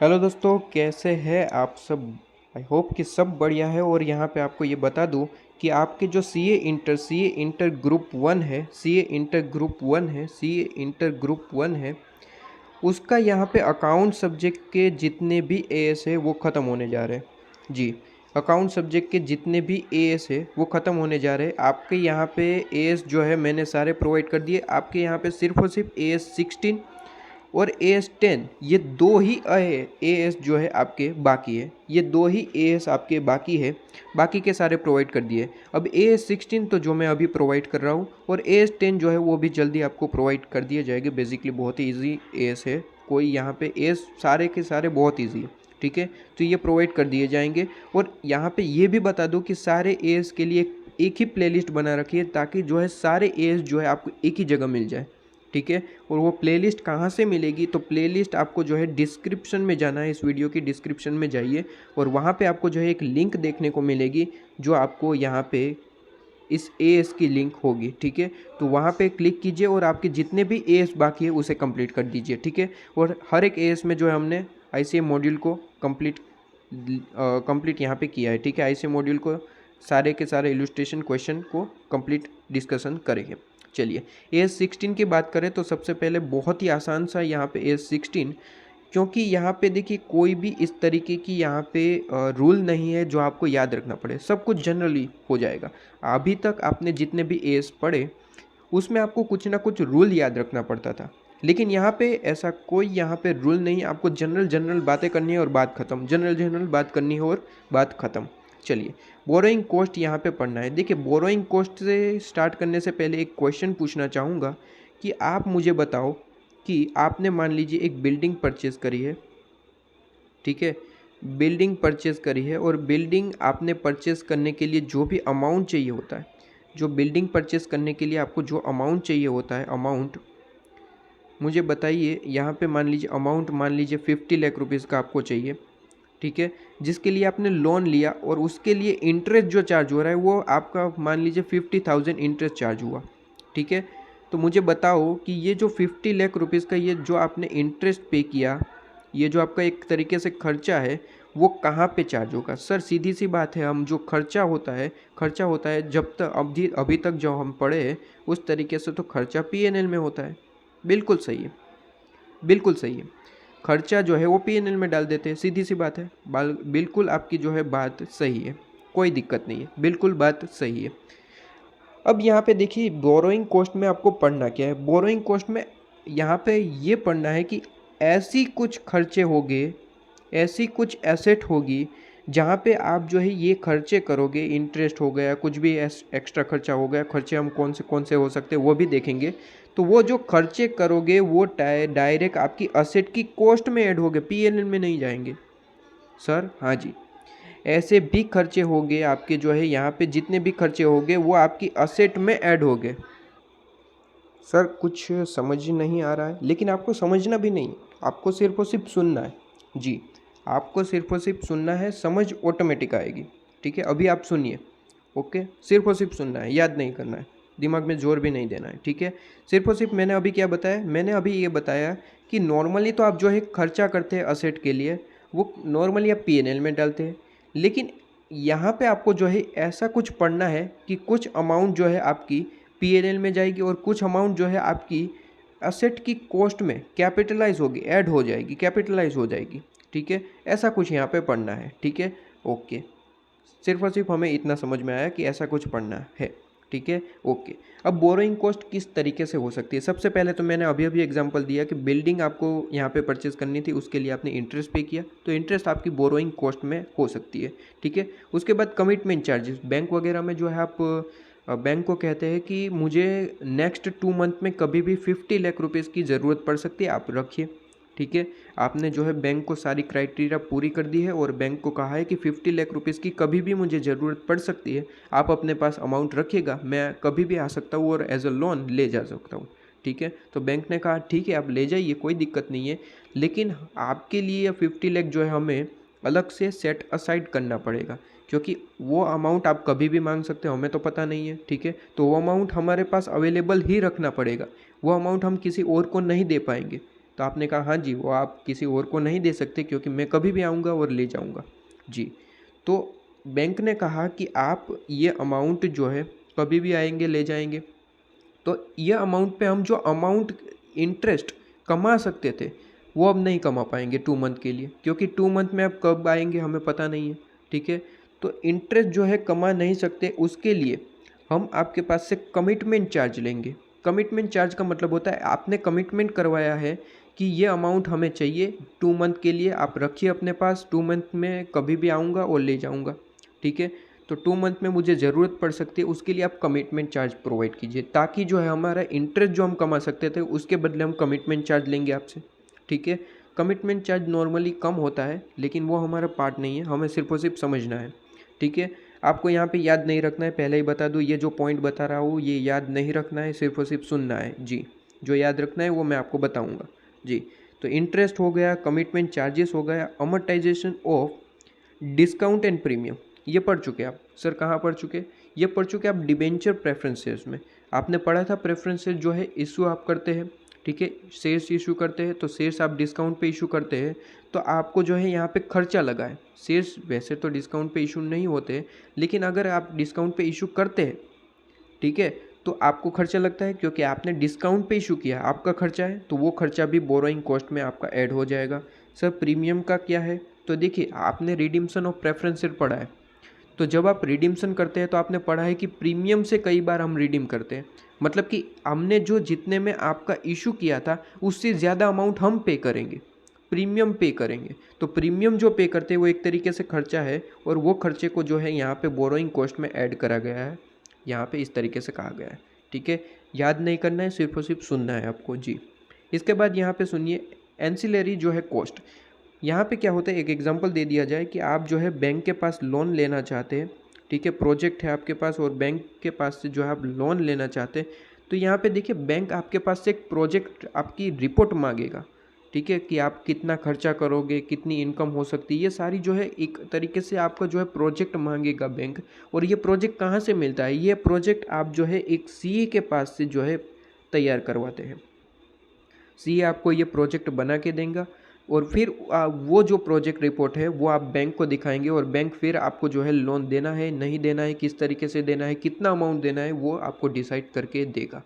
Hello दोस्तों, कैसे हैं आप सब। आई होप कि सब बढ़िया है। और यहाँ पे आपको ये बता दूँ कि आपके जो सी ए इंटर ग्रुप वन है, सी ए इंटर ग्रुप वन है, उसका यहाँ पे अकाउंट सब्जेक्ट के जितने भी एएस है वो ख़त्म होने जा रहे हैं जी। अकाउंट सब्जेक्ट के जितने भी एएस है वो ख़त्म होने जा रहे हैं। आपके यहाँ पे एएस जो है मैंने सारे प्रोवाइड कर दिए। आपके यहाँ पे सिर्फ और सिर्फ एएस 16 और AS10 ये दो ही एएस जो है आपके बाकी है। ये दो ही एएस आपके बाकी है, बाकी के सारे प्रोवाइड कर दिए। अब AS16 तो जो मैं अभी प्रोवाइड कर रहा हूँ, और AS10 जो है वो भी जल्दी आपको प्रोवाइड कर दिए जाएंगे। बेसिकली बहुत ही ईजी एएस है, कोई यहाँ पे एएस सारे के सारे बहुत ईजी है, ठीक है। तो ये प्रोवाइड कर दिए जाएंगे। और यहाँ पे ये भी बता दो कि सारे एएस के लिए एक ही प्लेलिस्ट बना रखी है, ताकि जो है सारे एएस जो है आपको एक ही जगह मिल जाए, ठीक है। और वो प्लेलिस्ट कहाँ से मिलेगी, तो प्लेलिस्ट आपको जो है डिस्क्रिप्शन में जाना है, इस वीडियो की डिस्क्रिप्शन में जाइए और वहाँ पे आपको जो है एक लिंक देखने को मिलेगी, जो आपको यहाँ पे इस एएस की लिंक होगी, ठीक है। तो वहाँ पे क्लिक कीजिए और आपके जितने भी एएस बाकी है उसे कंप्लीट कर दीजिए, ठीक है। और हर एक एएस में जो है हमने आईसीएम मॉड्यूल को कंप्लीट यहाँ पे किया है, ठीक है। आईसीएम मॉड्यूल को सारे के सारे इलस्ट्रेशन क्वेश्चन को कंप्लीट डिस्कशन करेंगे। चलिए AS16 की बात करें तो सबसे पहले बहुत ही आसान सा यहाँ पे AS16, क्योंकि यहाँ पे देखिए कोई भी इस तरीके की यहाँ पे रूल नहीं है जो आपको याद रखना पड़े, सब कुछ जनरली हो जाएगा। अभी तक आपने जितने भी एएस पढ़े उसमें आपको कुछ ना कुछ रूल याद रखना पड़ता था, लेकिन यहाँ पे ऐसा कोई यहाँ पे रूल नहीं। आपको जनरल जनरल बातें करनी है और बात ख़त्म, जनरल जनरल बात करनी है और बात ख़त्म। चलिए बोरोइंग कॉस्ट यहाँ पे पढ़ना है। देखिए बोरोइंग कॉस्ट से स्टार्ट करने से पहले एक क्वेश्चन पूछना चाहूँगा कि आप मुझे बताओ कि आपने मान लीजिए एक बिल्डिंग परचेज़ करी है, ठीक है। बिल्डिंग परचेज़ करी है और बिल्डिंग आपने परचेज़ करने के लिए जो भी अमाउंट चाहिए होता है, जो बिल्डिंग परचेज़ करने के लिए आपको जो अमाउंट चाहिए होता है, अमाउंट मुझे बताइए। यहाँ पे मान लीजिए अमाउंट मान लीजिए 50 लाख रुपीज़ का आपको चाहिए, ठीक है। जिसके लिए आपने लोन लिया और उसके लिए इंटरेस्ट जो चार्ज हो रहा है वो आपका मान लीजिए 50,000 इंटरेस्ट चार्ज हुआ, ठीक है। तो मुझे बताओ कि ये जो 50 लाख रुपीज़ का ये जो आपने इंटरेस्ट पे किया, ये जो आपका एक तरीके से खर्चा है, वो कहाँ पे चार्ज होगा। सर सीधी सी बात है, हम जो खर्चा होता है जब तक अभी तक जो हम पढ़े हैं उस तरीके से तो खर्चा पीएनएल में होता है। बिल्कुल सही है, बिल्कुल सही है। खर्चा जो है वो पीएनएल में डाल देते हैं, सीधी सी बात है। बिल्कुल आपकी जो है बात सही है, कोई दिक्कत नहीं है, बिल्कुल बात सही है। अब यहाँ पे देखिए बोरोइंग कॉस्ट में आपको पढ़ना क्या है। बोरोइंग कॉस्ट में यहाँ पे ये पढ़ना है कि ऐसी कुछ खर्चे होंगे, ऐसी कुछ एसेट होगी जहाँ पे आप जो है ये खर्चे करोगे, इंटरेस्ट हो गया, कुछ भी एक्स्ट्रा खर्चा हो गया। खर्चे हम कौन से हो सकते हैं वो भी देखेंगे। तो वो जो खर्चे करोगे वो डायरेक्ट आपकी असेट की कॉस्ट में ऐड होंगे, पीएनएल में नहीं जाएंगे। सर हाँ जी, ऐसे भी खर्चे होंगे आपके जो है यहाँ पे जितने भी खर्चे होंगे वो आपकी असेट में ऐड होंगे। सर कुछ समझ नहीं आ रहा है, लेकिन आपको समझना भी नहीं, आपको सिर्फ और सिर्फ सुनना है जी। आपको सिर्फ और सिर्फ सुनना है, समझ ऑटोमेटिक आएगी, ठीक है। अभी आप सुनिए, ओके। सिर्फ और सिर्फ सुनना है, याद नहीं करना है, दिमाग में जोर भी नहीं देना है, ठीक है। सिर्फ और सिर्फ मैंने अभी क्या बताया, मैंने अभी ये बताया कि नॉर्मली तो आप जो है खर्चा करते हैं असेट के लिए, वो नॉर्मली आप पीएनएल में डालते हैं। लेकिन यहाँ पे आपको जो है ऐसा कुछ पढ़ना है कि कुछ अमाउंट जो है आपकी पीएनएल में जाएगी और कुछ अमाउंट जो है आपकी असेट की कॉस्ट में कैपिटलाइज होगी, ऐड हो जाएगी, कैपिटलाइज हो जाएगी, ठीक है। ऐसा कुछ यहाँ पे पढ़ना है, ठीक है, ओके। सिर्फ और सिर्फ हमें इतना समझ में आया कि ऐसा कुछ पढ़ना है, ठीक है, ओके। अब बोरोइंग कॉस्ट किस तरीके से हो सकती है। सबसे पहले तो मैंने अभी अभी एग्जांपल दिया कि बिल्डिंग आपको यहाँ पे परचेज करनी थी, उसके लिए आपने इंटरेस्ट पे किया, तो इंटरेस्ट आपकी बोरोइंग कॉस्ट में हो सकती है, ठीक है। उसके बाद कमिटमेंट चार्जेस, बैंक वगैरह में जो है आप बैंक को कहते हैं कि मुझे नेक्स्ट 2 मंथ में कभी भी 50 लाख रुपीज़ की ज़रूरत पड़ सकती है, आप रखिए, ठीक है। आपने जो है बैंक को सारी क्राइटेरिया पूरी कर दी है और बैंक को कहा है कि 50 लाख रुपीज़ की कभी भी मुझे ज़रूरत पड़ सकती है, आप अपने पास अमाउंट रखिएगा, मैं कभी भी आ सकता हूँ और एज अ लोन ले जा सकता हूँ, ठीक है। तो बैंक ने कहा ठीक है आप ले जाइए, कोई दिक्कत नहीं है, लेकिन आपके लिए 50 लाख जो है हमें अलग से सेट असाइड करना पड़ेगा, क्योंकि वो अमाउंट आप कभी भी मांग सकते हो, हमें तो पता नहीं है, ठीक है। तो वो अमाउंट हमारे पास अवेलेबल ही रखना पड़ेगा, वो अमाउंट हम किसी और को नहीं दे पाएंगे, तो आपने कहा हाँ जी, वो आप किसी और को नहीं दे सकते क्योंकि मैं कभी भी आऊँगा और ले जाऊँगा। जी, तो बैंक ने कहा कि आप ये अमाउंट जो है कभी भी आएंगे ले जाएंगे, तो ये अमाउंट पे हम जो अमाउंट इंटरेस्ट कमा सकते थे वो अब नहीं कमा पाएंगे 2 मंथ के लिए, क्योंकि 2 मंथ में अब कब आएंगे हमें पता नहीं है। ठीक है, तो इंटरेस्ट जो है कमा नहीं सकते, उसके लिए हम आपके पास से कमिटमेंट चार्ज लेंगे। कमिटमेंट चार्ज का मतलब होता है आपने कमिटमेंट करवाया है कि ये अमाउंट हमें चाहिए 2 मंथ के लिए, आप रखिए अपने पास, 2 मंथ में कभी भी आऊँगा और ले जाऊँगा। ठीक है, तो 2 मंथ में मुझे ज़रूरत पड़ सकती है, उसके लिए आप कमिटमेंट चार्ज प्रोवाइड कीजिए, ताकि जो है हमारा इंटरेस्ट जो हम कमा सकते थे उसके बदले हम कमिटमेंट चार्ज लेंगे आपसे। ठीक है, कमिटमेंट चार्ज नॉर्मली कम होता है लेकिन वो हमारा पार्ट नहीं है, हमें सिर्फ और सिर्फ समझना है। ठीक है, आपको यहाँ पे याद नहीं रखना है, पहले ही बता दूँ, ये जो पॉइंट बता रहा हूँ ये याद नहीं रखना है, सिर्फ और सिर्फ सुनना है। जी, जो याद रखना है वो मैं आपको बताऊँगा। जी, तो इंटरेस्ट हो गया, कमिटमेंट चार्जेस हो गया, amortisation of discount and premium ये पढ़ चुके आप। सर कहाँ पढ़ चुके? ये पढ़ चुके आप डिबेंचर प्रेफरेंसेस में। आपने पढ़ा था प्रेफरेंसेस जो है इशू आप करते हैं। ठीक है, शेयर्स इशू करते हैं तो शेयर्स आप डिस्काउंट पे इशू करते हैं, तो आपको जो है यहाँ पे खर्चा लगा है। शेयर्स वैसे तो डिस्काउंट पे इशू नहीं होते, लेकिन अगर आप डिस्काउंट पे इशू करते हैं, ठीक है, तो आपको खर्चा लगता है क्योंकि आपने डिस्काउंट पे इशू किया, आपका खर्चा है, तो वो खर्चा भी बोरोइंग कॉस्ट में आपका ऐड हो जाएगा। सर प्रीमियम का क्या है? तो देखिए आपने रिडीम्शन ऑफ प्रेफरेंसेस पढ़ा है, तो जब आप रिडीम्शन करते हैं तो आपने पढ़ा है कि प्रीमियम से कई बार हम रिडीम करते हैं, मतलब कि हमने जो जितने में आपका इशू किया था उससे ज़्यादा अमाउंट हम पे करेंगे, प्रीमियम पे करेंगे। तो प्रीमियम जो पे करते हैं वो एक तरीके से खर्चा है, और वो खर्चे को जो है यहाँ पे बोरोइंग कॉस्ट में ऐड करा गया है, यहाँ पे इस तरीके से कहा गया है। ठीक है, याद नहीं करना है, सिर्फ और सिर्फ सुनना है आपको। जी, इसके बाद यहाँ पे सुनिए एंसिलरी जो है कॉस्ट। यहाँ पे क्या होता है, एक एग्जांपल दे दिया जाए कि आप जो है बैंक के पास लोन लेना चाहते हैं। ठीक है, प्रोजेक्ट है आपके पास और बैंक के पास से जो है आप लोन लेना चाहते हैं, तो यहाँ पे देखिए बैंक आपके पास से एक प्रोजेक्ट आपकी रिपोर्ट मांगेगा। ठीक है, कि आप कितना खर्चा करोगे, कितनी इनकम हो सकती है, ये सारी जो है एक तरीके से आपका जो है प्रोजेक्ट मांगेगा बैंक। और ये प्रोजेक्ट कहाँ से मिलता है? ये प्रोजेक्ट आप जो है एक सीए के पास से जो है तैयार करवाते हैं। सीए आपको ये प्रोजेक्ट बना के देगा और फिर वो जो प्रोजेक्ट रिपोर्ट है वो आप बैंक को दिखाएंगे, और बैंक फिर आपको जो है लोन देना है नहीं देना है, किस तरीके से देना है, कितना अमाउंट देना है, वो आपको डिसाइड करके देगा।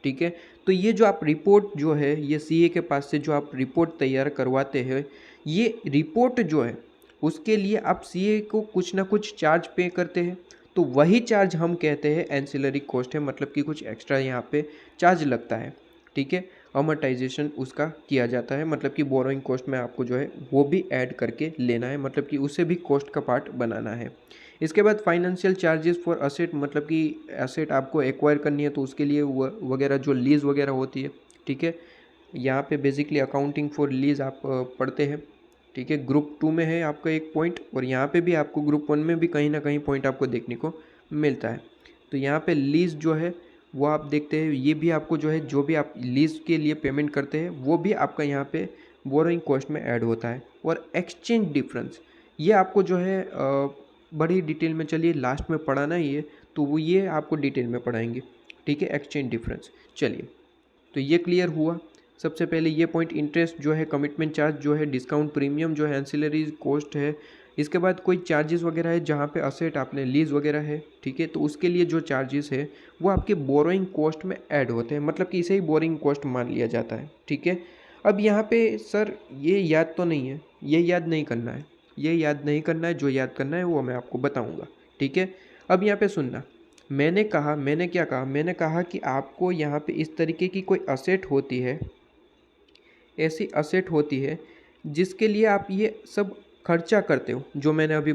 ठीक है, तो ये जो आप रिपोर्ट जो है ये सीए के पास से जो आप रिपोर्ट तैयार करवाते हैं, ये रिपोर्ट जो है उसके लिए आप सीए को कुछ ना कुछ चार्ज पे करते हैं, तो वही चार्ज हम कहते हैं एंसिलरी कॉस्ट है, मतलब कि कुछ एक्स्ट्रा यहाँ पे चार्ज लगता है। ठीक है, अमोर्टाइजेशन उसका किया जाता है, मतलब कि बोरोइंग कॉस्ट में आपको जो है वो भी ऐड करके लेना है, मतलब कि उसे भी कॉस्ट का पार्ट बनाना है। इसके बाद फाइनेंशियल चार्जेस फॉर असेट, मतलब कि एसेट आपको एक्वायर करनी है तो उसके लिए वगैरह जो लीज वगैरह होती है। ठीक है, यहाँ पे बेसिकली अकाउंटिंग फॉर लीज आप पढ़ते हैं। ठीक है, ग्रुप 2 में है आपका एक पॉइंट, और यहाँ पे भी आपको ग्रुप 1 में भी कहीं ना कहीं पॉइंट आपको देखने को मिलता है। तो यहाँ पे लीज जो है वो आप देखते हैं, ये भी आपको जो है जो भी आप लीज के लिए पेमेंट करते हैं वो भी आपका यहाँ पे बोरोइंग कॉस्ट में ऐड होता है। और एक्सचेंज डिफरेंस ये आपको जो है बड़ी डिटेल में, चलिए लास्ट में पढ़ाना ही है तो वो ये आपको डिटेल में पढ़ाएंगे। ठीक है, एक्सचेंज डिफरेंस। चलिए, तो ये क्लियर हुआ। सबसे पहले ये पॉइंट इंटरेस्ट जो है, कमिटमेंट चार्ज जो है, डिस्काउंट प्रीमियम जो है, एंसिलरी कॉस्ट है। इसके बाद कोई चार्जेस वगैरह है जहाँ पे असेट आपने लीज वगैरह है। ठीक है, तो उसके लिए जो चार्जेस है वो आपके बोरोइंग कॉस्ट में ऐड होते हैं, मतलब कि इसे ही बोरोइंग कॉस्ट मान लिया जाता है। ठीक है, अब यहाँ पे सर ये याद तो नहीं है, ये याद नहीं करना है, ये याद नहीं करना है, जो याद करना है वो मैं आपको बताऊँगा। ठीक है, अब यहाँ पे सुनना, मैंने कहा, मैंने क्या कहा, मैंने कहा कि आपको यहाँ पे इस तरीके की कोई असेट होती है, ऐसी असेट होती है जिसके लिए आप ये सब खर्चा करते हो, जो मैंने अभी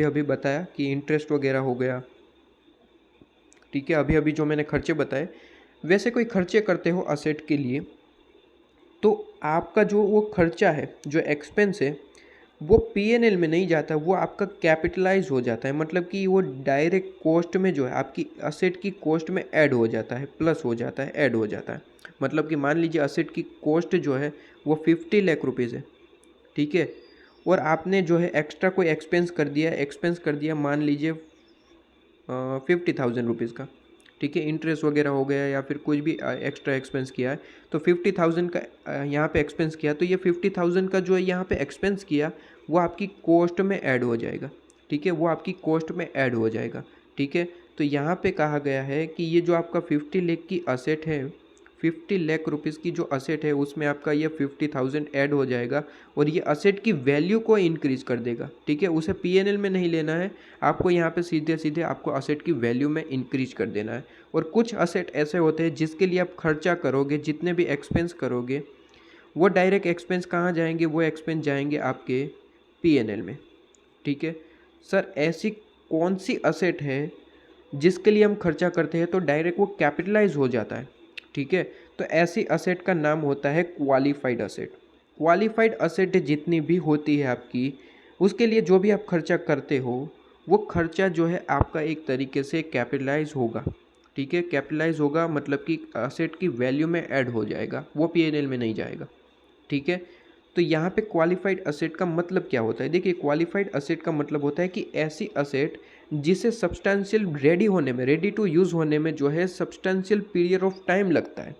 अभी बताया कि इंटरेस्ट वगैरह हो गया। ठीक है, अभी अभी जो मैंने खर्चे बताए, वैसे कोई खर्चे करते हो असेट के लिए, तो आपका जो वो खर्चा है, जो एक्सपेंस है, वो पीएनएल में नहीं जाता, वो आपका कैपिटलाइज हो जाता है, मतलब कि वो डायरेक्ट कॉस्ट में जो है आपकी असेट की कॉस्ट में ऐड हो जाता है, प्लस हो जाता है, ऐड हो जाता है। मतलब कि मान लीजिए असेट की कॉस्ट जो है वो 50 लाख रुपीज़ है। ठीक है, और आपने जो है एक्स्ट्रा कोई एक्सपेंस कर दिया मान लीजिए 50,000 रुपीज़ का। ठीक है, इंटरेस्ट वगैरह हो गया या फिर कुछ भी एक्स्ट्रा एक्सपेंस किया है, तो 50,000 का यहाँ पे एक्सपेंस किया, तो ये 50,000 का जो है यहाँ पे एक्सपेंस किया वो आपकी कॉस्ट में ऐड हो जाएगा। ठीक है, वो आपकी कॉस्ट में ऐड हो जाएगा। ठीक है, तो यहाँ पे कहा गया है कि ये जो आपका 50 लाख की असेट है, 50 लाख रुपीज़ की जो असेट है उसमें आपका ये 50,000 ऐड हो जाएगा और ये असेट की वैल्यू को इंक्रीज़ कर देगा। ठीक है, उसे पीएनएल में नहीं लेना है आपको, यहाँ पे सीधे सीधे आपको असेट की वैल्यू में इंक्रीज कर देना है। और कुछ असेट ऐसे होते हैं जिसके लिए आप खर्चा करोगे, जितने भी एक्सपेंस करोगे वो डायरेक्ट एक्सपेंस कहाँ जाएंगे, वो एक्सपेंस जाएंगे आपके पीएनएल में। ठीक है सर, ऐसी कौन सी असेट है जिसके लिए हम खर्चा करते हैं तो डायरेक्ट वो कैपिटलाइज हो जाता है। ठीक है, तो ऐसी असेट का नाम होता है क्वालिफाइड असेट। क्वालिफाइड असेट जितनी भी होती है आपकी, उसके लिए जो भी आप खर्चा करते हो वो खर्चा जो है आपका एक तरीके से कैपिटलाइज होगा। ठीक है, कैपिटलाइज होगा मतलब कि असेट की वैल्यू में ऐड हो जाएगा, वो पीएनएल में नहीं जाएगा। ठीक है, तो यहाँ पे क्वालिफाइड असेट का मतलब क्या होता है? देखिए, क्वालिफाइड असेट का मतलब होता है कि ऐसी असेट जिसे सब्सटेंशियल रेडी होने में, रेडी टू यूज़ होने में जो है सब्सटेंशियल पीरियड ऑफ टाइम लगता है।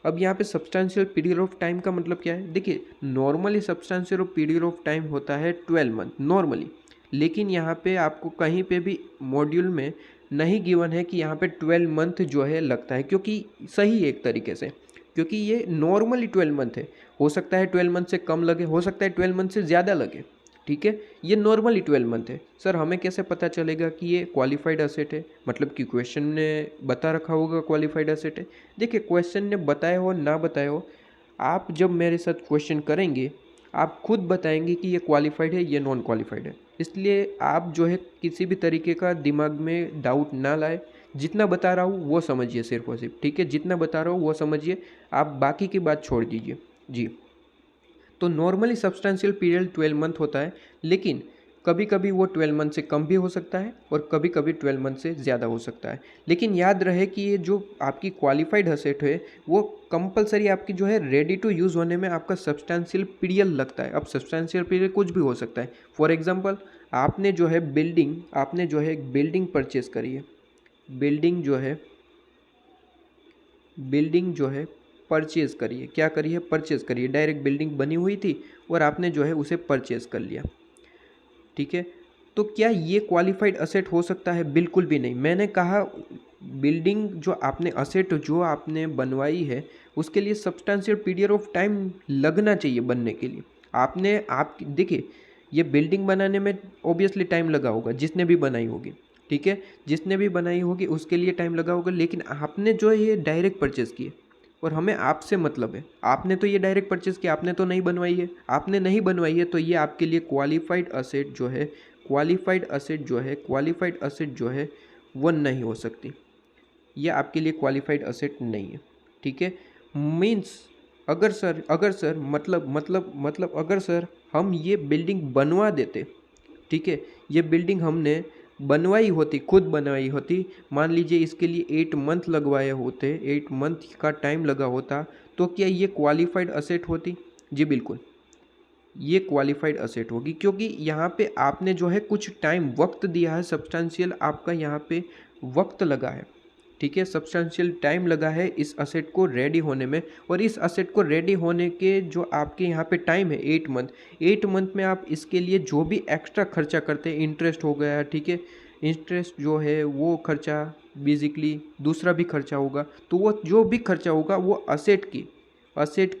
अब यहाँ पे सब्सटेंशियल पीरियड ऑफ टाइम का मतलब क्या है? देखिए, normally substantial period of time होता है 12 मंथ नॉर्मली, लेकिन यहाँ पे आपको कहीं पे भी मॉड्यूल में नहीं गिवन है कि यहाँ पे 12 मंथ जो है लगता है, क्योंकि सही है एक तरीके से, क्योंकि ये नॉर्मली 12 मंथ है। हो सकता है 12 मंथ से कम लगे, हो सकता है 12 मंथ से ज़्यादा लगे। ठीक है, ये नॉर्मली 12 मंथ है। सर, हमें कैसे पता चलेगा कि ये क्वालिफाइड असेट है? मतलब कि क्वेश्चन ने बता रखा होगा क्वालिफाइड असेट है। देखिए, क्वेश्चन ने बताया हो ना बताया हो, आप जब मेरे साथ क्वेश्चन करेंगे आप खुद बताएंगे कि ये क्वालिफाइड है, ये नॉन क्वालिफाइड है। इसलिए आप जो है किसी भी तरीके का दिमाग में डाउट ना लाए, जितना बता रहा हूँ वो समझिए सिर्फ और सिर्फ। ठीक है, जितना बता रहा हूँ वो समझिए, आप बाकी की बात छोड़ दीजिए। जी, तो नॉर्मली सब्सटेंशियल पीरियड 12 मंथ होता है, लेकिन कभी कभी वो 12 मंथ से कम भी हो सकता है और कभी कभी 12 मंथ से ज़्यादा हो सकता है। लेकिन याद रहे कि ये जो आपकी क्वालिफाइड असेट है वो कंपलसरी आपकी जो है रेडी टू यूज़ होने में आपका सब्सटेंशियल पीरियड लगता है। अब सब्सटेंशियल पीरियड कुछ भी हो सकता है। फॉर एग्जांपल, आपने जो है एक बिल्डिंग परचेज करी है, बिल्डिंग जो है परचेज़ करिए, क्या करिए? परचेज़ करिए। डायरेक्ट बिल्डिंग बनी हुई थी और आपने जो है उसे परचेज़ कर लिया। ठीक है, तो क्या ये क्वालिफाइड असेट हो सकता है? बिल्कुल भी नहीं। मैंने कहा बिल्डिंग जो आपने बनवाई है उसके लिए सब्सटेंशियल पीरियड ऑफ टाइम लगना चाहिए बनने के लिए। आप देखिए, ये बिल्डिंग बनाने में ऑब्वियसली टाइम लगा होगा, जिसने भी बनाई होगी। ठीक है, जिसने भी बनाई होगी उसके लिए टाइम लगा होगा, लेकिन आपने जो है ये डायरेक्ट परचेज़ किए और हमें आपसे मतलब है। आपने तो ये डायरेक्ट परचेज़ किया, आपने तो नहीं बनवाई है। आपने नहीं बनवाई है तो ये आपके लिए क्वालिफाइड असेट जो है वो नहीं हो सकती। ये आपके लिए क्वालिफाइड असेट नहीं है। ठीक है, मीन्स अगर सर अगर सर हम ये बिल्डिंग बनवा देते, ठीक है, ये बिल्डिंग हमने बनवाई होती, खुद बनवाई होती, मान लीजिए इसके लिए 8 मंथ लगवाए होते, 8 मंथ का टाइम लगा होता, तो क्या ये क्वालिफाइड असेट होती? जी बिल्कुल, ये क्वालिफाइड असेट होगी, क्योंकि यहाँ पे आपने जो है कुछ टाइम वक्त दिया है, सब्सटेंशियल आपका यहाँ पे वक्त लगा है। ठीक है, सब्सटेंशियल टाइम लगा है इस असेट को रेडी होने में, और इस असेट को रेडी होने के जो आपके यहाँ पे टाइम है 8 मंथ में आप इसके लिए जो भी एक्स्ट्रा खर्चा करते हैं, इंटरेस्ट हो गया, ठीक है, इंटरेस्ट जो है वो खर्चा बेसिकली दूसरा भी खर्चा होगा, तो वो जो भी खर्चा होगा वो असेट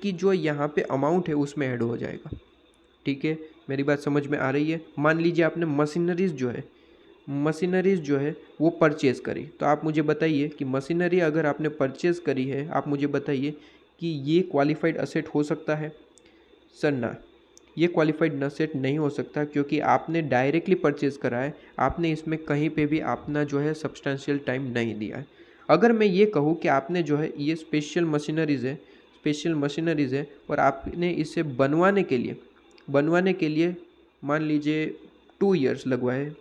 की जो यहाँ पे अमाउंट है उसमें ऐड हो जाएगा। ठीक है, मेरी बात समझ में आ रही है? मान लीजिए आपने मशीनरीज़ जो है वो परचेज़ करी, तो आप मुझे बताइए कि मशीनरी अगर आपने परचेज़ करी है, आप मुझे बताइए कि ये क्वालिफाइड असेट हो सकता है? सर ना, ये क्वालिफाइड असेट नहीं हो सकता, क्योंकि आपने डायरेक्टली परचेज़ करा है, आपने इसमें कहीं पे भी अपना जो है सब्सटेंशियल टाइम नहीं दिया है। अगर मैं ये कहूँ कि आपने जो है ये स्पेशल मशीनरीज़ है और आपने इसे बनवाने के लिए मान लीजिए 2 इयर्स लगवाए,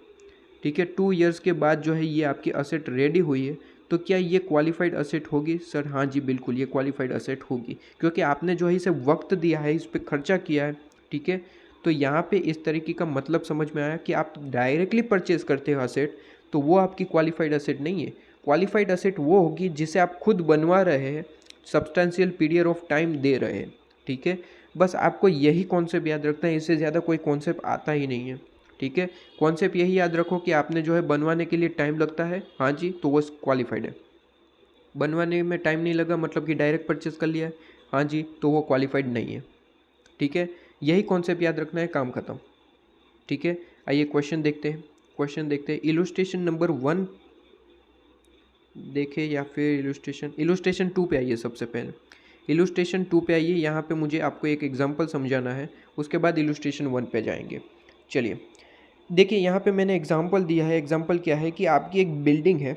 ठीक है, 2 इयर्स के बाद जो है ये आपकी असेट रेडी हुई है, तो क्या ये क्वालिफाइड असेट होगी? सर हाँ जी बिल्कुल, ये क्वालिफाइड असेट होगी, क्योंकि आपने जो है इसे वक्त दिया है, इस पर खर्चा किया है। ठीक है, तो यहाँ पे इस तरीके का मतलब समझ में आया कि आप डायरेक्टली परचेज करते हो असेट, तो वो आपकी क्वालिफाइड असेट नहीं है। क्वालिफाइड असेट वो होगी जिसे आप खुद बनवा रहे हैं, सब्सटेंशियल पीरियड ऑफ टाइम दे रहे हैं, ठीक है। बस आपको यही कॉन्सेप्ट याद रखना है, इससे ज़्यादा कोई कॉन्सेप्ट आता ही नहीं है, ठीक है। कॉन्सेप्ट यही याद रखो कि आपने जो है बनवाने के लिए टाइम लगता है, हाँ जी, तो वो क्वालिफाइड है। बनवाने में टाइम नहीं लगा मतलब कि डायरेक्ट परचेस कर लिया है, हाँ जी, तो वो क्वालिफाइड नहीं है, ठीक है। यही कॉन्सेप्ट याद रखना है, काम खत्म, ठीक है। आइए क्वेश्चन देखते हैं। क्वेश्चन देखते हैं, इलुस्ट्रेशन नंबर 1 देखें या फिर इलुस्ट्रेशन 2 पे आइए। सबसे पहले इलुस्ट्रेशन 2 पे आइए। यहाँ पे मुझे आपको एक एग्जांपल समझाना है, उसके बाद इलुस्ट्रेशन 1 पे जाएंगे। चलिए देखिए, यहाँ पे मैंने एग्जांपल दिया है। एग्जांपल क्या है कि आपकी एक बिल्डिंग है,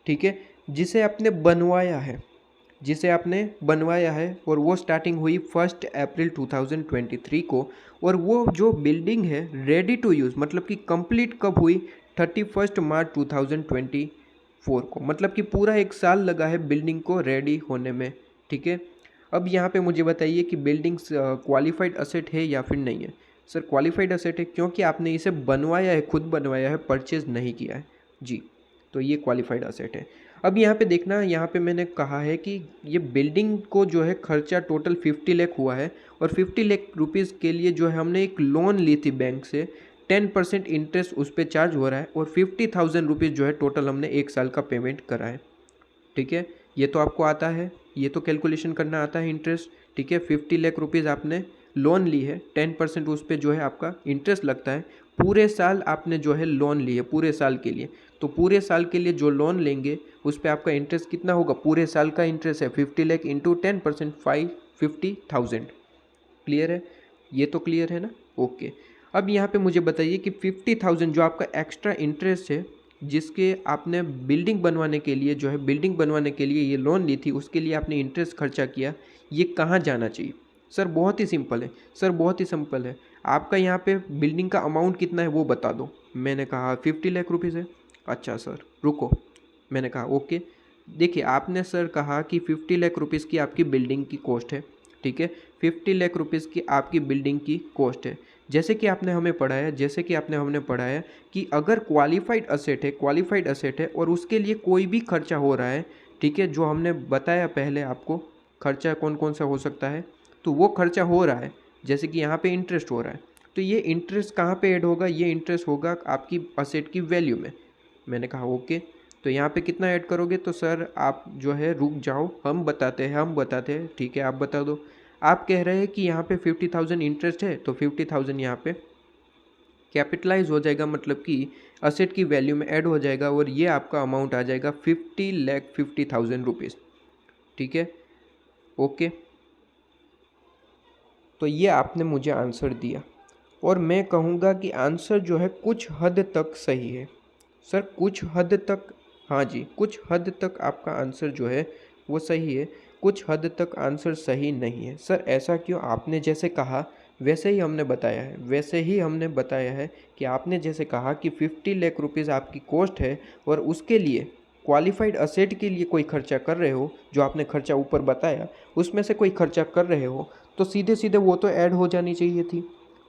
ठीक है, जिसे आपने बनवाया है, और वो स्टार्टिंग हुई 1 अप्रैल 2023 को, और वो जो बिल्डिंग है रेडी टू यूज़ मतलब कि कंप्लीट कब हुई, 31 मार्च 2024 को, मतलब कि पूरा 1 साल लगा है बिल्डिंग को रेडी होने में, ठीक है। अब यहाँ पे मुझे बताइए कि बिल्डिंग क्वालिफाइड असेट है या फिर नहीं है। सर क्वालिफाइड असेट है क्योंकि आपने इसे बनवाया है, खुद बनवाया है, परचेज नहीं किया है जी, तो ये क्वालिफाइड असेट है। अब यहाँ पे देखना, यहाँ पे मैंने कहा है कि ये बिल्डिंग को जो है खर्चा टोटल 50 लाख हुआ है, और 50 लाख रुपीज़ के लिए जो है हमने एक लोन ली थी बैंक से, 10% इंटरेस्ट उस पर चार्ज हो रहा है, और 50,000 रुपीज़ जो है टोटल हमने 1 साल का पेमेंट करा है, ठीक है। ये तो आपको आता है, ये तो कैलकुलेशन करना आता है इंटरेस्ट, ठीक है। 50 लाख रुपीज़ आपने लोन ली है, 10% उस पर जो है आपका इंटरेस्ट लगता है। पूरे साल आपने जो है लोन ली है पूरे साल के लिए, तो पूरे साल के लिए जो लोन लेंगे उस पर आपका इंटरेस्ट कितना होगा, पूरे साल का इंटरेस्ट है 50 लाख इंटू 10%, 50,000। क्लियर है, ये तो क्लियर है ना, ओके। अब यहाँ पे मुझे बताइए कि 50,000 जो आपका एक्स्ट्रा इंटरेस्ट है, जिसके आपने बिल्डिंग बनवाने के लिए जो है, बिल्डिंग बनवाने के लिए ये लोन ली थी, उसके लिए आपने इंटरेस्ट खर्चा किया, ये कहाँ जाना चाहिए। सर बहुत ही सिंपल है, सर बहुत ही सिंपल है। आपका यहाँ पे बिल्डिंग का अमाउंट कितना है वो बता दो। मैंने कहा 50 लाख रुपीज़ है। अच्छा सर रुको, मैंने कहा ओके। देखिए आपने सर कहा कि 50 लाख रुपीज़ की आपकी बिल्डिंग की कॉस्ट है, ठीक है, 50 लाख रुपीज़ की आपकी बिल्डिंग की कॉस्ट है। जैसे कि आपने हमें पढ़ाया कि अगर क्वालिफाइड असेट है और उसके लिए कोई भी खर्चा हो रहा है, ठीक है, जो हमने बताया पहले आपको खर्चा कौन कौन सा हो सकता है, तो वो खर्चा हो रहा है, जैसे कि यहाँ पे इंटरेस्ट हो रहा है, तो ये इंटरेस्ट कहाँ पे ऐड होगा, ये इंटरेस्ट होगा आपकी असेट की वैल्यू में। मैंने कहा ओके, तो यहाँ पे कितना ऐड करोगे, तो सर आप जो है रुक जाओ, हम बताते हैं, ठीक है, आप बता दो। आप कह रहे हैं कि यहाँ पे 50,000 इंटरेस्ट है, तो 50,000 यहाँ पे कैपिटलाइज हो जाएगा, मतलब कि असेट की वैल्यू में ऐड हो जाएगा, और ये आपका अमाउंट आ जाएगा 50,50,000 रुपीज़, ठीक है, ओके। तो ये आपने मुझे आंसर दिया, और मैं कहूँगा कि आंसर जो है कुछ हद तक सही है। सर कुछ हद तक, हाँ जी, कुछ हद तक आपका आंसर जो है वो सही है, कुछ हद तक आंसर सही नहीं है। सर ऐसा क्यों, आपने जैसे कहा वैसे ही हमने बताया है कि आपने जैसे कहा कि 50 लाख रुपीज़ आपकी कॉस्ट है, और उसके लिए क्वालिफाइड असेट के लिए कोई खर्चा कर रहे हो, जो आपने खर्चा ऊपर बताया उसमें से कोई खर्चा कर रहे हो, तो सीधे सीधे वो तो ऐड हो जानी चाहिए थी,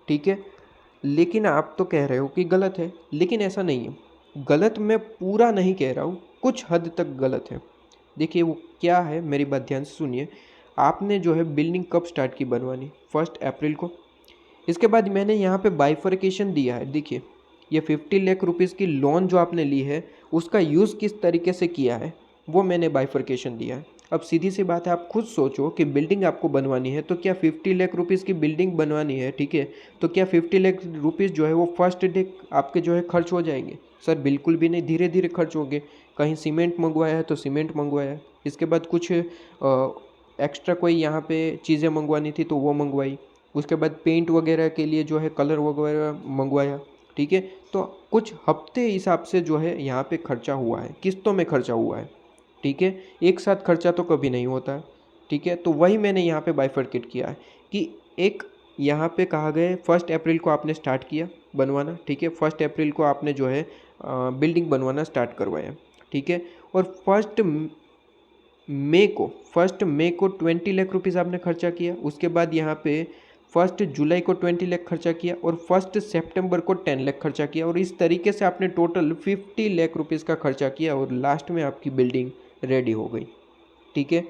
ठीक है। लेकिन आप तो कह रहे हो कि गलत है, लेकिन ऐसा नहीं है, गलत मैं पूरा नहीं कह रहा हूँ, कुछ हद तक गलत है। देखिए वो क्या है, मेरी बात ध्यान से सुनिए। आपने जो है बिल्डिंग कब स्टार्ट की बनवानी, 1 अप्रैल को। इसके बाद मैंने यहाँ पे बाइफर्केशन दिया है, देखिए ये 50 लाख रुपीज़ की लोन जो आपने ली है उसका यूज़ किस तरीके से किया है वो मैंने बाइफर्केशन दिया है। अब सीधी सी बात है, आप खुद सोचो कि बिल्डिंग आपको बनवानी है, तो क्या 50 लाख रुपीज़ की बिल्डिंग बनवानी है, ठीक है, तो क्या 50 लाख रुपीज़ जो है वो फर्स्ट डे आपके जो है खर्च हो जाएंगे। सर बिल्कुल भी नहीं, धीरे धीरे खर्च होंगे। कहीं सीमेंट मंगवाया है तो सीमेंट मंगवाया है, इसके बाद कुछ एक्स्ट्रा कोई यहाँ पे चीज़ें मंगवानी थी तो वो मंगवाई, उसके बाद पेंट वगैरह के लिए जो है कलर वगैरह मंगवाया, ठीक है। तो कुछ हफ्ते हिसाब से जो है यहाँ पे खर्चा हुआ है, किस्तों में खर्चा हुआ है, ठीक है, एक साथ खर्चा तो कभी नहीं होता है, ठीक है। तो वही मैंने यहाँ पे बाइफर्केट किया है कि एक यहाँ पे कहा गया 1 अप्रैल को आपने स्टार्ट किया बनवाना, ठीक है, 1 अप्रैल को आपने जो है बिल्डिंग बनवाना स्टार्ट करवाया, ठीक है, और 1 मई को 20 लाख रुपीज़ आपने खर्चा किया। उसके बाद यहाँ पे 1 जुलाई को 20 लाख खर्चा किया और 1 सितंबर को 10 लाख खर्चा किया, और इस तरीके से आपने टोटल 50 लाख रुपीज़ का खर्चा किया और लास्ट में आपकी बिल्डिंग रेडी हो गई। ठीक है,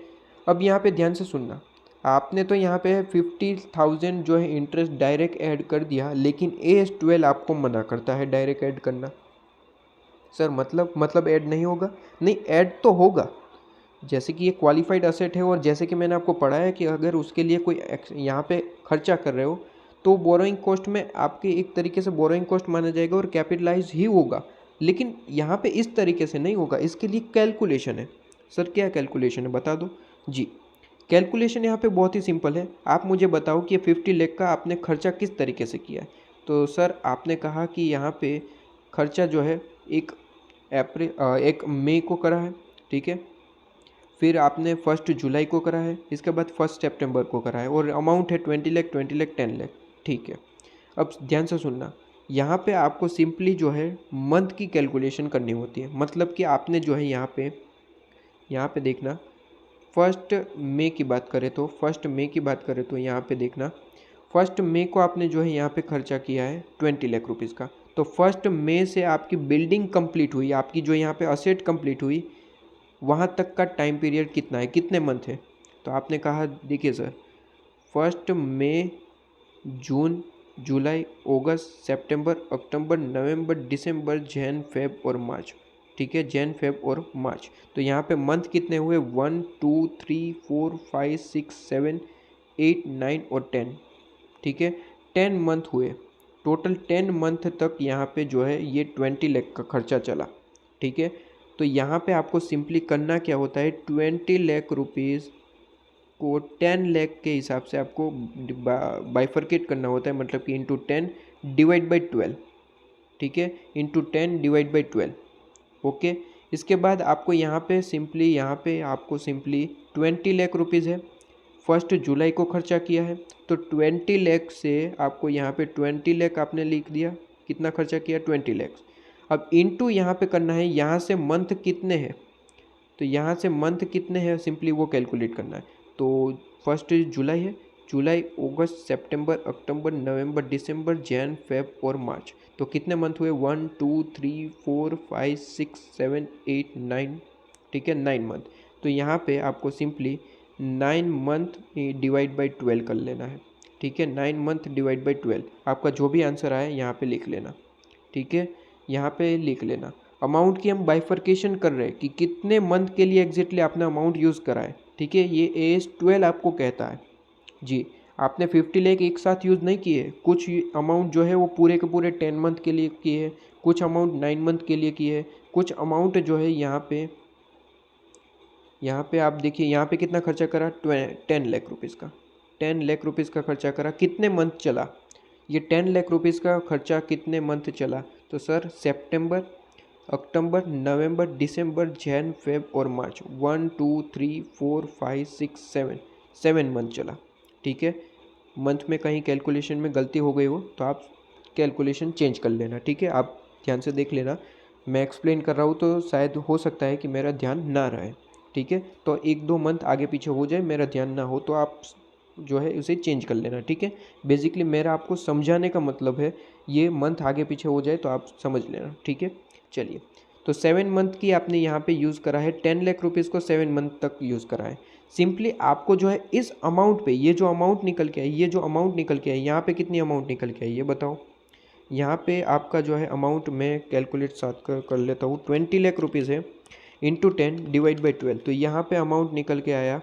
अब यहाँ पे ध्यान से सुनना, आपने तो यहाँ पे 50,000 जो है इंटरेस्ट डायरेक्ट ऐड कर दिया, लेकिन AS12 आपको मना करता है डायरेक्ट ऐड करना। सर मतलब ऐड नहीं होगा? नहीं, ऐड तो होगा, जैसे कि ये क्वालिफाइड असेट है और जैसे कि मैंने आपको पढ़ाया कि अगर उसके लिए कोई यहाँ पे खर्चा कर रहे हो तो बोरोइंग कॉस्ट में आपके एक तरीके से बोरोइंग कॉस्ट माना जाएगा और कैपिटलाइज ही होगा, लेकिन यहाँ पे इस तरीके से नहीं होगा, इसके लिए कैलकुलेशन है। सर क्या कैलकुलेशन है बता दो जी। कैलकुलेशन यहाँ पे बहुत ही सिंपल है, आप मुझे बताओ कि 50 लाख का आपने खर्चा किस तरीके से किया है। तो सर आपने कहा कि यहाँ पे खर्चा जो है एक मई को करा है, ठीक है, फिर आपने 1 जुलाई को करा है, इसके बाद 1 सितंबर को करा है, और अमाउंट है 20 लाख 10 लाख। ठीक है, अब ध्यान से सुनना, यहाँ पे आपको सिंपली जो है मंथ की कैलकुलेशन करनी होती है। मतलब कि आपने जो है यहाँ पे देखना, 1 मई की बात करें तो यहाँ पे देखना 1 मई को आपने जो है यहाँ पे खर्चा किया है 20 लाख रुपीज़ का। तो 1 मई से आपकी बिल्डिंग कंप्लीट हुई, आपकी जो यहाँ पे असेट कंप्लीट हुई, वहाँ तक का टाइम पीरियड कितना है, कितने मंथ है? तो आपने कहा देखिए सर 1 मई, जून, जुलाई, अगस्त, सितंबर, अक्टूबर, नवंबर, दिसंबर, जन, फेब और मार्च। ठीक है, जन, फेब और मार्च। तो यहाँ पे मंथ कितने हुए? 1 2 3 4 5 6 7 8 9 और 10। ठीक है, 10 मंथ हुए टोटल। 10 मंथ तक यहाँ पे जो है ये 20 लाख का खर्चा चला। ठीक है, तो यहाँ पे आपको सिंपली करना क्या होता है, 20 लाख रुपीज़ को 10 लाख के हिसाब से आपको बाइफरकेट करना होता है, मतलब कि इंटू 10 डिवाइड बाई 12। ठीक है, इंटू 10 डिवाइड बाई 12। ओके, इसके बाद आपको यहाँ पे सिंपली 20 लाख रुपीज़ है, 1 जुलाई को खर्चा किया है, तो 20 लाख से आपको यहाँ पे 20 लाख आपने लिख दिया, कितना खर्चा किया 20 लाख। अब इनटू यहाँ पे करना है, यहाँ से मंथ कितने हैं, तो यहाँ से मंथ कितने हैं सिंपली वो कैलकुलेट करना है। तो 1 जुलाई है, जुलाई, अगस्त, सितंबर, अक्टूबर, नवंबर, दिसंबर, जन, फेब और मार्च। तो कितने मंथ हुए? 1 2 3 4 5 6 7 8 9। ठीक है, 9 मंथ। तो यहाँ पे आपको सिंपली 9 मंथ डिवाइड बाई 12 कर लेना है। ठीक है, 9 मंथ डिवाइड बाई 12, आपका जो भी आंसर आए यहाँ पे लिख लेना। ठीक है, यहाँ पे लिख लेना। अमाउंट की हम बाइफर्केशन कर रहे हैं कि कितने मंथ के लिए एग्जैक्टली आपने अमाउंट यूज़ करा है। ठीक है, ये AS12 आपको कहता है जी। आपने 50 लाख एक साथ यूज़ नहीं किए, कुछ अमाउंट जो है वो पूरे के पूरे 10 मंथ के लिए किए है, कुछ अमाउंट 9 मंथ के लिए किए है, कुछ अमाउंट जो है यहाँ पे आप देखिए यहाँ पे कितना खर्चा करा, 10 लाख रुपीज़ का। 10 लाख रुपीज़ का खर्चा करा, कितने मंथ चला ये 10 लाख रुपीज़ का खर्चा, कितने मंथ चला? तो सर सितंबर, अक्टूबर, नवंबर, दिसंबर, जन, फेब और मार्च। 1 2 3 4 5 6 7 मंथ चला। ठीक है, मंथ में कहीं कैलकुलेशन में गलती हो गई हो तो आप कैलकुलेशन चेंज कर लेना। ठीक है, आप ध्यान से देख लेना, मैं एक्सप्लेन कर रहा हूँ तो शायद हो सकता है कि मेरा ध्यान ना रहे। ठीक है, तो 1-2 मंथ आगे पीछे हो जाए, मेरा ध्यान ना हो तो आप जो है उसे चेंज कर लेना। ठीक है, बेसिकली मेरा आपको समझाने का मतलब है, ये मंथ आगे पीछे हो जाए तो आप समझ लेना। ठीक है, चलिए, तो 7 मंथ की आपने यहाँ पे यूज़ करा है, 10 लाख रुपीज़ को 7 मंथ तक यूज़ करा है। सिंपली आपको जो है इस अमाउंट पे ये जो अमाउंट निकल के आई, यहाँ पे कितनी अमाउंट निकल के आई ये बताओ। यहाँ पे आपका जो है अमाउंट मैं कैलकुलेट साथ कर लेता हूँ, 20 लाख रुपीज़ है, इंटू 10 डिवाइड बाई 12। तो यहाँ पे अमाउंट निकल के आया,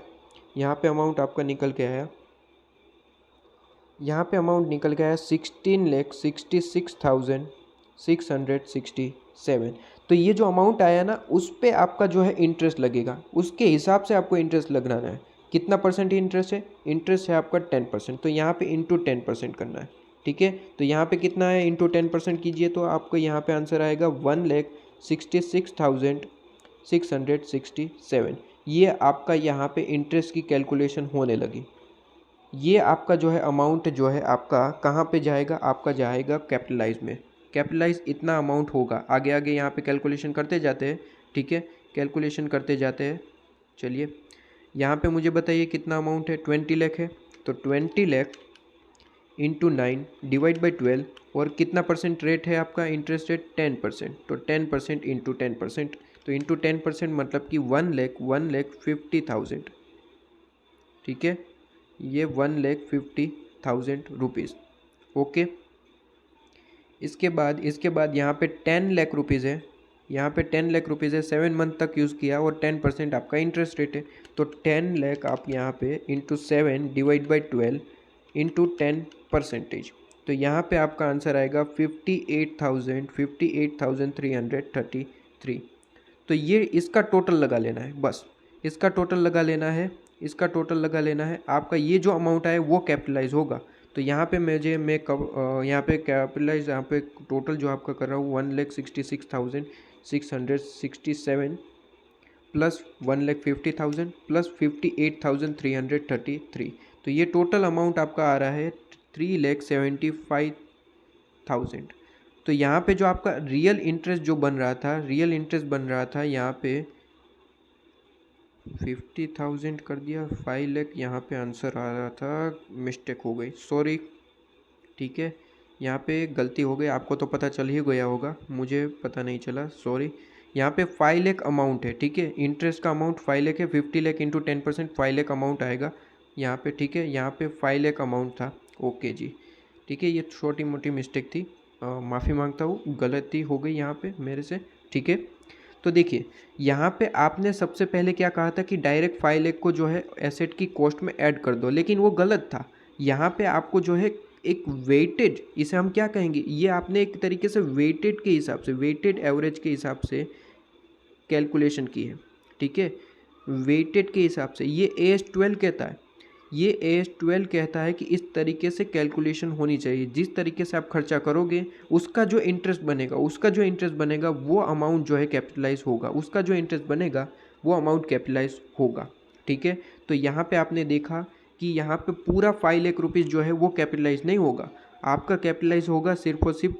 यहाँ पे अमाउंट आपका निकल के आया, 16,66,667। तो ये जो अमाउंट आया ना, उस पे आपका जो है इंटरेस्ट लगेगा, उसके हिसाब से आपको इंटरेस्ट लगाना है। कितना परसेंट इंटरेस्ट है? इंटरेस्ट है आपका 10%, तो यहाँ पे इंटू 10% करना है। ठीक है, तो यहाँ पे कितना है, इंटू 10% कीजिए तो आपको यहाँ पे आंसर आएगा 1,66,667। ये आपका यहाँ पे इंटरेस्ट की कैलकुलेशन होने लगी। ये आपका जो है अमाउंट जो है आपका कहाँ पे जाएगा, आपका जाएगा कैपिटलाइज में। कैपिटलाइज इतना अमाउंट होगा, आगे आगे यहाँ पे कैलकुलेशन करते जाते हैं। ठीक है, कैलकुलेशन करते जाते हैं। चलिए, यहाँ पे मुझे बताइए कितना अमाउंट है, 20 लाख है, तो 20 लाख इंटू 9 डिवाइड बाई 12 और कितना परसेंट रेट है आपका इंटरेस्ट रेट 10%, तो 10% इंटू 10%, तो इंटू 10% मतलब कि 1,50,000, ठीक है, ये 1,50,000 रुपीज़। ओके, इसके बाद यहाँ पे 10 लाख रुपीज़ है, यहाँ पे 10 लाख रुपीज़ है, 7 मंथ तक यूज़ किया और 10% आपका इंटरेस्ट रेट है, तो 10 लाख आप यहाँ पे इंटू 7 डिवाइड बाई 12 इंटू 10%, तो यहाँ पे आपका आंसर आएगा 58,333। तो ये इसका टोटल लगा लेना है, बस इसका टोटल लगा लेना है, इसका टोटल लगा लेना है। आपका ये जो अमाउंट आए वो कैपिटलाइज होगा, तो यहाँ पे मैं कब यहाँ पे कैपिटलाइज, यहाँ पे टोटल जो आपका कर रहा हूँ 1,66,667 प्लस 1,50,000 प्लस 58,333, तो ये टोटल अमाउंट आपका आ रहा है 3,75,000। तो यहाँ पे जो आपका रियल इंटरेस्ट जो बन रहा था, रियल इंटरेस्ट बन रहा था यहाँ पे 50,000 कर दिया, 5 लाख यहाँ पे आंसर आ रहा था, मिस्टेक हो गई, सॉरी, ठीक है, यहाँ पे गलती हो गई, आपको तो पता चल ही गया होगा, मुझे पता नहीं चला, सॉरी। यहाँ पे 5 लाख अमाउंट है, ठीक है, इंटरेस्ट का अमाउंट 5 लाख है, 50 लाख इंटू 10% 5 लाख अमाउंट आएगा यहाँ पे, ठीक है, यहाँ पे 5 लाख अमाउंट था। ओके जी, ठीक है, ये छोटी मोटी मिस्टेक थी, माफ़ी मांगता हूँ, गलती हो गई यहाँ पे मेरे से, ठीक है। तो देखिए यहाँ पे आपने सबसे पहले क्या कहा था कि डायरेक्ट 5 लाख को जो है एसेट की कॉस्ट में ऐड कर दो, लेकिन वो गलत था। यहाँ पे आपको जो है एक वेटेड, इसे हम क्या कहेंगे, ये आपने एक तरीके से वेटेड के हिसाब से, वेटेड एवरेज के हिसाब से कैलकुलेशन की है, ठीक है, वेटेड के हिसाब से। ये AS12 कहता है, ये AS12 कहता है कि इस तरीके से कैलकुलेशन होनी चाहिए, जिस तरीके से आप खर्चा करोगे उसका जो इंटरेस्ट बनेगा, वो अमाउंट जो है कैपिटलाइज होगा, उसका जो इंटरेस्ट बनेगा वो अमाउंट कैपिटलाइज होगा, ठीक है। तो यहाँ पे आपने देखा कि यहाँ पे पूरा 5 लाख रुपीज़ जो है वो कैपिटलाइज नहीं होगा, आपका कैपिटलाइज होगा सिर्फ और सिर्फ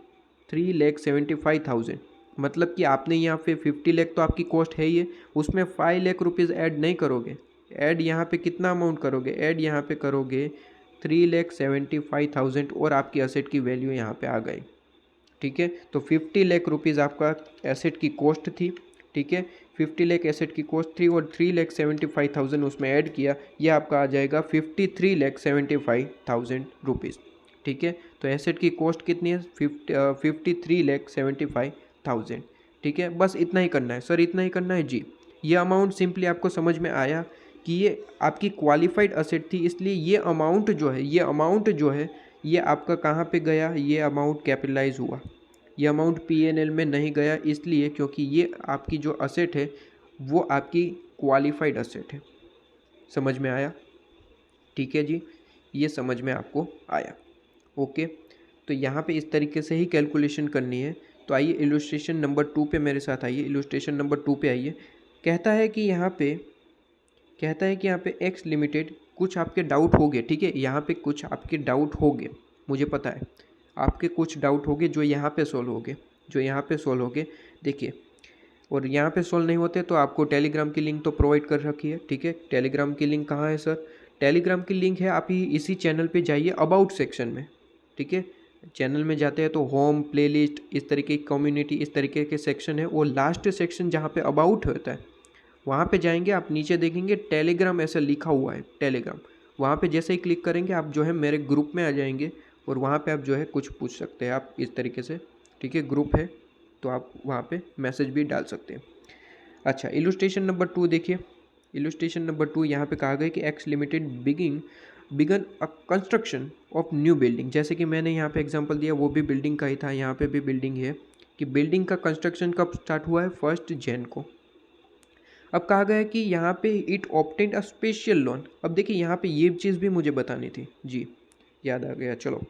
3,75,000, मतलब कि आपने यहाँ पे 50 लाख तो आपकी कॉस्ट है ही है, उसमें 5 लाख रुपीज़ ऐड नहीं करोगे, ऐड यहाँ पे कितना अमाउंट करोगे, ऐड यहाँ पे करोगे 3,75,000 और आपकी एसेट की वैल्यू यहाँ पे आ गई, ठीक है। तो 50 लाख रुपीज़ आपका एसेट की कॉस्ट थी, ठीक है, 50 लाख एसेट की कॉस्ट थी और 3,75,000 उसमें ऐड किया, ये आपका आ जाएगा 53,75,000 रुपीज़, ठीक है। तो एसेट की कॉस्ट कितनी है, 53,75,000, ठीक है, बस इतना ही करना है सर, इतना ही करना है जी। ये अमाउंट सिंपली आपको समझ में आया कि ये आपकी क्वालिफाइड असेट थी, इसलिए ये अमाउंट जो है ये आपका कहाँ पे गया, ये अमाउंट कैपिटलाइज हुआ, ये अमाउंट P&L में नहीं गया, इसलिए क्योंकि ये आपकी जो असेट है वो आपकी क्वालिफाइड असेट है। समझ में आया, ठीक है जी, ये समझ में आपको आया, ओके। तो यहाँ पे इस तरीके से ही कैलकुलेशन करनी है। तो आइए इलस्ट्रेशन नंबर 2 पे मेरे साथ आइए, इलस्ट्रेशन नंबर 2 पे आइए। कहता है कि यहाँ पे एक्स लिमिटेड, कुछ आपके डाउट हो गए, ठीक है, यहाँ पे कुछ आपके डाउट हो गए, मुझे पता है आपके कुछ डाउट हो गए जो यहाँ पे सॉल्व हो गए, देखिए, और यहाँ पे सॉल्व नहीं होते तो आपको टेलीग्राम की लिंक तो प्रोवाइड कर रखी है, ठीक है। टेलीग्राम की लिंक कहाँ है सर, टेलीग्राम की लिंक है, आप ही इसी चैनल पे जाइए अबाउट सेक्शन में, ठीक है, चैनल में जाते हैं तो होम, प्लेलिस्ट, इस तरीके की कम्युनिटी, इस तरीके के सेक्शन है, वो लास्ट सेक्शन जहाँ पे अबाउट होता है वहाँ पे जाएंगे, आप नीचे देखेंगे टेलीग्राम ऐसा लिखा हुआ है, टेलीग्राम, वहाँ पे जैसे ही क्लिक करेंगे आप जो है मेरे ग्रुप में आ जाएंगे और वहाँ पे आप जो है कुछ पूछ सकते हैं आप इस तरीके से, ठीक है, ग्रुप है तो आप वहाँ पे मैसेज भी डाल सकते हैं। अच्छा, इलस्ट्रेशन नंबर 2 देखिए, इलस्ट्रेशन नंबर 2 यहाँ पे कहा गया कि X limited began a construction of new building, जैसे कि मैंने यहाँ पे एग्जांपल दिया वो भी बिल्डिंग का ही था, यहाँ पे भी बिल्डिंग है कि बिल्डिंग का कंस्ट्रक्शन कब स्टार्ट हुआ है, 1 जनवरी को। अब कहा गया है कि यहाँ पे it obtained a special loan. अब देखिए यहाँ पे ये चीज़ भी मुझे बतानी थी जी, याद आ गया, चलो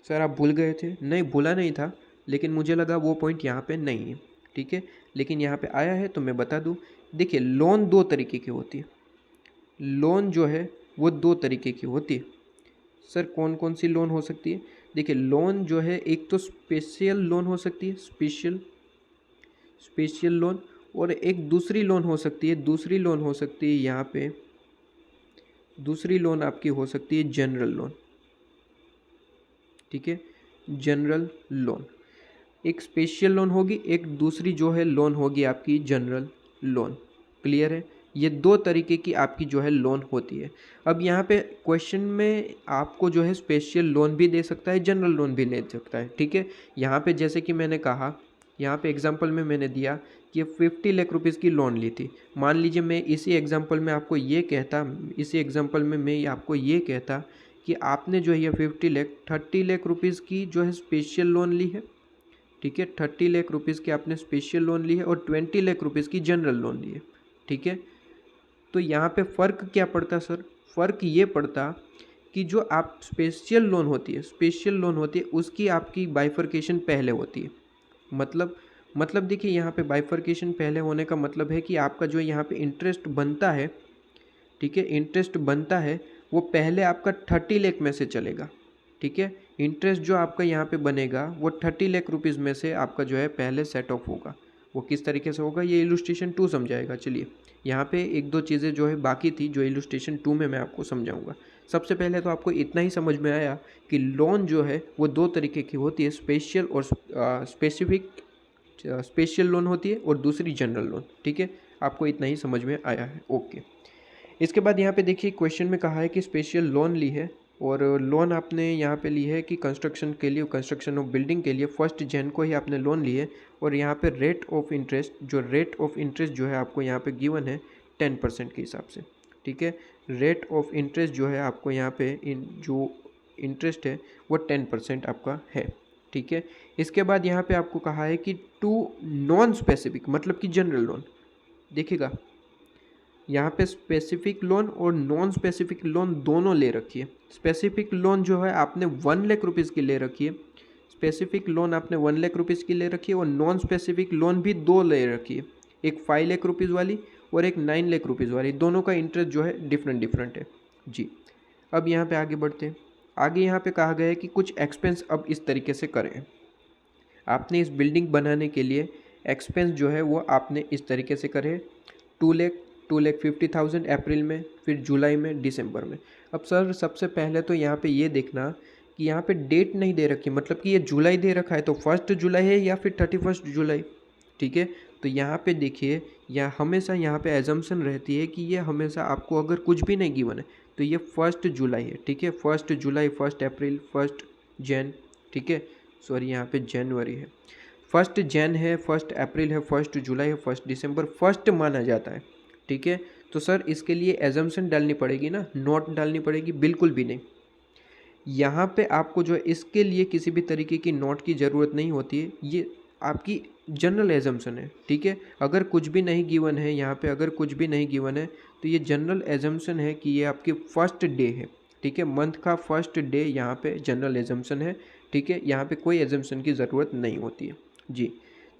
सर आप भूल गए थे, नहीं भूला नहीं था, लेकिन मुझे लगा वो पॉइंट यहाँ पे नहीं है, ठीक है, लेकिन यहाँ पे आया है तो मैं बता दूँ। देखिए लोन 2 तरीके की होती है, लोन जो है वो 2 तरीके की होती है। सर कौन कौन सी लोन हो सकती है, देखिए लोन जो है एक तो स्पेशल लोन हो सकती है, स्पेशल लोन, और एक दूसरी लोन हो सकती है, यहाँ पे दूसरी लोन आपकी हो सकती है जनरल लोन, ठीक है, जनरल लोन। एक स्पेशल लोन होगी, एक दूसरी जो है लोन होगी आपकी जनरल लोन। क्लियर है, ये दो तरीके की आपकी जो है लोन होती है। अब यहाँ पे क्वेश्चन में आपको जो है स्पेशल लोन भी दे सकता है, जनरल लोन भी ले सकता है। ठीक है, यहाँ पे जैसे कि मैंने कहा, यहाँ पे एग्जांपल में मैंने दिया कि 50 लाख रुपीज़ की लोन ली थी। मान लीजिए मैं इसी एग्जांपल में आपको ये कहता, आपको ये कहता कि आपने जो है ये 30 लाख रुपीज़ की जो है स्पेशल लोन ली है। ठीक है, 30 लाख रुपीज़ की आपने स्पेशल लोन ली है और 20 लाख रुपीज़ की जनरल लोन ली है। ठीक है, तो यहाँ पे फ़र्क क्या पड़ता सर? फ़र्क ये पड़ता कि जो आप स्पेशल लोन होती है उसकी आपकी बाइफर्केशन पहले होती है। मतलब देखिए, यहाँ पे बाइफर्केशन पहले होने का मतलब है कि आपका जो यहाँ पे इंटरेस्ट बनता है, ठीक है, इंटरेस्ट बनता है वो पहले आपका 30 लाख में से चलेगा। ठीक है, इंटरेस्ट जो आपका यहाँ पे बनेगा वो 30 लाख रुपीज़ में से आपका जो है पहले सेट ऑफ होगा। वो किस तरीके से होगा ये इलुस्ट्रेशन 2 समझाएगा। चलिए, यहाँ पे एक दो चीज़ें जो है बाकी थी जो इलुस्ट्रेशन 2 में मैं आपको समझाऊंगा। सबसे पहले तो आपको इतना ही समझ में आया कि लोन जो है वो दो तरीके की होती है, स्पेशल और स्पेसिफिक। स्पेशल लोन होती है और दूसरी जनरल लोन। ठीक है, आपको इतना ही समझ में आया है। ओके, इसके बाद यहाँ पे देखिए क्वेश्चन में कहा है कि स्पेशल लोन ली है और लोन आपने यहाँ पे ली है कि कंस्ट्रक्शन के लिए, कंस्ट्रक्शन ऑफ बिल्डिंग के लिए 1 जनवरी को ही आपने लोन ली है। और यहाँ पे रेट ऑफ इंटरेस्ट जो है आपको यहाँ पे गिवन है 10% के हिसाब से। ठीक है, रेट ऑफ इंटरेस्ट जो है आपको यहाँ पे जो इंटरेस्ट है वो 10% आपका है। ठीक है, इसके बाद यहाँ पे आपको कहा है कि टू नॉन स्पेसिफिक मतलब कि जनरल लोन। देखिएगा, यहाँ पे स्पेसिफिक लोन और नॉन स्पेसिफिक लोन दोनों ले रखी है। स्पेसिफिक लोन जो है आपने 1 लाख रुपीज़ की ले रखी है, स्पेसिफिक लोन आपने 1 लाख रुपीज़ की ले रखी है और नॉन स्पेसिफिक लोन भी 2 ले रखी है, एक 5 लाख रुपीज़ वाली और एक 9 लाख रुपीज़ वाली। दोनों का इंटरेस्ट जो है डिफरेंट है जी। अब यहाँ पे आगे बढ़ते हैं। आगे यहाँ पे कहा गया है कि कुछ एक्सपेंस अब इस तरीके से करें। आपने इस बिल्डिंग बनाने के लिए एक्सपेंस जो है वो आपने इस तरीके से करे, 2,50,000 अप्रैल में, फिर जुलाई में, दिसंबर में। अब सर सबसे पहले तो यहाँ पे ये देखना कि यहाँ पे डेट नहीं दे रखी, मतलब कि ये जुलाई दे रखा है तो 1 जुलाई है या फिर 31 जुलाई। ठीक है, तो यहाँ पे देखिए, हमेशा यहाँ पे एजम्पशन रहती है कि ये हमेशा आपको अगर कुछ भी नहीं गिवन है तो ये 1 जुलाई है। ठीक है, 1 जुलाई, 1 अप्रैल, 1 जैन, ठीक है, सॉरी यहाँ पे जनवरी है, 1 जैन है, 1 अप्रैल है, 1 जुलाई है, 1 दिसंबर 1 माना जाता है। ठीक है, तो सर इसके लिए एजम्पशन डालनी पड़ेगी ना, नोट डालनी पड़ेगी? बिल्कुल भी नहीं। यहाँ पे आपको जो है इसके लिए किसी भी तरीके की नोट की ज़रूरत नहीं होती है, ये आपकी जनरल एजम्पशन है। ठीक है, अगर कुछ भी नहीं गिवन है यहाँ पे, अगर कुछ भी नहीं गिवन है तो ये जनरल एजम्पशन है कि ये आपकी 1 डे है। ठीक है, मंथ का 1 डे यहाँ पे जनरल एजम्पशन है। ठीक है, यहाँ पे कोई एजम्पशन की ज़रूरत नहीं होती है जी।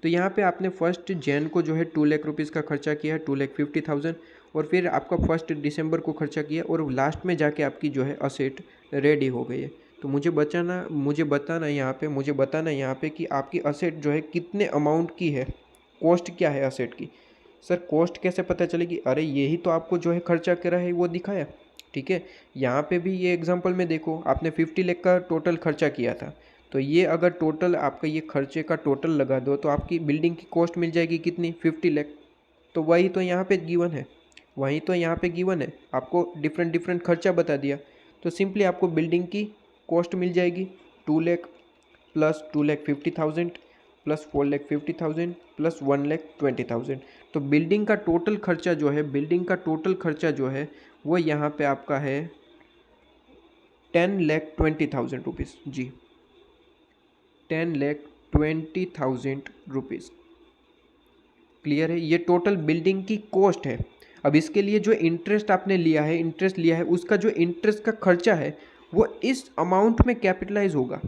तो यहाँ पे आपने 1 जैन को जो है 2 लाख रुपीज़ का खर्चा किया, 2,50,000, और फिर आपका 1 दिसंबर को खर्चा किया और लास्ट में जाके आपकी जो है असेट रेडी हो गई है। तो मुझे बताना यहाँ पे कि आपकी असेट जो है कितने अमाउंट की है, कॉस्ट क्या है असेट की। सर कॉस्ट कैसे पता चलेगी? अरे यही तो आपको जो है खर्चा करा है वो दिखाया। ठीक है, यहाँ पे भी ये एग्जांपल में देखो, आपने 50 लाख का टोटल खर्चा किया था, तो ये अगर टोटल आपका ये खर्चे का टोटल लगा दो तो आपकी बिल्डिंग की कॉस्ट मिल जाएगी कितनी? 50 लाख। तो वही तो यहाँ पे गिवन है, आपको डिफरेंट खर्चा बता दिया, तो सिंपली आपको बिल्डिंग की कॉस्ट मिल जाएगी 2 लाख प्लस 2,50,000 प्लस 4,50,000 प्लस 1,20,000। तो बिल्डिंग का टोटल खर्चा जो है वो यहाँ पे आपका है 10,20,000 रुपीज़ जी, 10,20,000 रुपीज़। क्लियर है, ये टोटल बिल्डिंग की कॉस्ट है। अब इसके लिए जो इंटरेस्ट आपने लिया है, उसका जो इंटरेस्ट का खर्चा है वो इस अमाउंट में कैपिटलाइज होगा,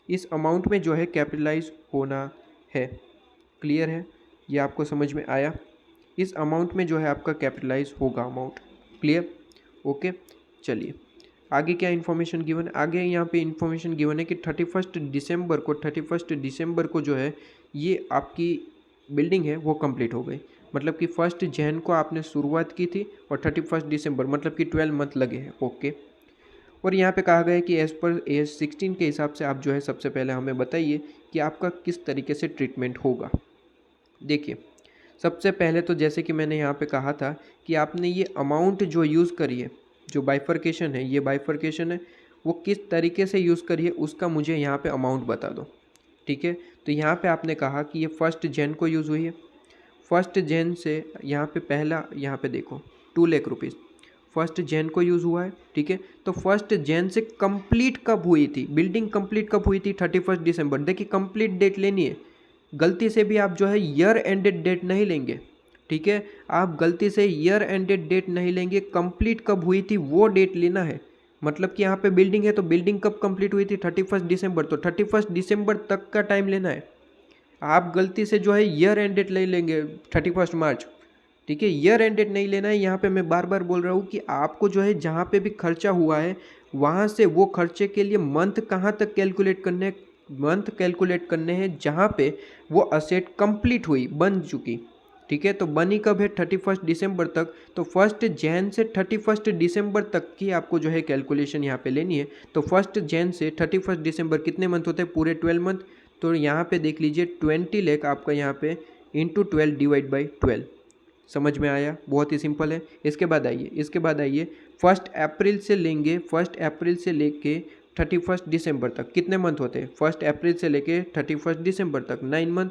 इस अमाउंट में जो है कैपिटलाइज होना है। क्लियर है, ये आपको समझ में आया? इस अमाउंट में जो है आपका कैपिटलाइज होगा अमाउंट। क्लियर? ओके, चलिए आगे क्या इन्फॉर्मेशन गिवन है? आगे यहाँ पे इन्फॉर्मेशन गिवन है कि 31 दिसंबर को जो है ये आपकी बिल्डिंग है वो कंप्लीट हो गई। मतलब कि 1 जैन को आपने शुरुआत की थी और 31 दिसंबर मतलब कि 12 मंथ लगे हैं। ओके, और यहाँ पे कहा गया है कि एज़ पर AS16 के हिसाब से आप जो है सबसे पहले हमें बताइए कि आपका किस तरीके से ट्रीटमेंट होगा। देखिए, सबसे पहले तो जैसे कि मैंने यहाँ पे कहा था कि आपने ये अमाउंट जो यूज़ करी है, जो बाइफरकेशन है, ये बाइफरकेशन है, वो किस तरीके से यूज़ करी है उसका मुझे यहाँ पे अमाउंट बता दो। ठीक है, तो यहाँ पे आपने कहा कि ये 1 जन को यूज़ हुई है। 1 जन से यहाँ पे पहला, यहाँ पे देखो 2 लाख रुपीज़ 1 जन को यूज़ हुआ है। ठीक है, तो 1 जन से कंप्लीट कब हुई थी, बिल्डिंग कंप्लीट कब हुई थी? 31 दिसंबर। देखिए, कंप्लीट डेट लेनी है, गलती से भी आप जो है ईयर एंडेड डेट नहीं लेंगे। ठीक है, आप गलती से ईयर एंडेड डेट नहीं लेंगे, कंप्लीट कब हुई थी वो डेट लेना है। मतलब कि यहाँ पे बिल्डिंग है तो बिल्डिंग कब कंप्लीट हुई थी? 31 दिसंबर, तो 31 दिसंबर तक का टाइम लेना है। आप गलती से जो है ईयर एंडेड ले लेंगे 31 मार्च। ठीक है, ईयर एंडेड नहीं लेना है। यहाँ पे मैं बार बार बोल रहा हूँ कि आपको जो है जहाँ पे भी खर्चा हुआ है वहाँ से वो खर्चे के लिए मंथ कहाँ तक कैलकुलेट करने हैं, मंथ कैलकुलेट करने हैं जहाँ पे वो असेट कंप्लीट हुई, बन चुकी। ठीक है, तो बनी कब है? 31 दिसंबर तक। तो 1 जैन से 31 दिसंबर तक की आपको जो है कैलकुलेशन यहाँ पे लेनी है। तो 1 जैन से 31 दिसंबर कितने मंथ होते हैं? पूरे 12 मंथ। तो यहाँ पे देख लीजिए 20 लाख आपका यहाँ पे इंटू 12 डिवाइड बाई 12। समझ में आया? बहुत ही सिंपल है। इसके बाद आइए 1 अप्रैल से लेंगे, 1 अप्रैल से लेके 31 दिसंबर तक कितने मंथ होते हैं? 1 अप्रैल से लेके 31 दिसंबर तक 9 मंथ।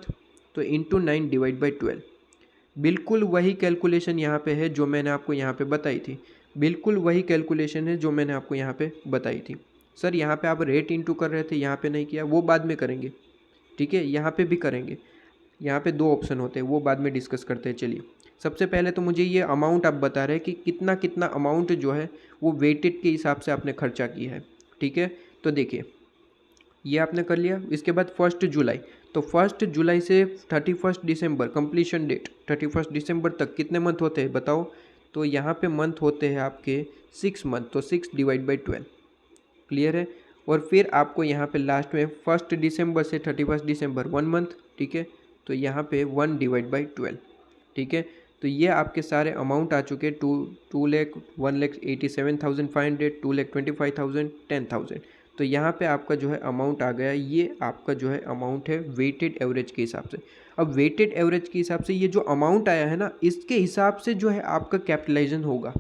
तो इंटू 9 डिवाइड बाई 12। बिल्कुल वही कैलकुलेशन यहाँ पे है जो मैंने आपको यहाँ पे बताई थी। बिल्कुल वही कैलकुलेशन है जो मैंने आपको यहाँ पे बताई थी। सर यहाँ पे आप रेट इंटू कर रहे थे, यहाँ पे नहीं किया, वो बाद में करेंगे। ठीक है, यहाँ पे भी करेंगे। यहाँ पे 2 ऑप्शन होते हैं, वो बाद में डिस्कस करते हैं। चलिए, सबसे पहले तो मुझे ये अमाउंट आप बता रहे हैं कि कितना कितना अमाउंट जो है वो वेटेड के हिसाब से आपने खर्चा किया है। ठीक है, तो देखिए ये आपने कर लिया। इसके बाद 1 जुलाई, तो 1 जुलाई से 31 दिसंबर कंप्लीशन डेट 31 दिसंबर तक कितने मंथ होते हैं बताओ? तो यहाँ पे मंथ होते हैं आपके 6 मंथ, तो 6 डिवाइड बाई 12। क्लियर है? और फिर आपको यहाँ पे लास्ट में 1 दिसंबर से 31 दिसंबर 1 मंथ। ठीक है, तो यहाँ पे 1 डिवाइड बाई 12। ठीक है, तो ये आपके सारे अमाउंट आ चुके 2 लाख 1,87,500, 2,25,000, 10,000। तो यहाँ पे आपका जो है अमाउंट आ गया। ये आपका जो है अमाउंट है वेटेड एवरेज के हिसाब से। अब वेटेड एवरेज के हिसाब से ये जो अमाउंट आया है ना, इसके हिसाब से जो है आपका कैपिटलाइजेशन होगा।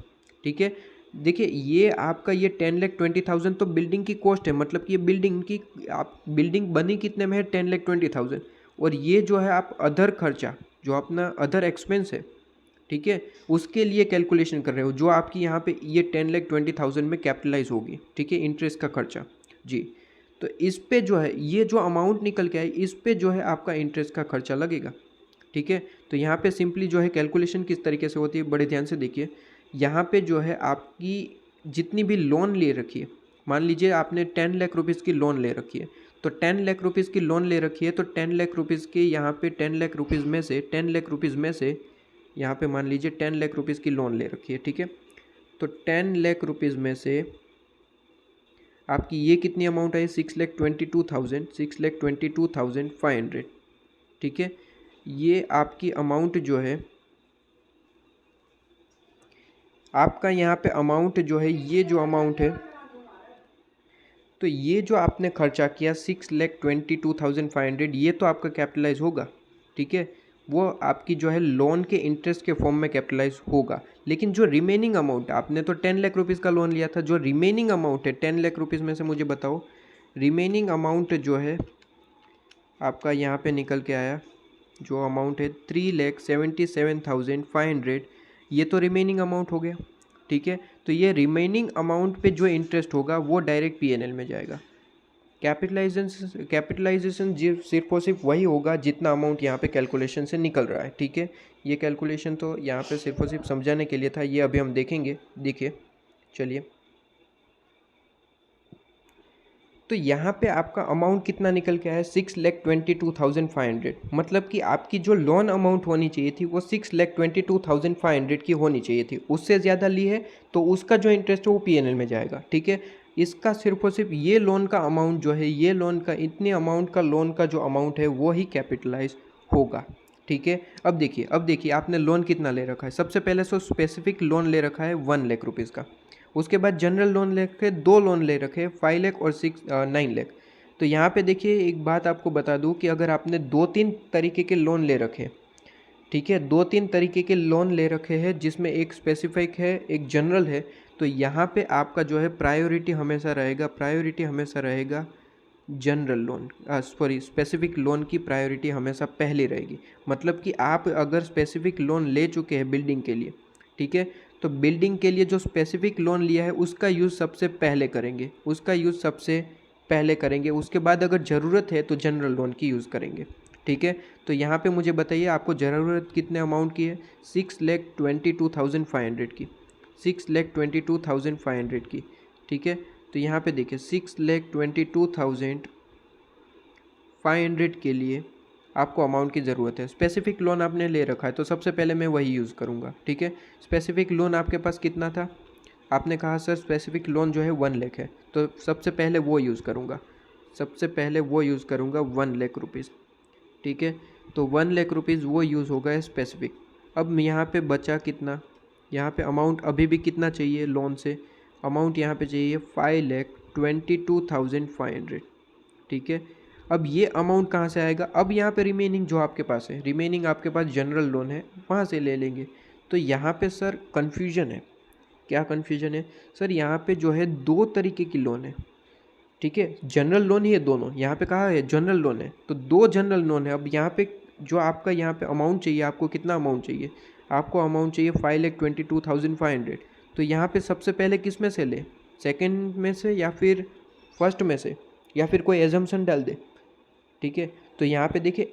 ठीक है, देखिए ये आपका ये 10,20,000 तो बिल्डिंग की कॉस्ट है, मतलब कि ये बिल्डिंग की आप बिल्डिंग बनी कितने में है? 10,20,000। और ये जो है आप अदर खर्चा जो अपना अदर एक्सपेंस है, ठीक है, उसके लिए कैलकुलेशन कर रहे हो, जो आपकी यहाँ पे ये 10,20,000 में कैपिटलाइज होगी। ठीक है, इंटरेस्ट का खर्चा जी। तो इस पे जो है ये जो अमाउंट निकल के आए, इस पे जो है आपका इंटरेस्ट का खर्चा लगेगा। ठीक है, तो यहाँ पे सिंपली जो है कैलकुलेशन किस तरीके से होती है, बड़े ध्यान से देखिए। यहाँ पे जो है आपकी जितनी भी लोन ले रखी है, मान लीजिए आपने 10 लाख रुपीज़ की लोन ले रखी है, तो 10 लाख रुपीज़ की लोन ले रखी है, तो 10 लाख रुपीज़ के यहाँ पे 10 लाख रुपीज़ में से 10 लाख रुपीज़ में से यहाँ पे मान लीजिए 10 लाख रुपीज़ की लोन ले रखी है। ठीक है, तो 10 लाख रुपीज़ में से आपकी ये कितनी अमाउंट आई? 6,22,500। ठीक है, ये आपकी अमाउंट जो है आपका यहाँ पे अमाउंट जो है, ये जो अमाउंट है, तो ये जो आपने खर्चा किया 6,22,500, ये तो आपका कैपिटलाइज होगा। ठीक है, वो आपकी जो है लोन के इंटरेस्ट के फॉर्म में कैपिटलाइज होगा। लेकिन जो रिमेनिंग अमाउंट, आपने तो 10 लाख रुपीज़ का लोन लिया था, जो रिमेनिंग अमाउंट है 10 लाख रुपीज़ में से मुझे बताओ रिमेनिंग अमाउंट जो है आपका यहाँ पे निकल के आया, जो अमाउंट है 3,77,500, ये तो रिमेनिंग अमाउंट हो गया। ठीक है, तो ये रिमेनिंग अमाउंट पे जो इंटरेस्ट होगा वो डायरेक्ट पीएनएल में जाएगा। कैपिटलाइजेशन सिर्फ और सिर्फ वही होगा जितना अमाउंट यहाँ पे कैलकुलेशन से निकल रहा है। ठीक है, ये कैलकुलेशन तो यहाँ पे सिर्फ और सिर्फ समझाने के लिए था, ये अभी हम देखेंगे। देखिए चलिए, तो यहाँ पे आपका अमाउंट कितना निकल के आया है? 6,22,500। मतलब कि आपकी जो लोन अमाउंट होनी चाहिए थी वो 6,22,500 की होनी चाहिए थी, उससे ज़्यादा ली है तो उसका जो इंटरेस्ट है वो पीएनएल में जाएगा। ठीक है, इसका सिर्फ और सिर्फ ये लोन का अमाउंट जो है, ये लोन का इतने अमाउंट का लोन का जो अमाउंट है वो ही कैपिटलाइज होगा। ठीक है, अब देखिए आपने लोन कितना ले रखा है। सबसे पहले तो स्पेसिफिक लोन ले रखा है 1 लाख रुपीज़ का। उसके बाद जनरल लोन ले रखे, 2 लोन ले रखे 5 लाख और 9 लाख। तो यहाँ पे देखिए एक बात आपको बता दूँ कि अगर आपने 2-3 तरीके के लोन ले रखे, ठीक है, 2-3 तरीके के लोन ले रखे हैं जिसमें एक स्पेसिफिक है एक जनरल है, तो यहाँ पे आपका जो है प्रायोरिटी हमेशा रहेगा general loan, sorry specific loan की प्रायोरिटी हमेशा पहले रहेगी। मतलब कि आप अगर स्पेसिफिक लोन ले चुके हैं बिल्डिंग के लिए, ठीक है, तो बिल्डिंग के लिए जो स्पेसिफिक लोन लिया है उसका यूज़ सबसे पहले करेंगे, उसके बाद अगर ज़रूरत है तो जनरल लोन की यूज़ करेंगे। ठीक है, तो यहाँ पे मुझे बताइए आपको ज़रूरत कितने अमाउंट की है? 6,22,500 की, 6,22,500 की। ठीक है, तो यहाँ पे देखिए 6,22,500 के लिए आपको अमाउंट की ज़रूरत है। स्पेसिफिक लोन आपने ले रखा है तो सबसे पहले मैं वही यूज़ करूँगा। ठीक है, स्पेसिफिक लोन आपके पास कितना था? आपने कहा सर स्पेसिफिक लोन जो है 1 लाख है, तो सबसे पहले वो यूज़ करूँगा, 1 लाख रुपीज़। ठीक है, तो 1 लाख रुपीज़ वो यूज़ होगा है स्पेसिफिक। अब यहाँ पे बचा कितना? यहाँ पे अमाउंट अभी भी कितना चाहिए लोन से? अमाउंट यहाँ पे चाहिए 5,22,500। ठीक है, अब ये अमाउंट कहाँ से आएगा? अब यहाँ पे रिमेनिंग जो आपके पास है, रिमेनिंग आपके पास जनरल लोन है, वहाँ से ले लेंगे। तो यहाँ पे सर कन्फ्यूजन है। क्या कन्फ्यूजन है? सर यहाँ पे जो है 2 तरीके की लोन है। ठीक है, जनरल लोन ही है दोनों, यहाँ पे कहा है जनरल लोन है, तो 2 जनरल लोन है। अब यहाँ पे जो आपका यहाँ पे अमाउंट चाहिए, आपको कितना अमाउंट चाहिए? आपको अमाउंट चाहिए 5,22,500। तो यहाँ पे सबसे पहले किस में से ले? सेकंड में से या फिर फर्स्ट में से, या फिर कोई एजम्पशन डाल दे? ठीक है, तो यहाँ पे देखिए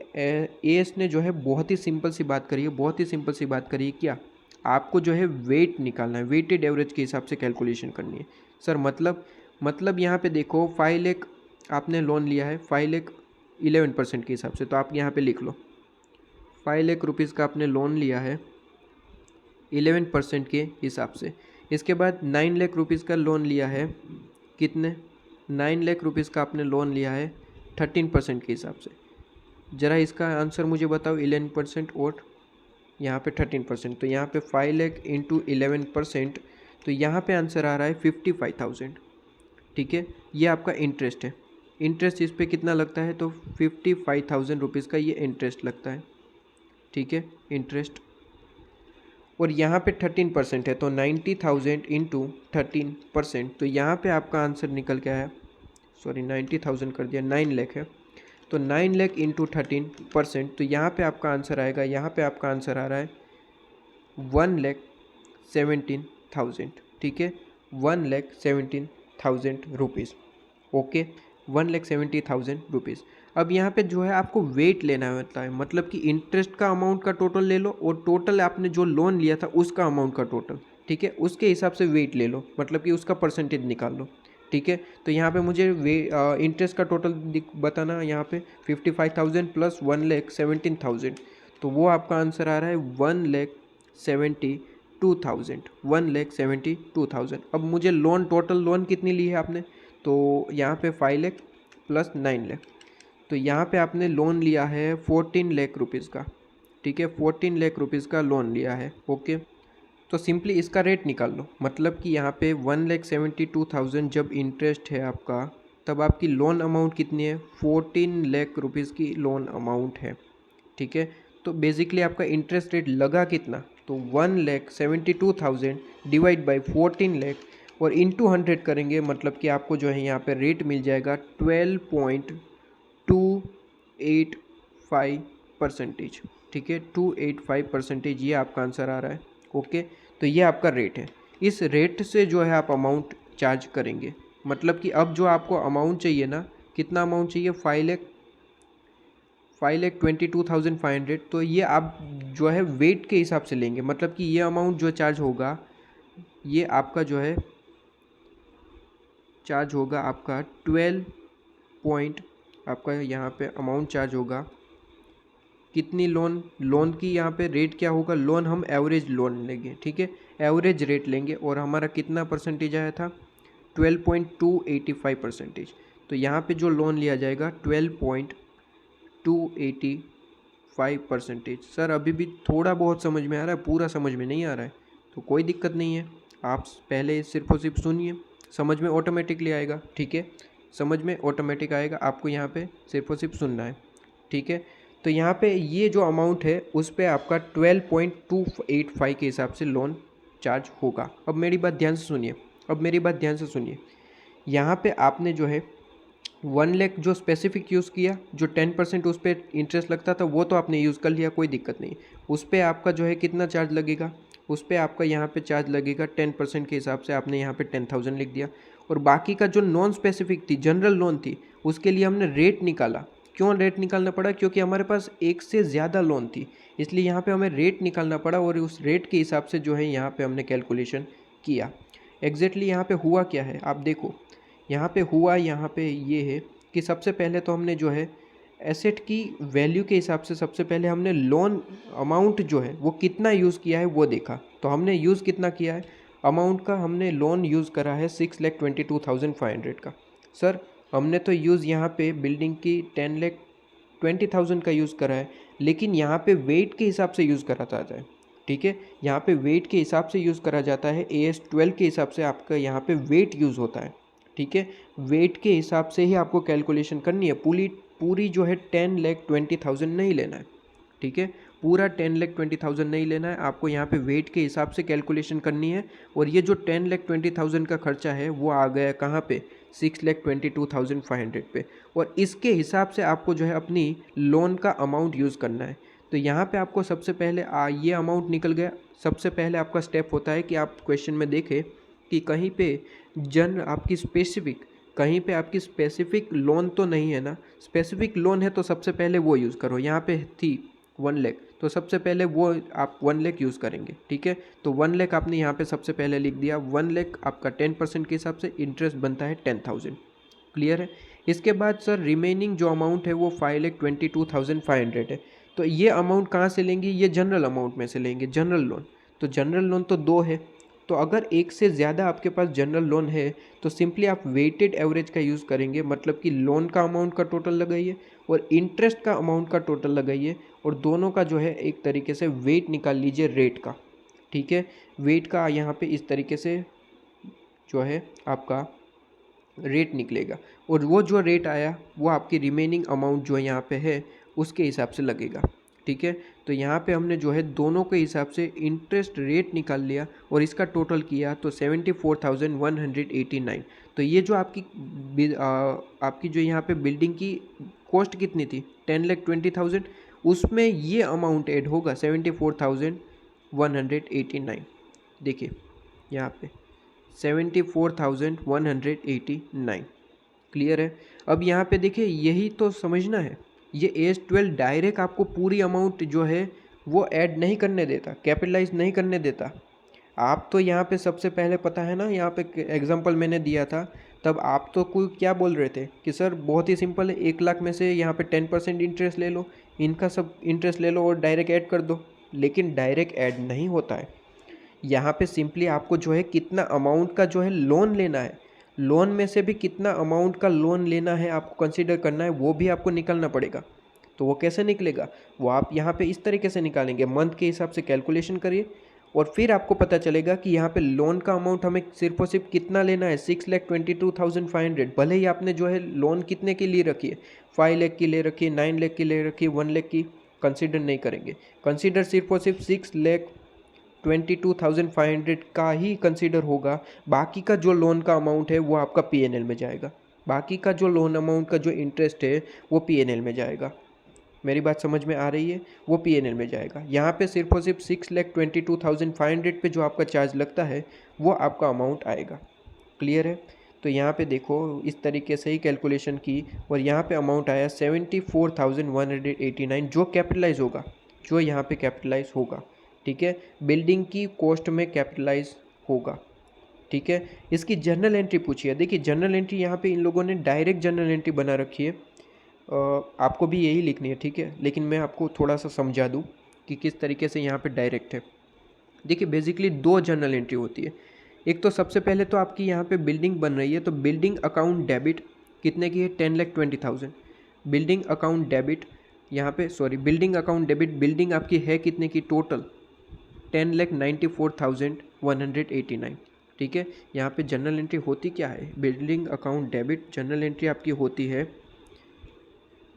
एएस ने जो है बहुत ही सिंपल सी बात करी है, क्या आपको जो है वेट निकालना है, वेटेड एवरेज के हिसाब से कैलकुलेशन करनी है। सर मतलब यहाँ पे देखो 5 लाख आपने लोन लिया है, 5 लाख 11% के हिसाब से, तो आप यहाँ पे लिख लो 5 लाख रुपीज़ का आपने लोन लिया है 11% के हिसाब से। इसके बाद 9 लाख रुपीज़ का लोन लिया है, कितने? 9 लाख रुपीज़ का आपने लोन लिया है 13% के हिसाब से। ज़रा इसका आंसर मुझे बताओ, 11% और यहाँ पे 13%, तो यहाँ पे 5 लाख इंटू 11%, तो यहाँ पे आंसर आ रहा है 55,000। ठीक है, ये आपका इंटरेस्ट है। इंटरेस्ट इस पर कितना लगता है? तो 55,000 रुपीज़ का ये इंटरेस्ट लगता है। ठीक है, इंटरेस्ट, और यहाँ पे 13% है, तो 90,000 इंटू 13%, तो यहाँ पे आपका आंसर निकल के आया, सॉरी 90,000 कर दिया, 9 लाख है, तो 9 लाख इंटू 13%, तो यहाँ पे आपका आंसर आएगा, यहाँ पे आपका आंसर आ रहा है 1,17,000। ठीक है, 1,17,000 रुपीज़। Okay, 1,70,000 rupees. अब यहाँ पे जो है आपको वेट लेना होता है, मतलब कि इंटरेस्ट का अमाउंट का टोटल ले लो और टोटल आपने जो लोन लिया था उसका अमाउंट का टोटल, ठीक है, उसके हिसाब से वेट ले लो, मतलब कि उसका परसेंटेज निकाल लो। ठीक है, तो यहाँ पे मुझे इंटरेस्ट का टोटल बताना, यहाँ पे 55,000 प्लस 1,17,000, तो वो आपका आंसर आ रहा है 1,72,000, 1,72,000। अब मुझे लोन, टोटल लोन कितनी ली है आपने? तो यहाँ पे 5 लाख प्लस 9 लाख, तो यहाँ पे आपने लोन लिया है 14 लाख रुपीज़ का। ठीक है, 14 लाख रुपीज़ का लोन लिया है। ओके, तो सिंपली इसका रेट निकाल लो, मतलब कि यहाँ पे 1,72,000 जब इंटरेस्ट है आपका, तब आपकी लोन अमाउंट कितनी है? 14 लाख रुपीज़ की लोन अमाउंट है। ठीक है, तो बेसिकली आपका इंटरेस्ट रेट लगा कितना? तो 1,72,000 डिवाइड बाई 14 लाख और इंटू 100 करेंगे, मतलब कि आपको जो है यहाँ पे रेट मिल जाएगा 12.285%। ठीक है, 285%, ये आपका आंसर आ रहा है। ओके, तो ये आपका रेट है, इस रेट से जो है आप अमाउंट चार्ज करेंगे। मतलब कि अब जो आपको अमाउंट चाहिए ना, कितना अमाउंट चाहिए? 5,22,500, तो ये आप जो है वेट के हिसाब से लेंगे, मतलब कि ये अमाउंट जो चार्ज होगा, ये आपका जो है चार्ज होगा आपका 12 पॉइंट, आपका यहाँ पे अमाउंट चार्ज होगा कितनी लोन की यहाँ पे रेट क्या होगा? लोन हम एवरेज लोन लेंगे, ठीक है, एवरेज रेट लेंगे, और हमारा कितना परसेंटेज आया था? 12.285%। तो यहाँ पे जो लोन लिया जाएगा 12.285%। सर अभी भी थोड़ा बहुत समझ में आ रहा है, पूरा समझ में नहीं आ रहा है, तो कोई दिक्कत नहीं है, आप पहले सिर्फ और सिर्फ सुनिए, समझ में ऑटोमेटिकली आएगा। ठीक है, समझ में ऑटोमेटिक आएगा, आपको यहाँ पे सिर्फ और सिर्फ सुनना है। ठीक है, तो यहाँ पे ये जो अमाउंट है उस पर आपका 12.285 के हिसाब से लोन चार्ज होगा। अब मेरी बात ध्यान से सुनिए, यहाँ पे आपने जो है 1 लाख जो स्पेसिफिक यूज़ किया, जो 10% उस पर इंटरेस्ट लगता था वो तो आपने यूज़ कर लिया, कोई दिक्कत नहीं। उस पर आपका जो है कितना चार्ज लगेगा, उस पर आपका यहाँ पे चार्ज लगेगा 10% के हिसाब से, आपने यहाँ पे 10,000 लिख दिया। और बाकी का जो नॉन स्पेसिफिक थी, जनरल लोन थी, उसके लिए हमने रेट निकाला। क्यों रेट निकालना पड़ा? क्योंकि हमारे पास एक से ज़्यादा लोन थी, इसलिए यहाँ पे हमें रेट निकालना पड़ा और उस रेट के हिसाब से जो है यहाँ पे हमने कैलकुलेशन किया। एग्जैक्टली यहाँ पे हुआ क्या है आप देखो, यहाँ पे ये है कि सबसे पहले तो हमने जो है एसेट की वैल्यू के हिसाब से सबसे पहले हमने लोन अमाउंट जो है वो कितना यूज़ किया है वो देखा। तो हमने यूज़ कितना किया है अमाउंट का, हमने लोन यूज़ करा है 6,22,500 का। सर हमने तो यूज़ यहाँ पे बिल्डिंग की 10,20,000 का यूज़ करा है, लेकिन यहाँ पे वेट के हिसाब से यूज़ करा जाता है। ठीक है, यहाँ पे वेट के हिसाब से यूज़ करा जाता है, AS12 के हिसाब से आपका यहाँ पे वेट यूज़ होता है। ठीक है, वेट के हिसाब से ही आपको कैलकुलेशन करनी है, पूरी जो है 10,20,000 नहीं लेना है। ठीक है, पूरा 10,20,000 नहीं लेना है, आपको यहाँ पे वेट के हिसाब से कैलकुलेशन करनी है। और ये जो 10,20,000 का खर्चा है वो आ गया कहाँ पे, 6,22,500 पे। और इसके हिसाब से आपको जो है अपनी लोन का अमाउंट यूज़ करना है। तो यहाँ पे आपको सबसे पहले ये अमाउंट निकल गया। सबसे पहले आपका स्टेप होता है कि आप क्वेश्चन में देखें कि कहीं पे कहीं पे आपकी स्पेसिफिक लोन तो नहीं है ना। स्पेसिफिक लोन है तो सबसे पहले वो यूज़ करो। यहाँ पे थी 1 लाख, तो सबसे पहले वो आप 1 लाख यूज़ करेंगे। ठीक है, तो 1 लाख आपने यहाँ पे सबसे पहले लिख दिया। 1 लाख आपका 10% के हिसाब से इंटरेस्ट बनता है 10,000। क्लियर है? इसके बाद सर रिमेनिंग जो अमाउंट है वो 5,22,500 है। तो ये अमाउंट कहाँ से लेंगे? ये जनरल अमाउंट में से लेंगे, जनरल लोन। तो जनरल लोन तो 2 है, तो अगर एक से ज़्यादा आपके पास जनरल लोन है तो सिंपली आप वेटेड एवरेज का यूज़ करेंगे। मतलब कि लोन का अमाउंट का टोटल लगाइए और इंटरेस्ट का अमाउंट का टोटल लगाइए, और दोनों का जो है एक तरीके से वेट निकाल लीजिए रेट का। ठीक है, वेट का यहाँ पे इस तरीके से जो है आपका रेट निकलेगा, और वो जो रेट आया वो आपकी रिमेनिंग अमाउंट जो यहाँ पे है उसके हिसाब से लगेगा। ठीक है, तो यहाँ पे हमने जो है दोनों के हिसाब से इंटरेस्ट रेट निकाल लिया और इसका टोटल किया तो 74,189। तो ये जो आपकी जो यहाँ पे बिल्डिंग की कॉस्ट कितनी थी 10,20,000, उसमें ये अमाउंट ऐड होगा 74,189। देखिए यहाँ पे 74,189। क्लियर है? अब यहाँ पे देखिए यही तो समझना है, ये AS12 डायरेक्ट आपको पूरी अमाउंट जो है वो ऐड नहीं करने देता, कैपिटलाइज नहीं करने देता। आप तो यहाँ पे सबसे पहले पता है ना, यहाँ पे एग्जांपल मैंने दिया था तब आप तो कोई क्या बोल रहे थे कि सर बहुत ही सिंपल है, 1 लाख में से यहाँ पे 10% इंटरेस्ट ले लो, इनका सब इंटरेस्ट ले लो और डायरेक्ट ऐड कर दो। लेकिन डायरेक्ट ऐड नहीं होता है। यहाँ पे सिंपली आपको जो है कितना अमाउंट का जो है लोन लेना है, लोन में से भी कितना अमाउंट का लोन लेना है आपको कंसीडर करना है, वो भी आपको निकालना पड़ेगा। तो वो कैसे निकलेगा, वो आप यहाँ पे इस तरीके से निकालेंगे, मंथ के हिसाब से कैलकुलेशन करिए और फिर आपको पता चलेगा कि यहाँ पे लोन का अमाउंट हमें सिर्फ और सिर्फ कितना लेना है 6,22,500। भले ही आपने जो है लोन कितने की ले रखी है, 5 लाख की ले रखी है, 9 लाख की ले रखी है, 1 लाख की कंसिडर नहीं करेंगे। कंसिडर सिर्फ और सिर्फ 6,22,500 का ही कंसीडर होगा। बाकी का जो लोन का अमाउंट है वो आपका PNL में जाएगा, बाकी का जो लोन अमाउंट का जो इंटरेस्ट है वो PNL में जाएगा। मेरी बात समझ में आ रही है? वो PNL में जाएगा। यहाँ पे सिर्फ और सिर्फ 6,22,500 पे जो आपका चार्ज लगता है वो आपका अमाउंट आएगा। क्लियर है? तो यहाँ पे देखो इस तरीके से ही कैलकुलेशन की और यहाँ पे अमाउंट आया 74,189 जो कैपिटलाइज होगा, जो यहाँ पे कैपिटलाइज होगा। ठीक है, बिल्डिंग की कॉस्ट में कैपिटलाइज होगा। ठीक है, इसकी जर्नल एंट्री पूछी है। देखिए जर्नल एंट्री यहाँ पे इन लोगों ने डायरेक्ट जर्नल एंट्री बना रखी है, आपको भी यही लिखनी है। ठीक है, लेकिन मैं आपको थोड़ा सा समझा दूँ कि किस तरीके से यहाँ पे डायरेक्ट है। देखिए बेसिकली 2 जर्नल एंट्री होती है। एक तो सबसे पहले तो आपकी यहाँ पे बिल्डिंग बन रही है, तो बिल्डिंग अकाउंट डेबिट कितने की है 10,20,000। बिल्डिंग अकाउंट डेबिट यहाँ पे बिल्डिंग अकाउंट डेबिट बिल्डिंग आपकी है कितने की टोटल 10,94,189। ठीक है। यहाँ पे जनरल एंट्री होती क्या है, building account debit, general entry आपकी होती है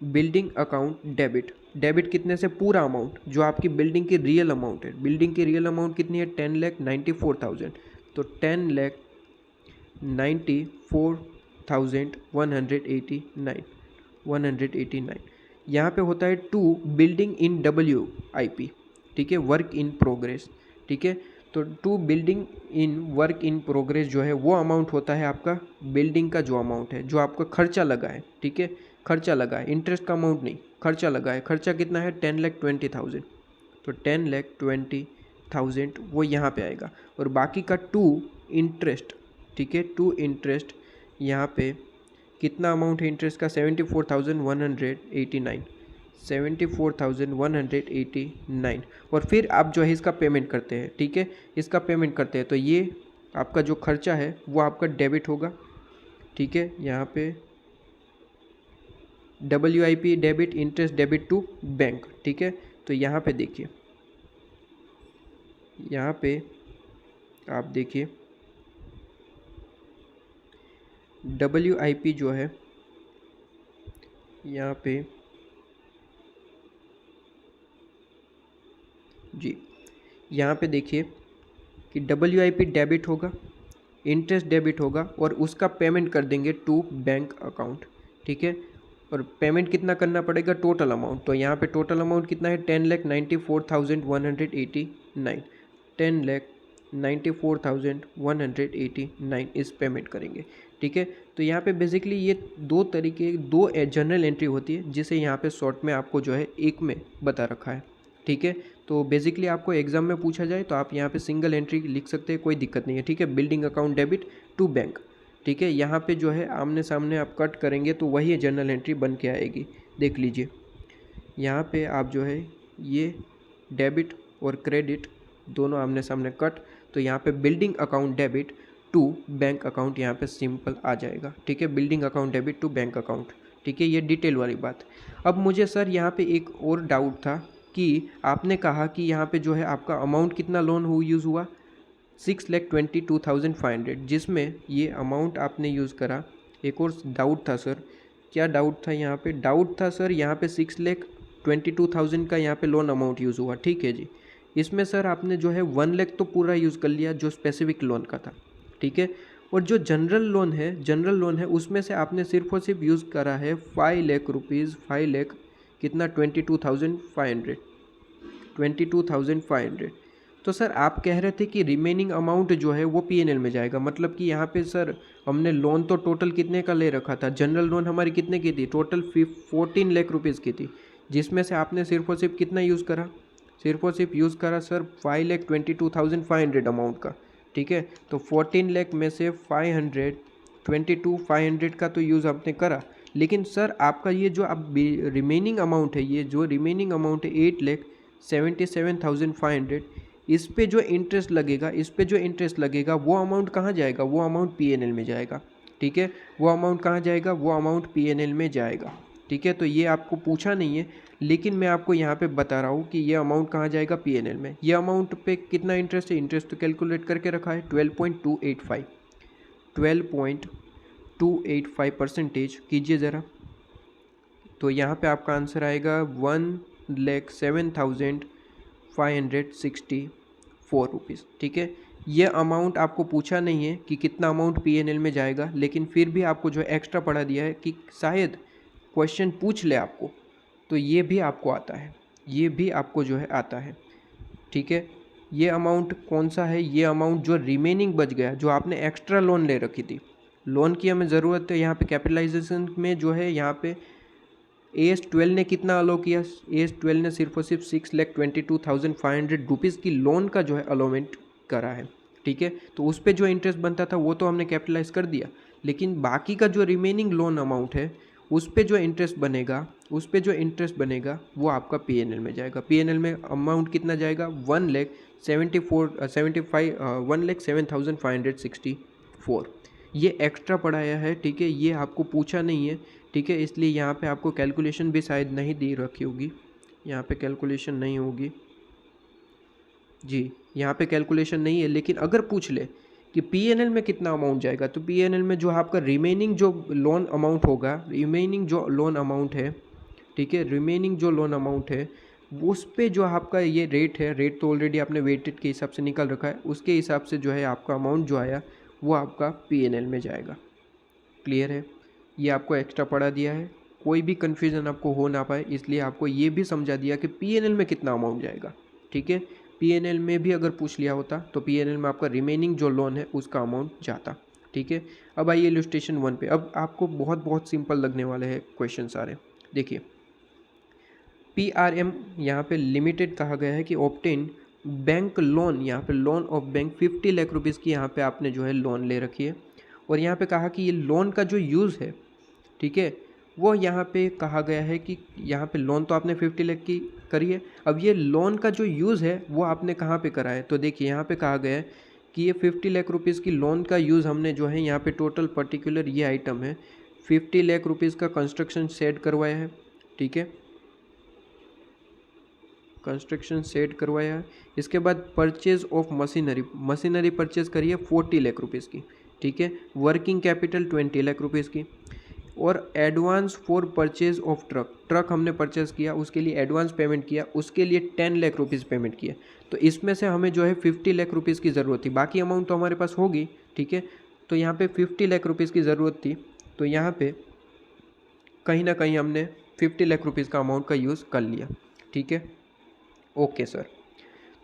बिल्डिंग अकाउंट डेबिट। डेबिट कितने से, पूरा अमाउंट जो आपकी बिल्डिंग की रियल अमाउंट है। बिल्डिंग की रियल अमाउंट कितनी है, 10,94,000, तो 10,94,189 यहाँ पे होता है टू बिल्डिंग इन WIP, ठीक है, वर्क इन प्रोग्रेस, ठीक है। तो to building in work in progress जो है वो अमाउंट होता है आपका बिल्डिंग का जो अमाउंट है, जो आपका खर्चा लगा है, ठीक है, खर्चा लगा है, इंटरेस्ट का अमाउंट नहीं, खर्चा लगा है। खर्चा कितना है, 10,20,000, तो 10,20,000 वो यहाँ पे आएगा। और बाकी का टू इंटरेस्ट, ठीक है, टू इंटरेस्ट यहाँ पे कितना अमाउंट है इंटरेस्ट का, 74,189, 74,189। और फिर आप जो है इसका पेमेंट करते हैं, ठीक है, इसका पेमेंट करते हैं, तो ये आपका जो खर्चा है वो आपका डेबिट होगा, ठीक है। यहाँ पे WIP debit, interest debit to bank, ठीक है। तो यहाँ पे देखिए, यहाँ पे आप देखिए WIP जो है यहाँ पे जी, यहाँ पे देखिए कि WIP डेबिट होगा, इंटरेस्ट डेबिट होगा और उसका पेमेंट कर देंगे टू बैंक अकाउंट, ठीक है। और पेमेंट कितना करना पड़ेगा, टोटल अमाउंट, तो यहाँ पे टोटल अमाउंट कितना है, 10,94,189, 10,94,189 इस पेमेंट करेंगे, ठीक है। तो यहाँ पे बेसिकली ये दो जनरल एंट्री होती है, जिसे यहाँ पे शॉर्ट में आपको जो है एक में बता रखा है, ठीक है। तो बेसिकली आपको एग्जाम में पूछा जाए तो आप यहाँ पे सिंगल एंट्री लिख सकते हैं, कोई दिक्कत नहीं है, ठीक है। Building account debit to bank, ठीक है। यहाँ पे जो है आमने सामने आप कट करेंगे तो वही जनरल एंट्री बन के आएगी, देख लीजिए। यहाँ पे आप जो है ये डेबिट और क्रेडिट दोनों आमने सामने कट, तो यहाँ पे building account debit to bank account यहाँ पे सिंपल आ जाएगा, ठीक है। Building account debit to bank account, ठीक है, ये डिटेल वाली बात। अब मुझे सर यहाँ पे एक और डाउट था कि आपने कहा कि यहाँ पे जो है आपका अमाउंट कितना लोन यूज़ हुआ, 6,22,500, जिसमें ये अमाउंट आपने यूज़ करा। एक और डाउट था सर, क्या डाउट था यहाँ पे, डाउट था सर यहाँ पे 6,22,000 का यहाँ पे लोन अमाउंट यूज़ हुआ, ठीक है जी। इसमें सर आपने जो है 1 लाख तो पूरा यूज़ कर लिया जो स्पेसिफिक लोन का था, ठीक है। और जो जनरल लोन है उसमें से आपने सिर्फ और सिर्फ यूज़ करा है 5 लाख रुपीज़, 5 लाख कितना, 22,500। तो सर आप कह रहे थे कि रिमेनिंग अमाउंट जो है वो PNL में जाएगा, मतलब कि यहाँ पे सर हमने लोन तो टोटल कितने का ले रखा था, जनरल लोन हमारी कितने की थी, टोटल 14 लाख रुपीज़ की थी, जिसमें से आपने सिर्फ और सिर्फ कितना यूज़ करा, सिर्फ और सिर्फ यूज़ करा सर 5,22,500 अमाउंट का, ठीक है। तो 14 लाख में से 500 का तो यूज़ आपने करा, लेकिन सर आपका ये जो अब रिमेनिंग अमाउंट है, ये जो रिमेनिंग अमाउंट है 8,77,500, इस पे जो इंटरेस्ट लगेगा वो अमाउंट कहाँ जाएगा, वो अमाउंट PNL में जाएगा, ठीक है। वो अमाउंट कहाँ जाएगा, वो अमाउंट PNL में जाएगा, ठीक है। तो ये आपको पूछा नहीं है, लेकिन मैं आपको यहाँ पे बता रहा हूँ कि ये अमाउंट कहाँ जाएगा, PNL में। ये अमाउंट पे कितना इंटरेस्ट है, इंटरेस्ट तो कैलकुलेट करके रखा है 12.285 कीजिए ज़रा। तो यहाँ पे आपका आंसर आएगा 1,07,564 रुपीज़, ठीक है। ये अमाउंट आपको पूछा नहीं है कि कितना अमाउंट PNL में जाएगा, लेकिन फिर भी आपको जो है एक्स्ट्रा पढ़ा दिया है कि शायद क्वेश्चन पूछ ले आपको, तो ये भी आपको आता है, ये भी आपको जो है आता है, ठीक है। ये अमाउंट कौन सा है, ये अमाउंट जो रिमेनिंग बच गया, जो आपने एक्स्ट्रा लोन ले रखी थी, लोन की हमें ज़रूरत है यहाँ पे कैपिटलाइजेशन में जो है, यहाँ पे AS12 ने कितना अलो किया, AS12 ने सिर्फ और सिर्फ 6,22,500 रुपीज़ की लोन का जो है अलोमेंट करा है, ठीक है। तो उस पर जो इंटरेस्ट बनता था वो तो हमने कैपिटलाइज कर दिया, लेकिन बाकी का जो रिमेनिंग लोन अमाउंट है उस पर जो इंटरेस्ट बनेगा वो आपका PNL में जाएगा। PNL में अमाउंट कितना जाएगा, 1,07,564, ये एक्स्ट्रा पढ़ाया है, ठीक है। ये आपको पूछा नहीं है, ठीक है, इसलिए यहाँ पे आपको कैलकुलेशन भी शायद नहीं दी रखी होगी, यहाँ पे कैलकुलेशन नहीं होगी जी, यहाँ पे कैलकुलेशन नहीं है। लेकिन अगर पूछ ले कि कि पीएनएल में कितना अमाउंट जाएगा, तो पीएनएल में जो आपका रिमेनिंग जो लोन अमाउंट होगा, रिमेनिंग जो लोन अमाउंट है, ठीक है, रिमेनिंग जो लोन अमाउंट है उस पे जो आपका ये रेट है, रेट तो ऑलरेडी आपने वेटेड के हिसाब से निकाल रखा है, उसके हिसाब से जो है आपका अमाउंट जो आया वो आपका पीएनएल में जाएगा। क्लियर है, ये आपको एक्स्ट्रा पढ़ा दिया है, कोई भी कन्फ्यूज़न आपको हो ना पाए इसलिए आपको ये भी समझा दिया कि पीएनएल में कितना अमाउंट जाएगा। ठीक है, पीएनएल में भी अगर पूछ लिया होता तो पीएनएल में आपका रिमेनिंग जो लोन है उसका अमाउंट जाता। ठीक है, अब आइए इलस्ट्रेशन 1 पे। अब आपको बहुत सिंपल लगने वाले हैं क्वेश्चन सारे। देखिए, PRM यहाँ पे लिमिटेड कहा गया है कि ऑब्टेन बैंक लोन, यहाँ पे loan of bank 50 lakh rupees की यहाँ पे आपने जो है लोन ले रखी है, और यहाँ पे कहा कि ये लोन का जो यूज़ है, ठीक है, वो यहाँ पे कहा गया है कि यहाँ पे लोन तो आपने 50 लाख की करी है, अब ये लोन का जो यूज़ है वो आपने कहाँ पे करा है, तो देखिए यहाँ पे कहा गया है कि ये 50 लाख रुपीज़ की लोन का यूज़ हमने जो है यहाँ पे टोटल पर्टिकुलर ये आइटम है 50 लाख रुपीज़ का कंस्ट्रक्शन सेट करवाया है। ठीक है, कंस्ट्रक्शन सेट करवाया है। इसके बाद परचेज ऑफ मशीनरी परचेज करी है 40 लाख रुपीज़ की। ठीक है, वर्किंग कैपिटल 20 लाख रुपीज़ की, और advance for purchase of truck हमने परचेज किया, उसके लिए एडवांस पेमेंट किया, उसके लिए 10 लाख रुपीज़ पेमेंट किया। तो इसमें से हमें जो है 50 लाख रुपीज़ की ज़रूरत थी, बाकी अमाउंट तो हमारे पास होगी। ठीक है, तो यहाँ पे 50 लाख रुपीज़ की ज़रूरत थी, तो यहाँ पे कहीं ना कहीं हमने 50 लाख रुपीज़ का अमाउंट का यूज़ कर लिया। ठीक है, ओके सर।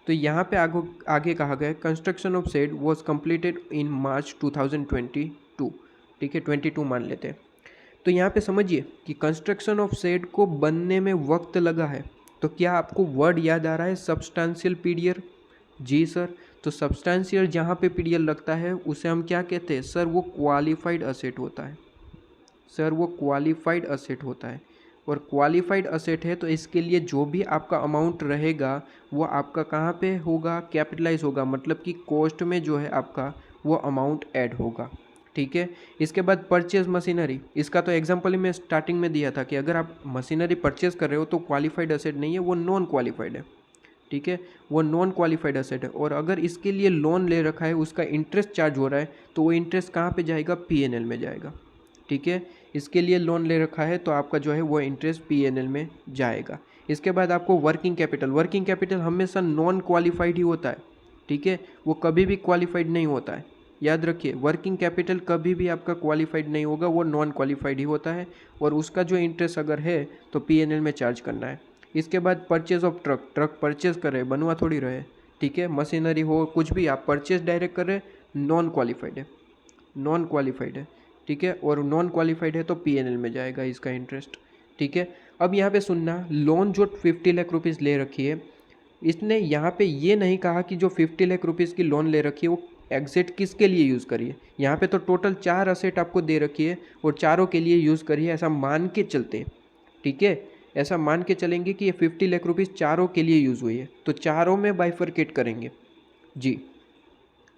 तो यहाँ पे आगे कहा गया है construction of shed was completed in March 2022। ठीक है, 22 मान लेते हैं। तो यहाँ पे समझिए कि कंस्ट्रक्शन ऑफ शेड को बनने में वक्त लगा है, तो क्या आपको वर्ड याद आ रहा है सब्सटेंशियल पीरियड? जी सर, तो सब्सटेंशियल जहाँ पे पीरियड लगता है उसे हम क्या कहते हैं सर? वो क्वालिफाइड असेट होता है सर, वो क्वालिफाइड असेट होता है, और क्वालिफाइड असेट है तो इसके लिए जो भी आपका अमाउंट रहेगा वो आपका कहाँ पे होगा? कैपिटलाइज होगा, मतलब कि कॉस्ट में जो है आपका वो अमाउंट ऐड होगा। ठीक है, इसके बाद परचेज मशीनरी, इसका तो एग्जांपल ही मैं स्टार्टिंग में दिया था कि अगर आप मशीनरी परचेज कर रहे हो तो क्वालिफाइड असेट नहीं है, वो नॉन क्वालिफाइड है। ठीक है, वो नॉन क्वालिफाइड असेट है, और अगर इसके लिए लोन ले रखा है, उसका इंटरेस्ट चार्ज हो रहा है, तो वो इंटरेस्ट कहाँ पे जाएगा? पीएनएल में जाएगा। ठीक है, इसके लिए लोन ले रखा है तो आपका जो है वो इंटरेस्ट पीएनएल में जाएगा। इसके बाद आपको वर्किंग कैपिटल हमेशा नॉन क्वालिफाइड ही होता है। ठीक है, वो कभी भी क्वालिफाइड नहीं होता है, याद रखिए, वर्किंग कैपिटल कभी भी आपका क्वालिफाइड नहीं होगा, वो नॉन क्वालिफाइड ही होता है, और उसका जो इंटरेस्ट अगर है तो पीएनएल में चार्ज करना है। इसके बाद परचेज ऑफ ट्रक परचेज कर रहे, बनवा थोड़ी रहे। ठीक है, मशीनरी हो कुछ भी आप परचेज डायरेक्ट कर रहे, नॉन क्वालिफाइड है। ठीक है, और नॉन क्वालिफाइड है तो पीएनएल में जाएगा इसका इंटरेस्ट। ठीक है, अब यहाँ पे सुनना, लोन जो 50 लाख रुपीज़ ले रखी है, इसने यहाँ पे ये नहीं कहा कि जो 50 लाख रुपीज़ की लोन ले रखी है वो एग्जिट किसके लिए यूज़ करिए। यहाँ पे तो टोटल 4 असेट आपको दे रखी है और चारों के लिए यूज़ करिए, ऐसा मान के चलते हैं। ठीक है, ऐसा मान के चलेंगे कि ये 50 लाख रुपीज़ चारों के लिए यूज़ हुई है, तो चारों में बाइफरकेट करेंगे जी।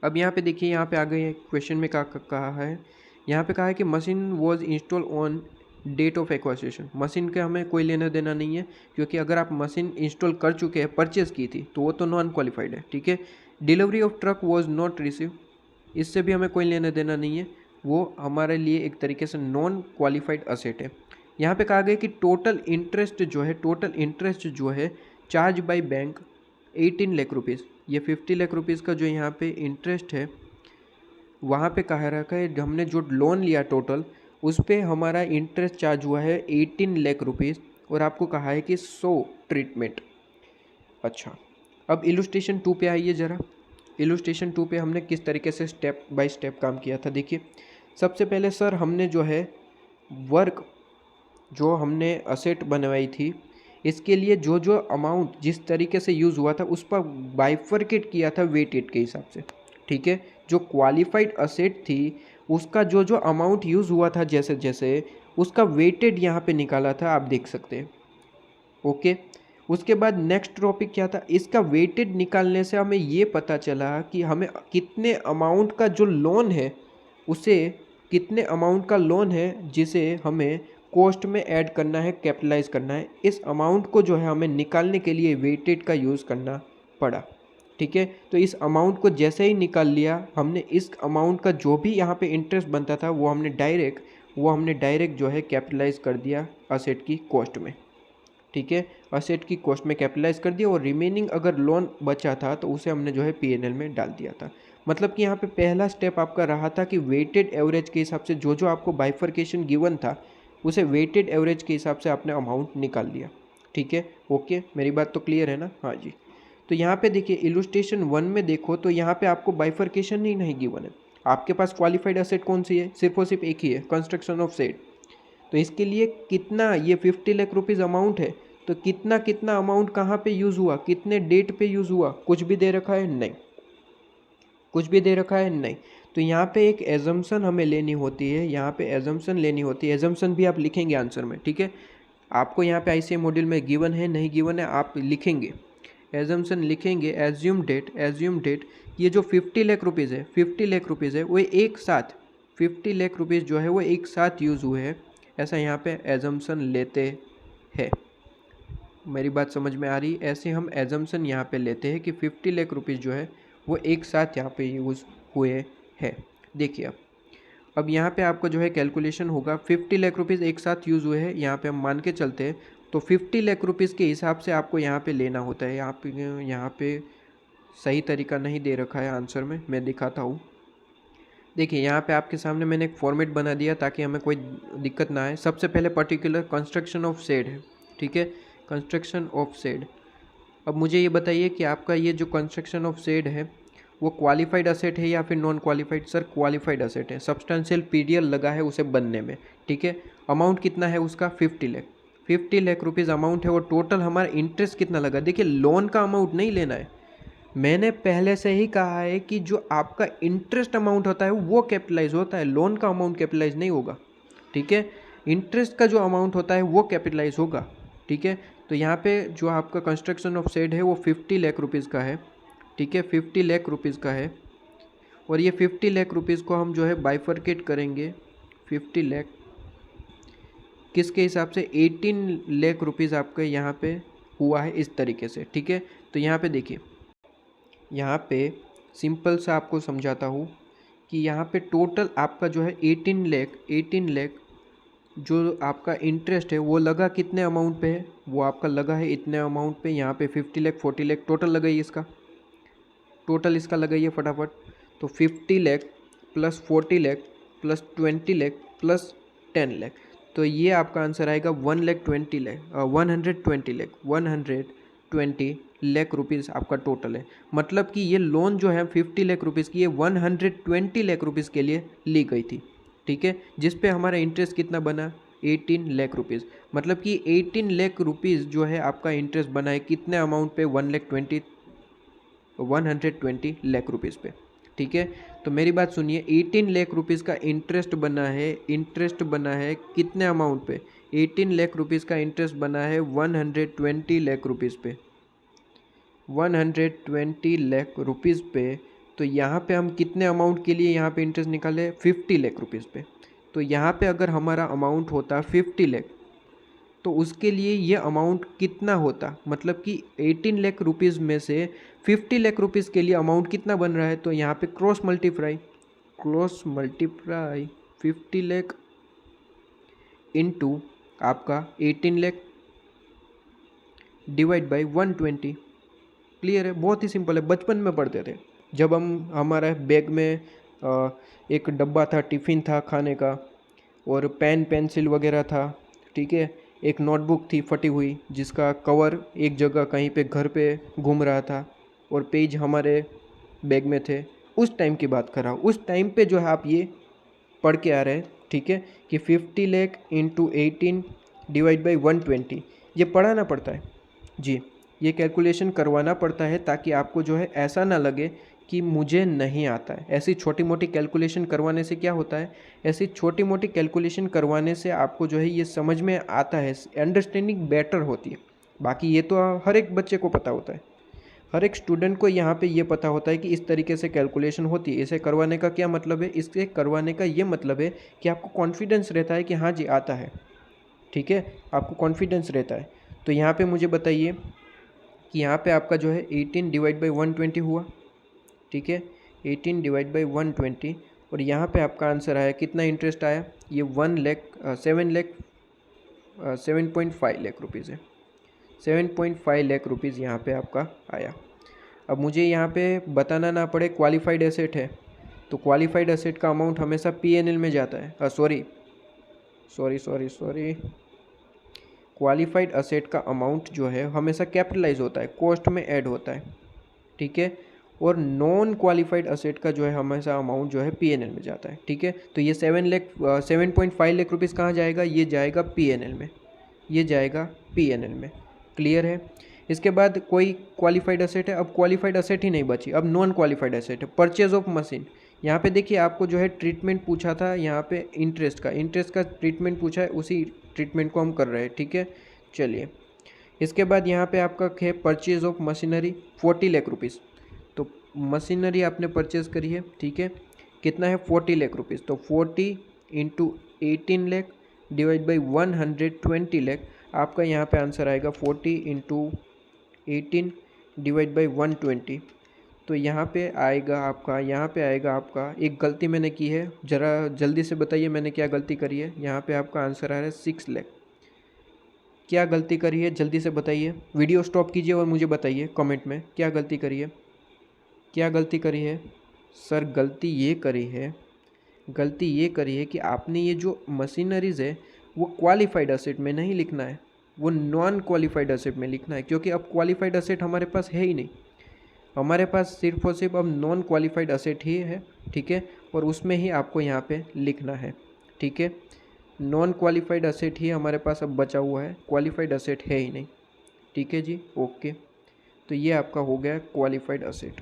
अब यहाँ पे देखिए, यहाँ पे आ गए क्वेश्चन में कहा है, यहाँ पे कहा है कि machine was install on date of acquisition. Machine के हमें कोई लेना देना नहीं है, क्योंकि अगर आप मशीन इंस्टॉल कर चुके हैं, परचेज़ की थी, तो वो तो नॉन क्वालिफाइड है। ठीक है, delivery of truck was not receive, इससे भी हमें कोई लेना देना नहीं है, वो हमारे लिए एक तरीके से नॉन क्वालिफाइड असेट है। यहाँ पे कहा गया कि टोटल इंटरेस्ट जो है charge by bank 18 lakh rupees, ये 50 लाख रुपीज़ का जो यहाँ पे इंटरेस्ट है वहाँ पे कहा रखा है, हमने जो लोन लिया टोटल उस पर हमारा इंटरेस्ट चार्ज हुआ है 18 लाख रुपीज़, और आपको कहा है कि 100 ट्रीटमेंट। अच्छा, अब इलस्ट्रेशन 2 पे आइए ज़रा। इलस्ट्रेशन 2 पे हमने किस तरीके से स्टेप बाय स्टेप काम किया था, देखिए। सबसे पहले सर हमने जो है वर्क जो हमने असेट बनवाई थी, इसके लिए जो जो अमाउंट जिस तरीके से यूज़ हुआ था उस पर बाइफरकेट किया था वेटेड के हिसाब से। ठीक है, जो क्वालिफाइड असेट थी उसका जो जो अमाउंट यूज़ हुआ था जैसे जैसे उसका वेटेड यहाँ पे निकाला था, आप देख सकते हैं। ओके, उसके बाद नेक्स्ट टॉपिक क्या था, इसका वेटेड निकालने से हमें ये पता चला कि हमें कितने अमाउंट का जो लोन है उसे कितने अमाउंट का लोन है जिसे हमें कॉस्ट में ऐड करना है, कैपिटलाइज करना है। इस अमाउंट को जो है हमें निकालने के लिए वेटेड का यूज़ करना पड़ा। ठीक है। तो इस अमाउंट को जैसे ही निकाल लिया हमने, इस अमाउंट का जो भी यहाँ पे इंटरेस्ट बनता था वो हमने डायरेक्ट जो है कैपिटलाइज कर दिया असेट की कॉस्ट में, ठीक है। असेट की कॉस्ट में कैपिटलाइज कर दिया और रिमेनिंग अगर लोन बचा था तो उसे हमने जो है पीएनएल में डाल दिया था। मतलब कि यहाँ पे पहला स्टेप आपका रहा था कि वेटेड एवरेज के हिसाब से जो आपको बाइफर्केशन गिवन था उसे वेटेड एवरेज के हिसाब से आपने अमाउंट निकाल लिया, ठीक है। ओके, मेरी बात तो क्लियर है ना? हाँ जी। तो यहाँ पे देखिए इलुस्ट्रेशन 1 में देखो तो यहाँ पे आपको बाइफर्केशन ही नहीं गिवन है। आपके पास क्वालिफाइड एसेट कौन सी है? सिर्फ और सिर्फ एक ही है, कंस्ट्रक्शन ऑफ सेट। तो इसके लिए कितना, ये 50 लाख रुपीज़ अमाउंट है, तो कितना कितना अमाउंट कहाँ पे यूज़ हुआ, कितने डेट पे यूज़ हुआ, कुछ भी दे रखा है? नहीं, कुछ भी दे रखा है? नहीं। तो यहाँ पे एक एजम्पशन हमें लेनी होती है, यहाँ पे एजम्पशन लेनी होती है। एजम्पशन भी आप लिखेंगे आंसर में, ठीक है। आपको यहाँ पे आईसीए मॉड्यूल में गिवन है नहीं गिवन है आप लिखेंगे, एजम्पशन लिखेंगे। एज्यूम डेट, ये जो 50 लाख रुपीज़ है, 50 लाख रुपीज़ है वो एक साथ, 50 लाख रुपीज़ जो है वो एक साथ यूज़ हुए हैं, ऐसा यहाँ पे एजम्पशन लेते हैं। मेरी बात समझ में आ रही? ऐसे हम एजम्पशन यहाँ पे लेते हैं कि 50 लाख रुपीज़ जो है वो एक साथ यहाँ पे यूज़ हुए हैं। देखिए अब यहाँ पे आपका जो है कैलकुलेशन होगा, 50 लाख रुपीज़ एक साथ यूज़ हुए हैं, यहाँ पे हम मान के चलते हैं। तो 50 लाख रुपीज़ के हिसाब से आपको यहाँ पे लेना होता है। यहाँ पे सही तरीका नहीं दे रखा है आंसर में, मैं दिखाता हूँ। देखिए यहाँ पे आपके सामने मैंने एक फॉर्मेट बना दिया ताकि हमें कोई दिक्कत ना आए। सबसे पहले पर्टिकुलर कंस्ट्रक्शन ऑफ शेड है, ठीक है, कंस्ट्रक्शन ऑफ शेड। अब मुझे ये बताइए कि आपका ये जो कंस्ट्रक्शन ऑफ शेड है वो क्वालिफाइड असेट है या फिर non qualified? Sir qualified asset है, सब्सटेंशियल पीरियड लगा है उसे बनने में, ठीक है। अमाउंट कितना है उसका? 50 लाख, 50 लाख रुपीज़ अमाउंट है। और टोटल हमारा इंटरेस्ट कितना लगा? देखिए लोन का अमाउंट नहीं लेना है, मैंने पहले से ही कहा है कि जो आपका इंटरेस्ट अमाउंट होता है वो कैपिटलाइज होता है, लोन का अमाउंट कैपिटलाइज नहीं होगा, ठीक है। इंटरेस्ट का जो अमाउंट होता है वो कैपिटलाइज होगा, ठीक है। तो यहाँ पे जो आपका कंस्ट्रक्शन ऑफ शेड है वो 50 लाख रुपीज़ का है, ठीक है, 50 लाख रुपीज़ का है। और ये 50 लाख रुपीज़ को हम जो है बाइफरकेट करेंगे, 50 लाख किसके हिसाब से? 18 लाख रुपीज़ आपका यहाँ पे हुआ है इस तरीके से, ठीक है। तो यहाँ पे देखिए, यहाँ पे सिंपल सा आपको समझाता हूँ कि यहाँ पे टोटल आपका जो है 18 लाख जो आपका इंटरेस्ट है वो लगा कितने अमाउंट पे है? वो आपका लगा है इतने अमाउंट पे। यहाँ पे 50 लाख 40 लाख टोटल लगाइए, इसका टोटल इसका लगाइए फटाफट। तो 50 lakh plus 40 lakh plus 20 lakh plus 10 lakh, तो ये आपका आंसर आएगा 120 लाख रुपीज़ आपका टोटल है। मतलब कि ये लोन जो है 50 लाख रुपीज़ की, ये 120 लाख रुपीज़ के लिए ली गई थी, ठीक है। जिस पे हमारा इंटरेस्ट कितना बना? 18 लाख रुपीज़। मतलब कि 18 लाख रुपीज़ जो है आपका इंटरेस्ट बना है कितने अमाउंट पे? 120 लाख रुपीज़ पे, ठीक है। तो मेरी बात सुनिए, 18 लाख रुपीज़ का इंटरेस्ट बना है कितने अमाउंट पे? 18 लाख रुपीज़ का इंटरेस्ट बना है 120 लाख रुपीज़ पे, 120 लाख रुपीज़ पे। तो यहाँ पे हम कितने अमाउंट के लिए यहाँ पे इंटरेस्ट निकाले? 50 लाख रुपीज़ पे। तो यहाँ पे अगर हमारा अमाउंट होता 50 लाख तो उसके लिए ये अमाउंट कितना होता? मतलब कि 18 लाख रुपीज़ में से 50 लाख रुपीज़ के लिए अमाउंट कितना बन रहा है? तो यहाँ पे क्रॉस मल्टीप्लाई 50 लाख इंटू आपका 18 लाख डिवाइड बाई 120। क्लियर है? बहुत ही सिंपल है, बचपन में पढ़ते थे जब हमारा बैग में एक डब्बा था, टिफ़िन था खाने का, और पेन पेंसिल वगैरह था, ठीक है। एक नोटबुक थी फटी हुई जिसका कवर एक जगह कहीं पे घर पे घूम रहा था और पेज हमारे बैग में थे। उस टाइम की बात कर रहा हूँ, उस टाइम पे जो है आप ये पढ़ के आ रहे हैं, ठीक है, कि 50 लाख इंटू 18 डिवाइड बाई 120, ये पढ़ाना पड़ता है जी, ये कैलकुलेशन करवाना पड़ता है ताकि आपको जो है ऐसा ना लगे कि मुझे नहीं आता है। ऐसी छोटी मोटी कैलकुलेशन करवाने से क्या होता है? ऐसी छोटी मोटी कैलकुलेशन करवाने से आपको जो है ये समझ में आता है, अंडरस्टैंडिंग बेटर होती है। बाकी ये तो हर एक बच्चे को पता होता है, हर एक स्टूडेंट को यहाँ पे ये पता होता है कि इस तरीके से कैलकुलेशन होती है। इसे करवाने का क्या मतलब है? इसके करवाने का ये मतलब है कि आपको कॉन्फिडेंस रहता है कि हाँ जी आता है, ठीक है, आपको कॉन्फिडेंस रहता है। तो यहाँ पे मुझे बताइए कि यहाँ पे आपका जो है 18 डिवाइड बाई 120 हुआ, ठीक है, 18 डिवाइड बाई 120, और यहाँ पे आपका आंसर आया कितना इंटरेस्ट आया, ये 7.5 लाख रुपीज़ है, 7.5 लाख रुपीज़ यहाँ पे आपका आया। अब मुझे यहाँ पे बताना ना पड़े क्वालिफाइड एसेट है, तो क्वालिफाइड एसेट का अमाउंट हमेशा P&L में जाता है, सॉरी, क्वालिफाइड एसेट का अमाउंट जो है हमेशा कैपिटलाइज होता है, कॉस्ट में ऐड होता है, ठीक है, और नॉन क्वालिफाइड एसेट का जो है हमेशा अमाउंट जो है P&L में जाता है, ठीक है। तो ये 7.5 लाख रुपीज़ कहाँ जाएगा, ये जाएगा P&L में, ये जाएगा P&L में, क्लियर है। इसके बाद कोई क्वालिफाइड एसेट है, अब क्वालिफाइड एसेट ही नहीं बची, अब नॉन क्वालिफाइड एसेट है, परचेज ऑफ मशीन। यहाँ पे देखिए आपको जो है ट्रीटमेंट पूछा था, यहाँ पे इंटरेस्ट का ट्रीटमेंट पूछा है, उसी ट्रीटमेंट को हम कर रहे हैं, ठीक है। चलिए, इसके बाद यहाँ पे आपका है purchase of machinery 40 lakh rupees, तो मशीनरी आपने परचेज करी है, ठीक है, कितना है 40 लाख रुपीज़, तो 40 into 18 lakh divide by 120 lakh, आपका यहाँ पे आंसर आएगा 40 इंटू 18 डिवाइड बाई 120। तो यहाँ पे आएगा आपका एक गलती मैंने की है, ज़रा जल्दी से बताइए मैंने क्या गलती करी है। यहाँ पे आपका आंसर आ रहा है 6 लाख। क्या गलती करी है जल्दी से बताइए, वीडियो स्टॉप कीजिए और मुझे बताइए कमेंट में क्या गलती करी है, क्या गलती करी है। सर गलती ये करी है कि आपने ये जो मशीनरीज़ है वो क्वालिफाइड एसेट में नहीं लिखना है, वो नॉन क्वालिफाइड एसेट में लिखना है, क्योंकि अब क्वालिफाइड एसेट हमारे पास है ही नहीं, हमारे पास सिर्फ और सिर्फ अब नॉन क्वालिफाइड एसेट ही है, ठीक है, और उसमें ही आपको यहाँ पे लिखना है, ठीक है। नॉन क्वालिफाइड एसेट ही हमारे पास अब बचा हुआ है, क्वालिफाइड एसेट है ही नहीं, ठीक है जी, ओके। तो ये आपका हो गया क्वालिफाइड एसेट।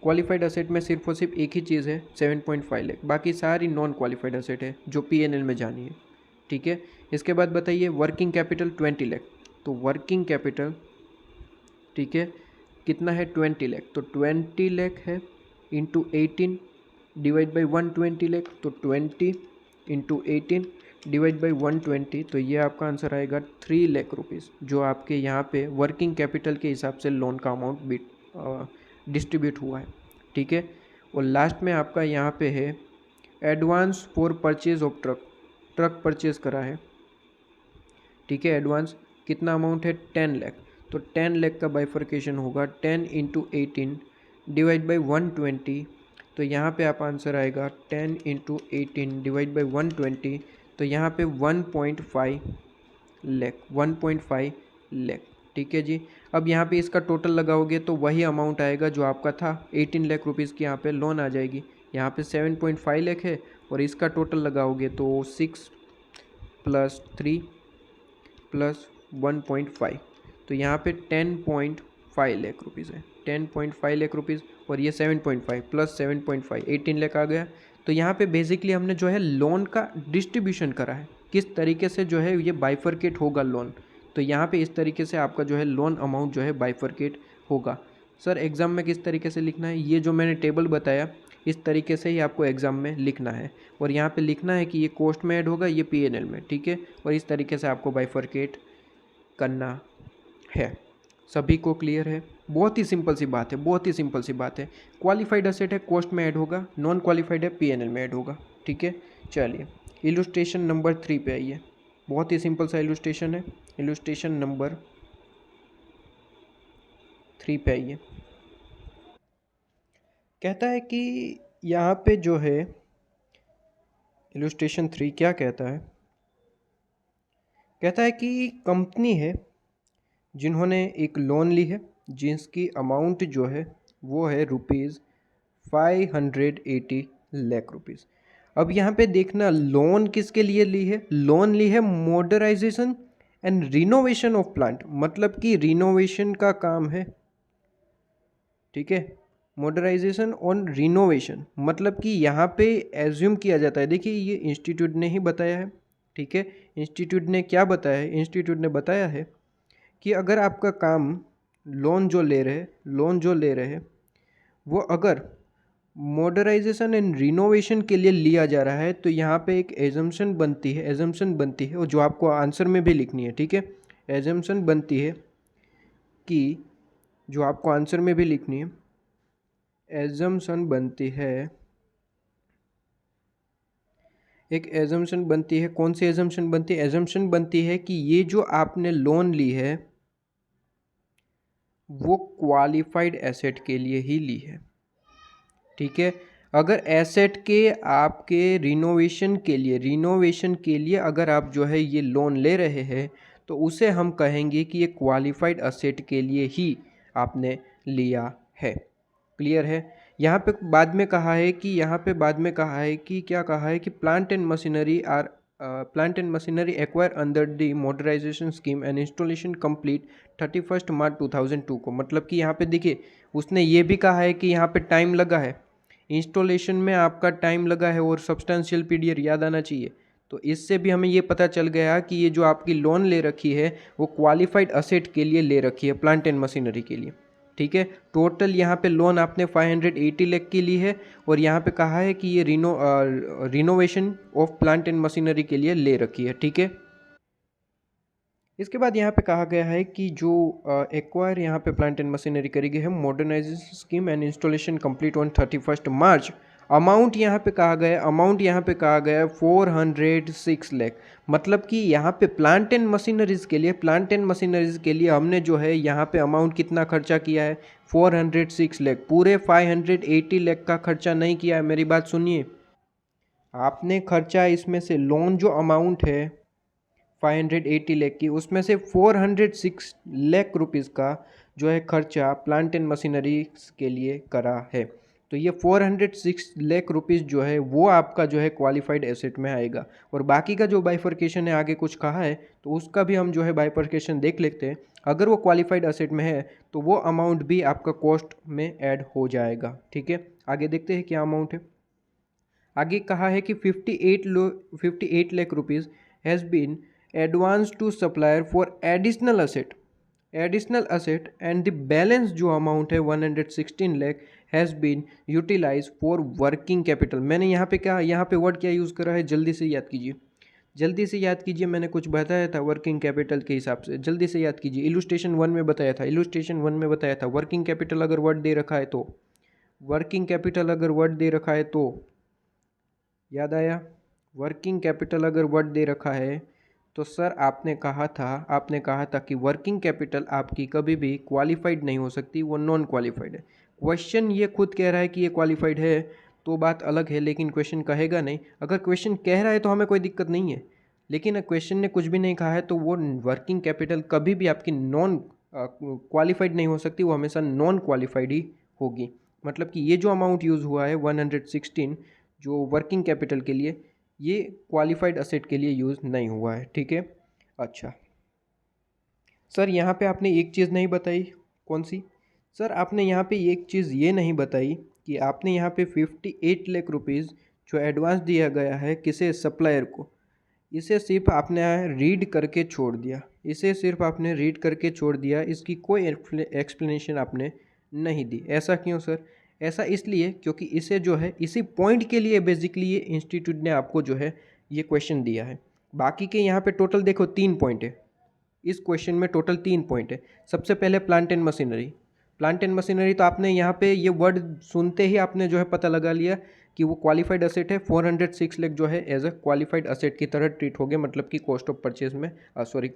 क्वालिफाइड एसेट में सिर्फ और सिर्फ एक ही चीज़ है 7.5 लाख, बाकी सारी नॉन क्वालिफाइड एसेट है जो P&L में जानी है, ठीक है। इसके बाद बताइए वर्किंग कैपिटल 20 लाख, तो वर्किंग कैपिटल, ठीक है, कितना है 20 लाख, तो 20 लाख है इंटू 18 डिवाइड बाई 120 लाख, तो 20 इंटू 18 डिवाइड बाई 120, तो ये आपका आंसर आएगा 3 लाख रुपीज़, जो आपके यहाँ पे वर्किंग कैपिटल के हिसाब से लोन का अमाउंट डिस्ट्रीब्यूट हुआ है, ठीक है। और लास्ट में आपका यहाँ पे है advance for purchase of truck purchase करा है, ठीक है, एडवांस कितना अमाउंट है 10 लाख, तो 10 लाख का बाइफर्केशन होगा 10 इंटू 18 डिवाइड बाई 120, तो यहाँ पे आप आंसर आएगा 10 इंटू 18 डिवाइड बाई 120, तो यहाँ पे 1.5 लाख, ठीक है जी। अब यहाँ पे इसका टोटल लगाओगे तो वही अमाउंट आएगा जो आपका था 18 लाख रुपीज़ की, यहाँ पे लोन आ जाएगी, यहाँ पे 7.5 लाख है, और इसका टोटल लगाओगे तो 6 + 3 + 1.5, तो यहाँ पे 10.5 लाख रुपीज़ है, 10.5 लाख रुपीज़, और ये 7.5 + 7.5 18 लाख आ गया। तो यहाँ पे बेसिकली हमने जो है लोन का डिस्ट्रीब्यूशन करा है, किस तरीके से जो है ये बाइफरकेट होगा लोन, तो यहाँ पे इस तरीके से आपका जो है लोन अमाउंट जो है बाइफरकेट होगा। सर एग्ज़ाम में किस तरीके से लिखना है, ये जो मैंने टेबल बताया इस तरीके से ही आपको एग्ज़ाम में लिखना है, और यहाँ पे लिखना है कि ये कॉस्ट में ऐड होगा, ये P&L में, ठीक है, और इस तरीके से आपको बाइफरकेट करना है। सभी को क्लियर है, बहुत ही सिंपल सी बात है, क्वालिफाइड एसेट है कॉस्ट में ऐड होगा, नॉन क्वालिफाइड है P&L में ऐड होगा, ठीक है। चलिए इलुस्ट्रेशन नंबर 3 पे आइए, बहुत ही सिंपल सा इलुस्ट्रेशन है, इलुस्ट्रेशन नंबर 3 पे आइए। कहता है कि यहाँ पे जो है इलुस्ट्रेशन 3 क्या कहता है, कहता है कि कंपनी है जिन्होंने एक लोन ली है जिसकी अमाउंट जो है वो है ₹580 लाख रुपीज़। अब यहाँ पे देखना लोन किसके लिए ली है, लोन ली है modernisation and renovation of plant, मतलब कि रिनोवेशन का काम है, ठीक है, मॉडर्नाइजेशन और रिनोवेशन, मतलब कि यहाँ पे एज्यूम किया जाता है, देखिए ये इंस्टीट्यूट ने ही बताया है, ठीक है, इंस्टीट्यूट ने क्या बताया है, इंस्टीट्यूट ने बताया है कि अगर आपका काम लोन जो ले रहे वो अगर मॉडर्नाइजेशन एंड रिनोवेशन के लिए लिया जा रहा है, तो यहाँ पे एक एजम्पशन बनती है, और जो आपको आंसर में भी लिखनी है, ठीक है, एजम्पशन बनती है कि जो आपको आंसर में भी लिखनी है, एजम्पशन बनती है, एक एजम्पशन बनती है। कौन सी एजम्पशन बनती है? एजम्पशन बनती है कि ये जो आपने लोन ली है वो क्वालिफाइड एसेट के लिए ही ली है, ठीक है। अगर एसेट के आपके रिनोवेशन के लिए अगर आप जो है ये लोन ले रहे हैं तो उसे हम कहेंगे कि ये क्वालिफाइड एसेट के लिए ही आपने लिया है। क्लियर है? यहाँ पे बाद में कहा है कि क्या कहा है कि plant and machinery acquire under the modernisation scheme and installation complete 31 March 2002 को। मतलब कि यहाँ पे देखिए उसने ये भी कहा है कि यहाँ पे टाइम लगा है, इंस्टॉलेशन में आपका टाइम लगा है और सब्सटेंशियल पीरियड याद आना चाहिए। तो इससे भी हमें ये पता चल गया कि ये जो आपकी लोन ले रखी है वो क्वालिफाइड असेट के लिए ले रखी है, प्लांट एंड मशीनरी के लिए, ठीक है। टोटल यहाँ पे लोन आपने 580 लाख की ली है और यहाँ पे कहा है कि ये renovation of plant and machinery के लिए ले रखी है, ठीक है। इसके बाद यहाँ पे कहा गया है कि जो एक्वायर यहाँ पे प्लांट एंड मशीनरी करी गई है, modernisation scheme and installation complete on 31 March. Amount यहाँ पे कहा गया है 406 लाख। मतलब कि यहाँ पे प्लांट एंड मशीनरीज के लिए हमने जो है यहाँ पे अमाउंट कितना खर्चा किया है, 406 लाख। पूरे 580 लाख का खर्चा नहीं किया है। मेरी बात सुनिए, आपने खर्चा इसमें से लोन जो अमाउंट है 580 लाख की, उसमें से 406 लाख रुपीज़ का जो है खर्चा प्लांट एंड मशीनरी के लिए करा है। तो ये 406 लाख रुपीज़ जो है वो आपका जो है क्वालिफाइड एसेट में आएगा। और बाकी का जो बाइफर्केशन है, आगे कुछ कहा है तो उसका भी हम जो है बाइफर्केशन देख लेते हैं। अगर वो क्वालिफाइड एसेट में है तो वो अमाउंट भी आपका कॉस्ट में ऐड हो जाएगा, ठीक है। आगे देखते हैं क्या अमाउंट है। आगे कहा है कि 58 lakh rupees has been advance to supplier for additional asset and the balance जो अमाउंट है 116 lakh has been utilise for working capital. मैंने यहाँ पे वर्ड क्या यूज़ करा है, जल्दी से याद कीजिए। मैंने कुछ बताया था वर्किंग कैपिटल के हिसाब से, जल्दी से याद कीजिए। इलस्ट्रेशन वन में बताया था वर्किंग कैपिटल अगर वर्ड दे रखा है तो याद आया। वर्किंग कैपिटल अगर वर्ड दे रखा है तो सर आपने कहा था कि वर्किंग कैपिटल आपकी कभी भी क्वालिफाइड नहीं हो सकती, वो नॉन क्वालिफाइड है। क्वेश्चन ये खुद कह रहा है कि ये क्वालिफाइड है तो बात अलग है, लेकिन क्वेश्चन कहेगा नहीं। अगर क्वेश्चन कह रहा है तो हमें कोई दिक्कत नहीं है, लेकिन क्वेश्चन ने कुछ भी नहीं कहा है तो वो वर्किंग कैपिटल कभी भी आपकी नॉन क्वालिफाइड नहीं हो सकती, वो हमेशा नॉन क्वालिफाइड ही होगी। मतलब कि ये जो अमाउंट यूज़ हुआ है 116 जो वर्किंग कैपिटल के लिए, ये क्वालिफाइड असेट के लिए यूज़ नहीं हुआ है, ठीक है। अच्छा सर यहाँ पे आपने एक चीज़ नहीं बताई, कौन सी? सर आपने यहाँ पे एक चीज़ ये नहीं बताई कि आपने यहाँ पे 58 लाख रुपीज़ जो एडवांस दिया गया है किसे, सप्लायर को, इसे सिर्फ आपने रीड करके छोड़ दिया, इसकी कोई एक्सप्लेनेशन आपने नहीं दी। ऐसा क्यों सर? ऐसा इसलिए क्योंकि इसे जो है इसी पॉइंट के लिए बेसिकली ये इंस्टीट्यूट ने आपको जो है ये क्वेश्चन दिया है। बाकी के यहाँ पे टोटल देखो 3 पॉइंट है, इस क्वेश्चन में टोटल 3 पॉइंट है। सबसे पहले प्लांट एंड मशीनरी तो आपने यहाँ पे ये वर्ड सुनते ही आपने जो है पता लगा लिया कि वो क्वालिफाइड असेट है। 406 लाख जो है एज अ क्वालिफाइड असेट की तरह ट्रीट हो गए, मतलब कि कॉस्ट ऑफ परचेज में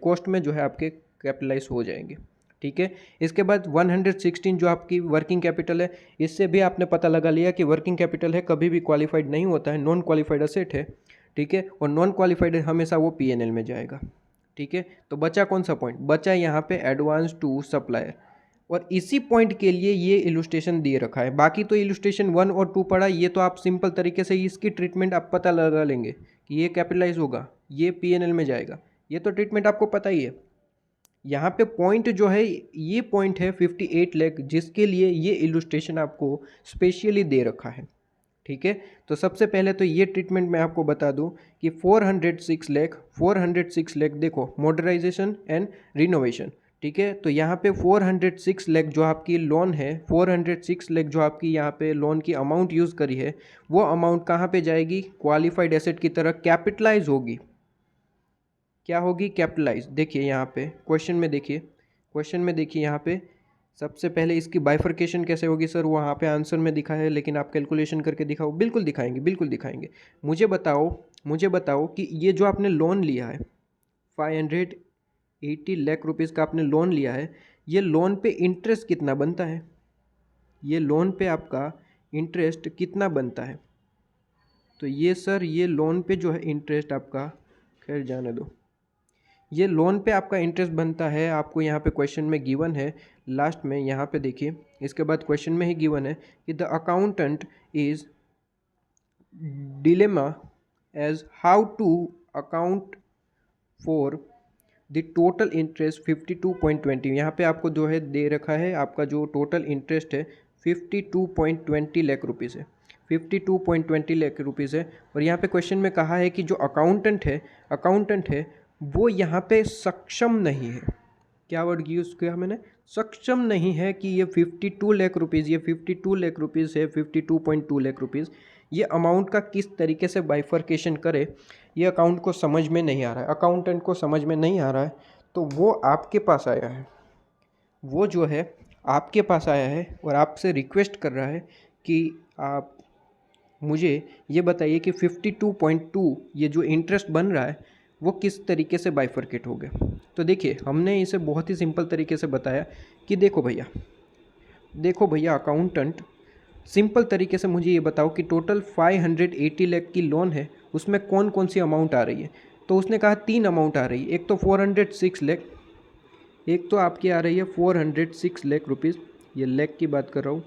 कॉस्ट में जो है आपके कैपिटलाइज हो जाएंगे, ठीक है। इसके बाद 116 जो आपकी वर्किंग कैपिटल है, इससे भी आपने पता लगा लिया कि वर्किंग कैपिटल है कभी भी क्वालिफाइड नहीं होता है, नॉन क्वालिफाइड असेट है, ठीक है। और नॉन क्वालिफाइड हमेशा वो P&L में जाएगा, ठीक है। तो बचा कौन सा पॉइंट? बचा यहाँ पे एडवांस टू सप्लायर, और इसी पॉइंट के लिए ये इलस्ट्रेशन दिए रखा है। बाकी तो इलस्ट्रेशन 1 और 2 पढ़ा, ये तो आप सिंपल तरीके से इसकी ट्रीटमेंट आप पता लगा लेंगे कि ये कैपिटलाइज होगा, ये P&L में जाएगा, ये तो ट्रीटमेंट आपको पता ही है। यहाँ पे पॉइंट जो है ये पॉइंट है 58 लाख, जिसके लिए ये इलस्ट्रेशन आपको स्पेशली दे रखा है, ठीक है। तो सबसे पहले तो ये ट्रीटमेंट मैं आपको बता दूं कि 406 लाख देखो मॉडर्नाइजेशन एंड रिनोवेशन, ठीक है। तो यहाँ पे 406 लाख जो आपकी लोन है, 406 लाख जो आपकी यहाँ पे लोन की अमाउंट यूज़ करी है, वो अमाउंट कहाँ पे जाएगी? क्वालिफाइड एसेट की तरह कैपिटलाइज होगी। क्या होगी? कैपिटलाइज। देखिए यहाँ पे क्वेश्चन में देखिए, क्वेश्चन में देखिए यहाँ पे सबसे पहले इसकी बाइफर्केशन कैसे होगी सर, वो वहाँ पे आंसर में दिखा है, लेकिन आप कैलकुलेशन करके दिखाओ। बिल्कुल दिखाएंगे, बिल्कुल दिखाएंगे। मुझे बताओ कि ये जो आपने लोन लिया है 580 लाख रुपीज़ का आपने लोन लिया है, ये लोन पे इंटरेस्ट कितना बनता है? ये लोन पे आपका इंटरेस्ट कितना बनता है? तो ये सर, ये लोन पे जो है इंटरेस्ट आपका, खैर जाने दो, ये लोन पे आपका इंटरेस्ट बनता है। आपको यहाँ पे क्वेश्चन में गिवन है, लास्ट में यहाँ पे देखिए, इसके बाद क्वेश्चन में ही गिवन है कि the accountant is dilemma as how to account for the total interest 52.20। यहाँ पे आपको जो है दे रखा है, आपका जो टोटल इंटरेस्ट है 52.20 लाख रुपीज़ है, 52.20 लाख रुपीज़ है। और यहाँ पे क्वेश्चन में कहा है कि जो अकाउंटेंट है वो यहाँ पे सक्षम नहीं है। क्या वर्ड यूज़ किया मैंने? सक्षम नहीं है कि ये 52 लाख रुपीज़, ये 52 लाख रुपीज़ है, 52.2 लाख रुपीज़, ये अमाउंट का किस तरीके से बाइफर्केशन करे, ये अकाउंट को समझ में नहीं आ रहा है, अकाउंटेंट को समझ में नहीं आ रहा है। तो वो आपके पास आया है, वो जो है आपके पास आया है और आपसे रिक्वेस्ट कर रहा है कि आप मुझे ये बताइए कि 52.2 ये जो इंटरेस्ट बन रहा है वो किस तरीके से बाइफर्केट हो गया। तो देखिए, हमने इसे बहुत ही सिंपल तरीके से बताया कि देखो भैया अकाउंटेंट, सिंपल तरीके से मुझे ये बताओ कि टोटल 580 लाख की लोन है, उसमें कौन कौन सी अमाउंट आ रही है। तो उसने कहा 3 अमाउंट आ रही है, एक तो 406 लाख, एक तो आपकी आ रही है 406 लाख रुपीज़, ये लाख की बात कर रहा हूँ,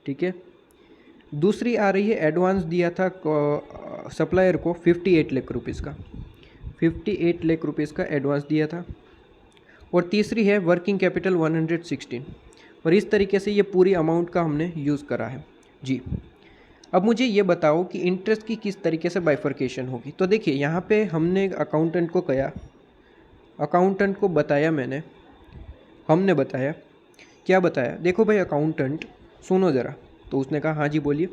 ठीक है। दूसरी आ रही है एडवांस दिया था सप्लायर को 58 लाख रुपीज़ का, 58 लाख रुपीज़ का एडवांस दिया था। और तीसरी है वर्किंग कैपिटल 116। और इस तरीके से ये पूरी अमाउंट का हमने यूज़ करा है जी। अब मुझे ये बताओ कि इंटरेस्ट की किस तरीके से बाइफर्केशन होगी। तो देखिए, यहाँ पे हमने अकाउंटेंट को बताया, हमने बताया, क्या बताया, देखो भाई अकाउंटेंट सुनो ज़रा। तो उसने कहा हाँ जी बोलिए।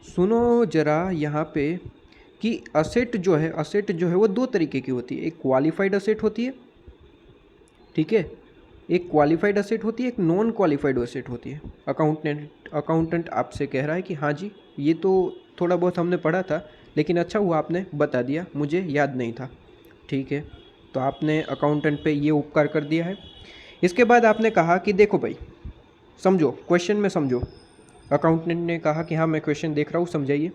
सुनो ज़रा यहाँ पे कि असेट जो है वो 2 तरीके की होती है, एक क्वालिफाइड असेट होती है, ठीक है, एक क्वालिफाइड असेट होती है, एक नॉन क्वालिफाइड असेट होती है। अकाउंटेंट आपसे कह रहा है कि हाँ जी, ये तो थोड़ा बहुत हमने पढ़ा था, लेकिन अच्छा हुआ आपने बता दिया, मुझे याद नहीं था, ठीक है। तो आपने अकाउंटेंट पे ये उपकार कर दिया है। इसके बाद आपने कहा कि देखो भाई समझो, क्वेश्चन में समझो। अकाउंटेंट ने कहा कि हाँ मैं क्वेश्चन देख रहा हूँ, समझाइए।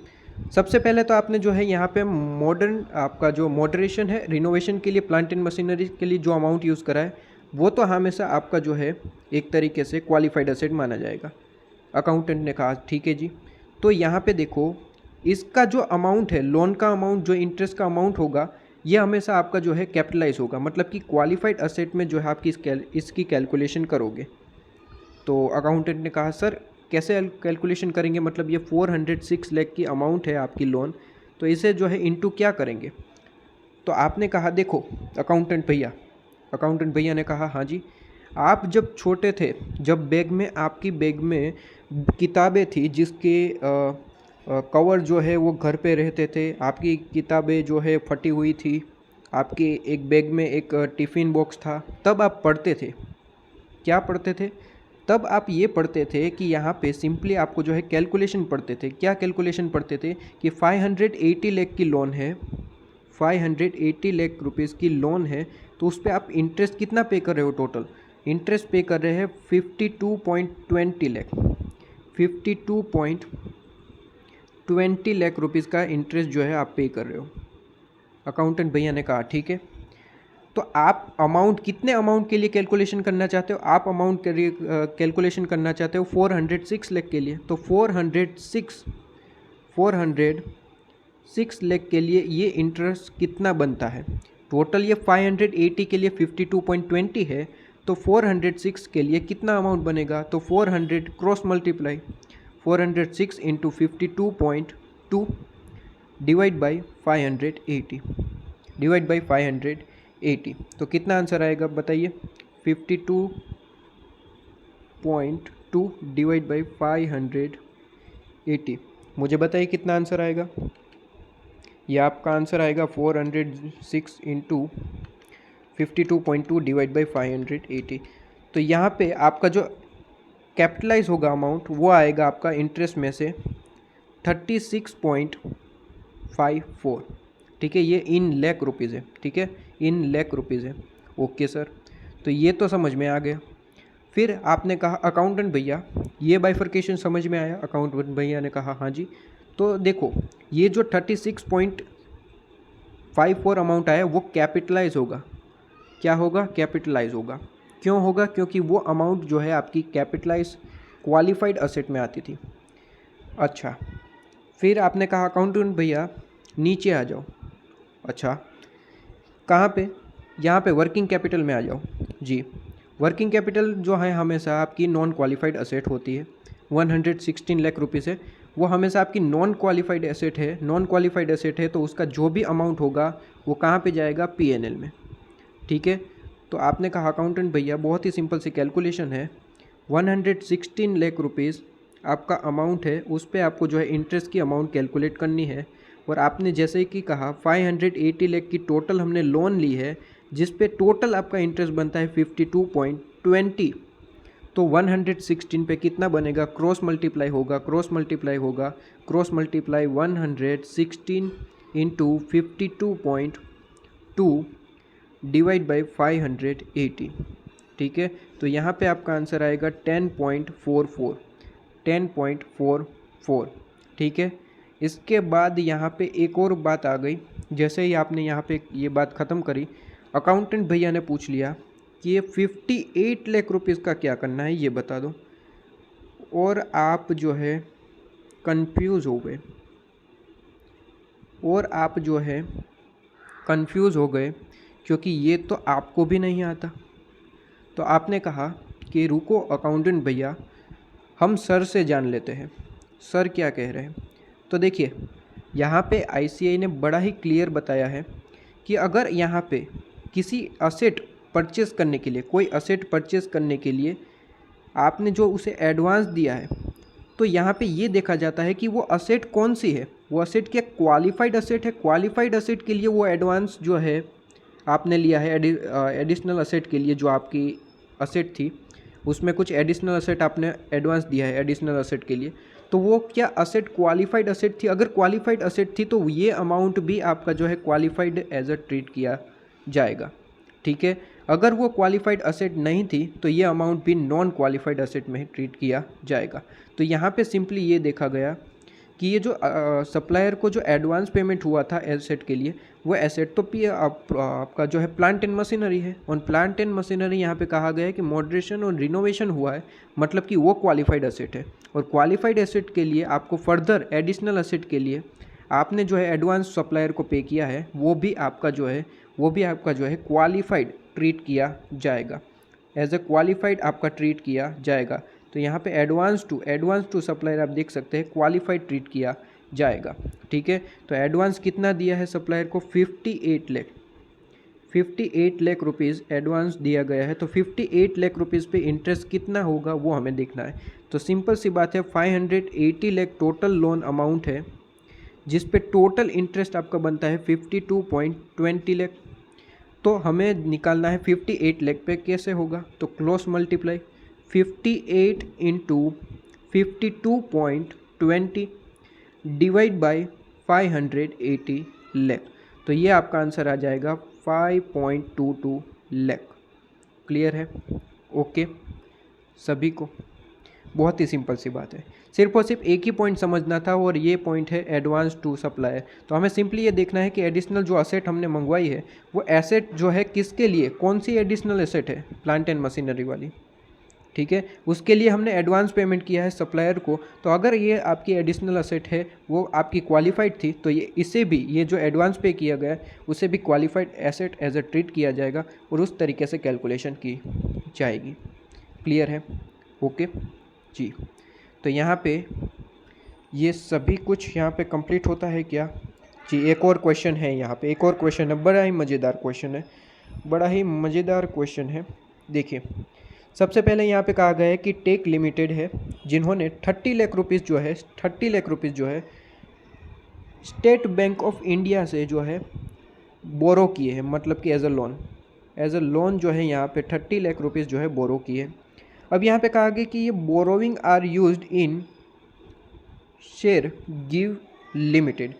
सबसे पहले तो आपने जो है यहाँ पे मॉडर्न, आपका जो मॉडरेशन है, रिनोवेशन के लिए, प्लांट एंड मशीनरी के लिए जो अमाउंट यूज़ करा है, वो तो हमेशा आपका जो है एक तरीके से क्वालिफाइड एसेट माना जाएगा। अकाउंटेंट ने कहा ठीक है जी। तो यहाँ पे देखो, इसका जो अमाउंट है, लोन का अमाउंट, जो इंटरेस्ट का अमाउंट होगा, ये हमेशा आपका जो है कैपिटलाइज होगा, मतलब कि क्वालिफाइड एसेट में जो है आपकी इसकी कैलकुलेशन करोगे। तो अकाउंटेंट ने कहा सर कैसे कैलकुलेशन करेंगे, मतलब ये 406 लाख की अमाउंट है आपकी लोन, तो इसे जो है इनटू क्या करेंगे। तो आपने कहा देखो अकाउंटेंट भैया ने कहा हाँ जी, आप जब छोटे थे, जब आपकी बैग में किताबें थी जिसके कवर जो है वो घर पे रहते थे, आपकी किताबें जो है फटी हुई थी, आपके एक बैग में एक टिफ़िन बॉक्स था, तब आप पढ़ते थे, क्या पढ़ते थे, तब आप ये पढ़ते थे कि यहाँ पे सिंपली आपको जो है कैलकुलेशन पढ़ते थे। क्या कैलकुलेशन पढ़ते थे कि 580 लाख की लोन है, 580 लाख रुपीज़ की लोन है, तो उस पर आप इंटरेस्ट कितना पे कर रहे हो, टोटल इंटरेस्ट पे कर रहे हैं 52.20 लाख, 52.20 लाख रुपीज़ का इंटरेस्ट जो है आप पे कर रहे हो। अकाउंटेंट भैया ने कहा ठीक है। तो आप अमाउंट, कितने अमाउंट के लिए कैलकुलेशन करना चाहते हो, आप अमाउंट के लिए कैलकुलेशन करना चाहते हो 406 लाख के लिए। तो 406 लाख के लिए ये इंटरेस्ट कितना बनता है, टोटल ये 580 के लिए 52.20 है, तो 406 के लिए कितना अमाउंट बनेगा। तो 400 cross multiply 406 into 52.2 divide by 580 तो कितना आंसर आएगा बताइए। 52.2 डिवाइड बाई 580, मुझे बताइए कितना आंसर आएगा। यह आपका आंसर आएगा 406 इंटू 52.2 डिवाइड बाई 580। तो यहाँ पे आपका जो कैपिटलाइज होगा अमाउंट वो आएगा आपका इंटरेस्ट में से 36.54। ठीक है, ये इन लाख रुपीज़ है। ठीक है, इन लाख रुपीज़ है। ओके सर, तो ये तो समझ में आ गया। फिर आपने कहा अकाउंटेंट भैया ये बाइफर्केशन समझ में आया? अकाउंटेंट भैया ने कहा हाँ जी। तो देखो ये जो 36.54 अमाउंट आया वो कैपिटलाइज होगा। क्या होगा? कैपिटलाइज होगा। क्यों होगा? क्योंकि वो अमाउंट जो है आपकी कैपिटलाइज क्वालिफाइड असेट में आती थी। अच्छा, फिर आपने कहा अकाउंटेंट भैया नीचे आ जाओ। अच्छा, कहाँ पे? यहाँ पे वर्किंग कैपिटल में आ जाओ। जी, वर्किंग कैपिटल जो है हमेशा आपकी नॉन क्वालिफाइड असेट होती है। 116 लाख रुपीज़ है, वो हमेशा आपकी नॉन क्वालिफाइड एसेट है। नॉन क्वालिफाइड एसेट है तो उसका जो भी अमाउंट होगा वो कहाँ पे जाएगा? पीएनएल में। ठीक है, तो आपने कहा अकाउंटेंट भैया बहुत ही सिंपल सी कैलकुलेशन है। 116 लाख रुपीज़ आपका अमाउंट है, उस पर आपको जो है इंटरेस्ट की अमाउंट कैलकुलेट करनी है। और आपने जैसे कि कहा 580 लाख की टोटल हमने लोन ली है, जिस पे टोटल आपका इंटरेस्ट बनता है 52.20। तो 116 पे कितना बनेगा? क्रॉस मल्टीप्लाई होगा, क्रॉस मल्टीप्लाई होगा, cross multiply 116 into 52.2 divide by 580। ठीक है, तो यहाँ पे आपका आंसर आएगा 10.44, 10.44। ठीक है, इसके बाद यहाँ पे एक और बात आ गई। जैसे ही आपने यहाँ पे ये बात ख़त्म करी, अकाउंटेंट भैया ने पूछ लिया कि ये 58 लाख रुपीज़ का क्या करना है, ये बता दो। और आप जो है कंफ्यूज हो गए, और आप जो है कंफ्यूज हो गए क्योंकि ये तो आपको भी नहीं आता। तो आपने कहा कि रुको अकाउंटेंट भैया, हम सर से जान लेते हैं, सर क्या कह रहे हैं। तो देखिए यहाँ पे आईसीएआई ने बड़ा ही क्लियर बताया है कि अगर यहाँ पे किसी असेट परचेस करने के लिए, कोई असेट परचेस करने के लिए आपने जो उसे एडवांस दिया है, तो यहाँ पे ये देखा जाता है कि वो असेट कौन सी है। वो असेट क्या क्वालिफाइड असेट है? क्वालिफाइड असेट के लिए वो एडवांस जो है आपने लिया है, एडिशनल असेट के लिए जो आपकी असेट थी उसमें कुछ एडिशनल असेट आपने एडवांस दिया है एडिशनल असेट के लिए, तो वो क्या असेट क्वालिफाइड असेट थी? अगर क्वालिफाइड असेट थी तो ये अमाउंट भी आपका जो है क्वालिफाइड एज अ ट्रीट किया जाएगा। ठीक है, अगर वो क्वालिफाइड असेट नहीं थी तो ये अमाउंट भी नॉन क्वालिफाइड असेट में ही ट्रीट किया जाएगा। तो यहाँ पे सिंपली ये देखा गया कि ये जो सप्लायर को जो एडवांस पेमेंट हुआ था एसेट के लिए, वो एसेट तो आपका जो है प्लांट एंड मशीनरी है। और प्लांट एंड मशीनरी यहाँ पे कहा गया है कि मॉडरेशन और रिनोवेशन हुआ है, मतलब कि वो क्वालिफाइड एसेट है। और क्वालिफाइड एसेट के लिए आपको फर्दर एडिशनल एसेट के लिए आपने जो है एडवांस सप्लायर को पे किया है, वो भी आपका जो है क्वालिफाइड ट्रीट किया जाएगा, एज ए क्वालिफाइड आपका ट्रीट किया जाएगा। तो यहाँ पे एडवांस टू सप्लायर आप देख सकते हैं क्वालिफाइड ट्रीट किया जाएगा। ठीक है, तो एडवांस कितना दिया है सप्लायर को? 58 लाख रुपीज़ एडवांस दिया गया है। तो 58 लाख रुपीज़ पे इंटरेस्ट कितना होगा वो हमें देखना है। तो सिंपल सी बात है, 580 लाख टोटल लोन अमाउंट है, जिस पे टोटल इंटरेस्ट आपका बनता है 52.20 लाख। तो हमें निकालना है 58 लाख पे कैसे होगा? तो cross multiply 58 into 52.20 divide by 580 lakh. तो ये आपका आंसर आ जाएगा 5.22 लाख। क्लियर है? ओके सभी को? बहुत ही सिंपल सी बात है, सिर्फ और सिर्फ एक ही पॉइंट समझना था, और ये पॉइंट है एडवांस टू सप्लायर। तो हमें सिंपली ये देखना है कि एडिशनल जो असेट हमने मंगवाई है वो एसेट जो है किसके लिए, कौन सी एडिशनल एसेट है? प्लांट एंड मशीनरी वाली। ठीक है, उसके लिए हमने एडवांस पेमेंट किया है सप्लायर को। तो अगर ये आपकी एडिशनल असेट है, वो आपकी क्वालिफाइड थी, तो इसे भी, ये जो एडवांस पे किया गया उसे भी qualified asset as a treat किया जाएगा और उस तरीके से कैलकुलेशन की जाएगी। क्लियर है? ओके जी। तो यहाँ पे ये सभी कुछ यहाँ पे कंप्लीट होता है क्या जी? एक और क्वेश्चन है, यहाँ पे एक और क्वेश्चन है, बड़ा ही मज़ेदार क्वेश्चन है। देखिए सबसे पहले यहाँ पे कहा गया है कि टेक लिमिटेड है, जिन्होंने 30 लाख रुपीज़ जो है स्टेट बैंक ऑफ इंडिया से जो है बोरो किए हैं, मतलब कि as a loan. As a loan जो है यहाँ पे 30 लाख रुपीज़ जो है बोरो किए। अब यहाँ पे कहा गया कि ये borrowing are used in share give limited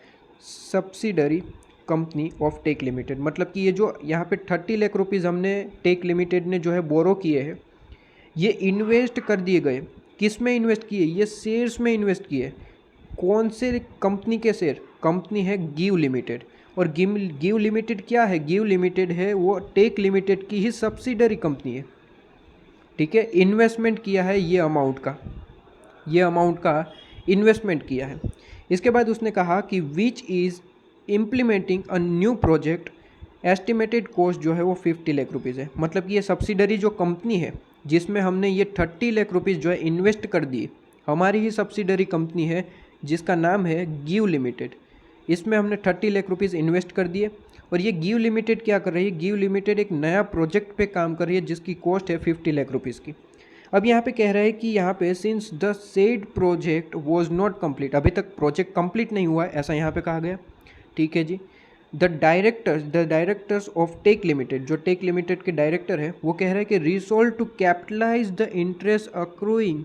subsidiary company of take limited, मतलब कि ये जो यहाँ पे 30 लाख रुपीज़ हमने टेक लिमिटेड ने जो है बोरो किए हैं, ये इन्वेस्ट कर दिए गए। किस में इन्वेस्ट किए? ये शेयर्स में इन्वेस्ट किए। कौन से कंपनी के शेयर? कंपनी है गिव लिमिटेड। और गिव लिमिटेड क्या है? गिव लिमिटेड है वो टेक लिमिटेड की ही सब्सिडरी कंपनी है। ठीक है, इन्वेस्टमेंट किया है ये अमाउंट का इन्वेस्टमेंट किया है। इसके बाद उसने कहा कि which is implementing a new project, estimated cost जो है वो 50 लाख रुपीज़ है। मतलब कि ये सब्सिडरी जो कंपनी है जिसमें हमने ये 30 लाख रुपीज़ जो है इन्वेस्ट कर दिए, हमारी ही सब्सिडरी कंपनी है जिसका नाम है गिव लिमिटेड। इसमें हमने 30 लाख रुपीज़ इन्वेस्ट कर दिए और ये गिव लिमिटेड क्या कर रही है? गिव लिमिटेड एक नया प्रोजेक्ट पे काम कर रही है जिसकी कॉस्ट है 50 लाख रुपीज़ की। अब यहाँ पे कह रहा है कि यहाँ पे since the said project was not complete, अभी तक प्रोजेक्ट कंप्लीट नहीं हुआ है, ऐसा यहाँ पे कहा गया। ठीक है जी। The directors of take Limited, जो टेक लिमिटेड के डायरेक्टर है, वो कह रहे हैं कि resolve to capitalise the interest accruing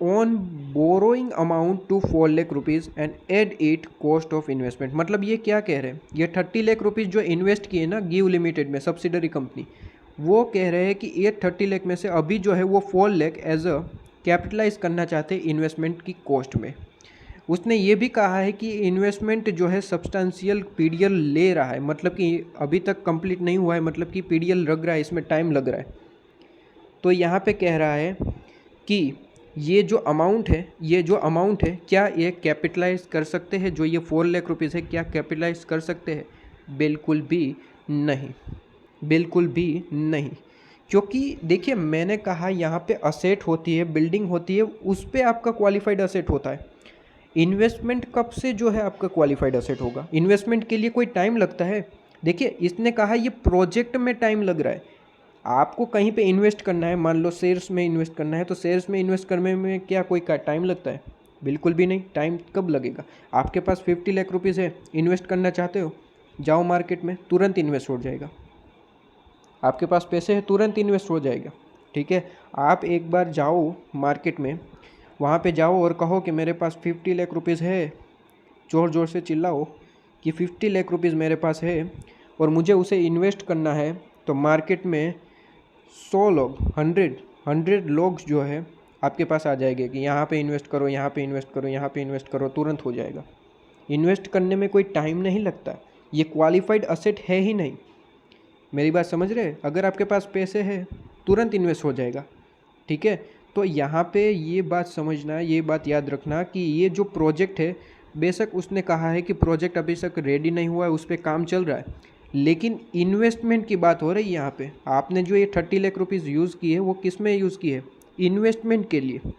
on borrowing amount to 4 lakh rupees and add it cost of investment. मतलब ये क्या कह रहे हैं? ये 30 लाख रुपीज़ जो इन्वेस्ट किए ना गिव लिमिटेड में, सब्सिडरी कंपनी, वो कह रहे हैं कि ये 30 लाख में से अभी जो है वो 4 लाख एज अ कैपिटलाइज करना चाहते हैं इन्वेस्टमेंट की कॉस्ट में। उसने ये भी कहा है कि इन्वेस्टमेंट जो है सब्सटेंशियल पीरियड ले रहा है, मतलब कि अभी तक कंप्लीट नहीं हुआ है, मतलब कि पीरियड लग रहा है, इसमें टाइम लग रहा है। तो यहाँ पे कह रहा है कि ये जो अमाउंट है क्या ये कैपिटलाइज कर सकते हैं? जो ये 4 लाख रुपीज़ है क्या कैपिटलाइज कर सकते हैं? बिल्कुल भी नहीं। क्योंकि देखिए मैंने कहा यहाँ पे असेट होती है, बिल्डिंग होती है, उस पर आपका क्वालिफाइड असेट होता है। इन्वेस्टमेंट कब से जो है आपका क्वालिफाइड असेट होगा? इन्वेस्टमेंट के लिए कोई टाइम लगता है? देखिए इसने कहा ये प्रोजेक्ट में टाइम लग रहा है। आपको कहीं पे इन्वेस्ट करना है, मान लो शेयर्स में इन्वेस्ट करना है, तो शेयर्स में इन्वेस्ट करने में क्या कोई टाइम लगता है? बिल्कुल भी नहीं। टाइम कब लगेगा? आपके पास 50 लाख रुपीज़ है, इन्वेस्ट करना चाहते हो, जाओ मार्केट में, तुरंत इन्वेस्ट हो जाएगा। आपके पास पैसे हैं, तुरंत इन्वेस्ट हो जाएगा। ठीक है, आप एक बार जाओ मार्केट में, वहाँ पे जाओ और कहो कि मेरे पास 50 लाख रुपीज़ है, ज़ोर ज़ोर से चिल्लाओ कि 50 लाख रुपीज़ मेरे पास है और मुझे उसे इन्वेस्ट करना है, तो मार्केट में 100 लोग, 100 लोग जो है आपके पास आ जाएंगे कि यहाँ पे इन्वेस्ट करो, यहाँ पे इन्वेस्ट करो, यहाँ पे इन्वेस्ट करो, तुरंत हो जाएगा। इन्वेस्ट करने में कोई टाइम नहीं लगता। ये क्वालिफाइड असेट है ही नहीं। मेरी बात समझ रहे? अगर आपके पास पैसे है तुरंत इन्वेस्ट हो जाएगा। ठीक है, तो यहाँ पे ये बात समझना, ये बात याद रखना कि ये जो प्रोजेक्ट है, बेशक उसने कहा है कि प्रोजेक्ट अभी तक रेडी नहीं हुआ है, उस पर काम चल रहा है, लेकिन इन्वेस्टमेंट की बात हो रही है यहाँ पे। आपने जो ये 30 लाख रुपीज़ यूज़ किए वो किस में यूज़ किए? इन्वेस्टमेंट के लिए।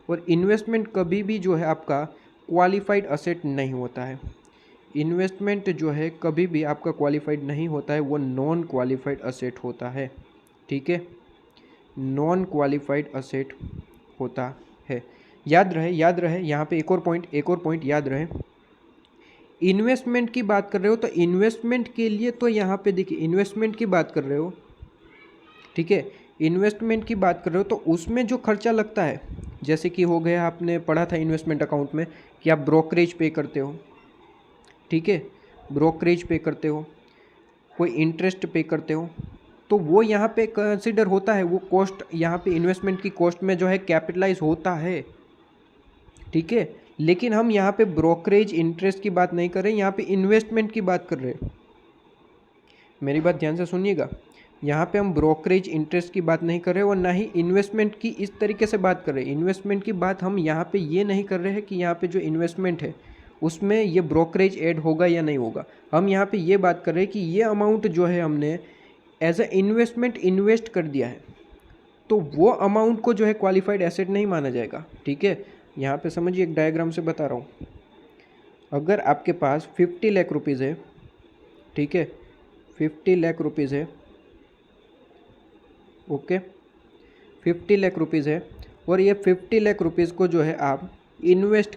और इन्वेस्टमेंट कभी भी जो है आपका क्वालिफाइड असेट नहीं होता है। इन्वेस्टमेंट जो है कभी भी आपका क्वालिफाइड नहीं होता है, वो नॉन क्वालिफाइड असेट होता है। ठीक है, नॉन क्वालिफाइड असेट होता है। याद रहे यहाँ पे एक और पॉइंट याद रहे। इन्वेस्टमेंट की बात कर रहे हो तो इन्वेस्टमेंट के लिए तो यहाँ पे देखिए इन्वेस्टमेंट की बात कर रहे हो, ठीक है, इन्वेस्टमेंट की बात कर रहे हो तो उसमें जो खर्चा लगता है, जैसे कि हो गया, आपने पढ़ा था इन्वेस्टमेंट अकाउंट में कि आप ब्रोकरेज पे करते हो। ठीक है, ब्रोकरेज पे करते हो, कोई इंटरेस्ट पे करते हो, तो वो यहाँ पे कंसिडर होता है, वो कॉस्ट यहाँ पे इन्वेस्टमेंट की कॉस्ट में जो है कैपिटलाइज होता है। ठीक है, लेकिन हम यहाँ पे ब्रोकरेज इंटरेस्ट की बात नहीं कर रहे, यहाँ पे इन्वेस्टमेंट की बात कर रहे हैं। मेरी बात ध्यान से सुनिएगा, यहाँ पे हम ब्रोकरेज इंटरेस्ट की बात नहीं कर रहे और ना ही इन्वेस्टमेंट की इस तरीके से बात कर रहे हैं। इन्वेस्टमेंट की बात हम यहाँ पे ये नहीं कर रहे हैं कि यहाँ पे जो इन्वेस्टमेंट है उसमें ये ब्रोकरेज ऐड होगा या नहीं होगा। हम यहाँ पे ये बात कर रहे हैं कि ये अमाउंट जो है हमने एज अ इन्वेस्टमेंट इन्वेस्ट कर दिया है, तो वो अमाउंट को जो है क्वालिफाइड एसेट नहीं माना जाएगा। ठीक है, यहाँ पे समझिए, एक डायग्राम से बता रहा हूँ। अगर आपके पास 50 लाख रुपीज़ है, ठीक है, 50 लाख रुपीज़ है, ओके, 50 लाख रुपीज़ है और ये 50 लाख रुपीज़ को जो है आप इन्वेस्ट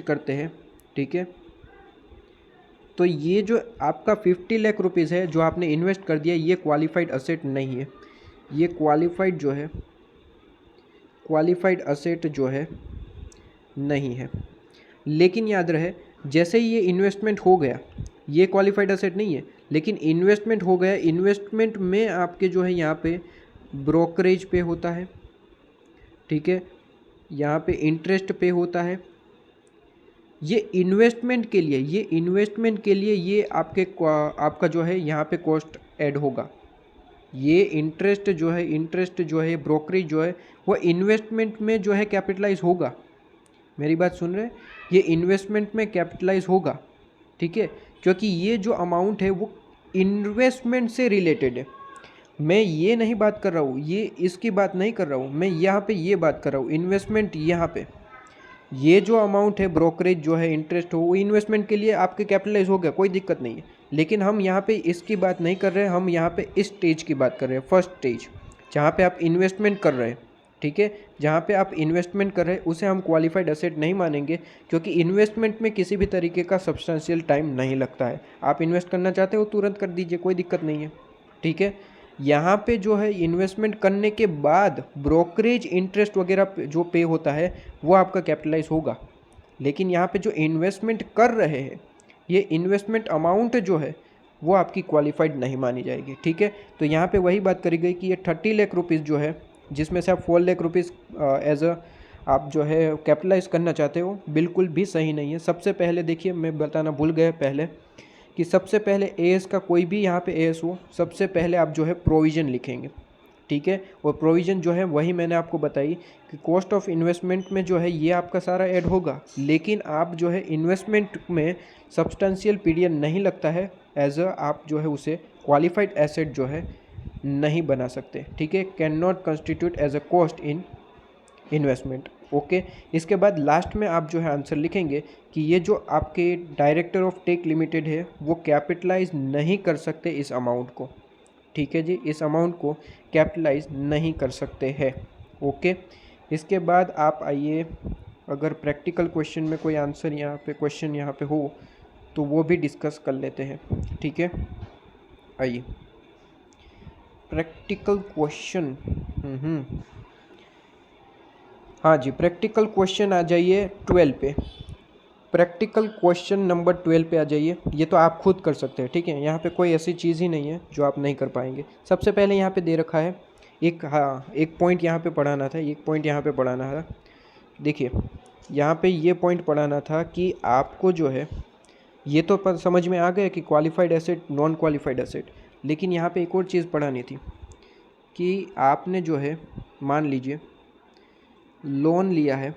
करते हैं, ठीक है, तो ये जो आपका 50 लाख रुपीज़ है जो आपने इन्वेस्ट कर दिया, ये क्वालिफाइड असेट नहीं है, ये क्वालिफाइड असेट जो है नहीं है। लेकिन याद रहे, जैसे ही ये इन्वेस्टमेंट हो गया, ये क्वालिफाइड असेट नहीं है, लेकिन इन्वेस्टमेंट हो गया, इन्वेस्टमेंट में आपके जो है यहाँ पे ब्रोकरेज पे होता है, ठीक है, यहाँ पे इंटरेस्ट पे होता है। ये इन्वेस्टमेंट के लिए ये आपका जो है यहाँ पे कॉस्ट ऐड होगा। ये इंटरेस्ट जो है ब्रोकरेज जो है वो इन्वेस्टमेंट में जो है कैपिटलाइज होगा। मेरी बात सुन रहे हैं? ये इन्वेस्टमेंट में कैपिटलाइज होगा, ठीक है, क्योंकि ये जो अमाउंट है वो इन्वेस्टमेंट से रिलेटेड है। मैं ये नहीं बात कर रहा हूँ, ये इसकी बात नहीं कर रहा हूँ, मैं यहाँ पे ये बात कर रहा हूँ, इन्वेस्टमेंट यहाँ पे ये जो अमाउंट है ब्रोकरेज जो है इंटरेस्ट हो वो इन्वेस्टमेंट के लिए आपके कैपिटलाइज हो गया, कोई दिक्कत नहीं है। लेकिन हम यहाँ पे इसकी बात नहीं कर रहे हैं, हम यहाँ पे इस स्टेज की बात कर रहे हैं, फर्स्ट स्टेज जहाँ पे आप इन्वेस्टमेंट कर रहे हैं, ठीक है, जहाँ पे आप इन्वेस्टमेंट कर रहे हैं उसे हम क्वालिफाइड एसेट नहीं मानेंगे, क्योंकि इन्वेस्टमेंट में किसी भी तरीके का सब्सटेंशियल टाइम नहीं लगता है। आप इन्वेस्ट करना चाहते हो तुरंत कर दीजिए, कोई दिक्कत नहीं है, ठीक है। यहाँ पे जो है इन्वेस्टमेंट करने के बाद ब्रोकरेज इंटरेस्ट वगैरह जो पे होता है वो आपका कैपिटलाइज होगा। लेकिन यहाँ पे जो इन्वेस्टमेंट कर रहे हैं, ये इन्वेस्टमेंट अमाउंट जो है वो आपकी क्वालिफाइड नहीं मानी जाएगी, ठीक है। तो यहाँ पे वही बात करी गई कि ये 30 लाख रुपीज़ जो है, जिसमें से आप 4 लाख रुपीज़ एज अ आप जो है कैपिटलाइज करना चाहते हो, बिल्कुल भी सही नहीं है। सबसे पहले देखिए, मैं बताना भूल गया पहले कि सबसे पहले एएस का कोई भी यहाँ पे एएस हो, सबसे पहले आप जो है प्रोविज़न लिखेंगे, ठीक है। और प्रोविज़न जो है वही मैंने आपको बताई कि कॉस्ट ऑफ इन्वेस्टमेंट में जो है ये आपका सारा ऐड होगा। लेकिन आप जो है इन्वेस्टमेंट में सब्सटेंशियल पीरियड नहीं लगता है, एज अ आप जो है उसे क्वालिफाइड एसेट जो है नहीं बना सकते, ठीक है। Can not constitute as a cost in investment, okay. इसके बाद लास्ट में आप जो है आंसर लिखेंगे कि ये जो आपके डायरेक्टर ऑफ टेक लिमिटेड है वो कैपिटलाइज नहीं कर सकते इस अमाउंट को, ठीक है जी, इस अमाउंट को कैपिटलाइज नहीं कर सकते हैं, ओके। इसके बाद आप आइए, अगर प्रैक्टिकल क्वेश्चन में कोई आंसर क्वेश्चन यहाँ पे हो तो वो भी डिस्कस कर लेते हैं, ठीक है। आइए प्रैक्टिकल क्वेश्चन, हाँ जी, प्रैक्टिकल क्वेश्चन आ जाइए 12 पे। प्रैक्टिकल क्वेश्चन नंबर 12 पे आ जाइए। ये तो आप खुद कर सकते हैं, ठीक है, यहाँ पे कोई ऐसी चीज़ ही नहीं है जो आप नहीं कर पाएंगे। सबसे पहले यहाँ पे दे रखा है एक पॉइंट यहाँ पे पढ़ाना था, एक पॉइंट यहाँ पे पढ़ाना था। देखिए यहाँ पे ये पॉइंट पढ़ाना था कि आपको जो है ये तो समझ में आ गया कि qualified asset, non qualified asset, लेकिन यहाँ पे एक और चीज़ पढ़ानी थी कि आपने जो है मान लीजिए लोन लिया है,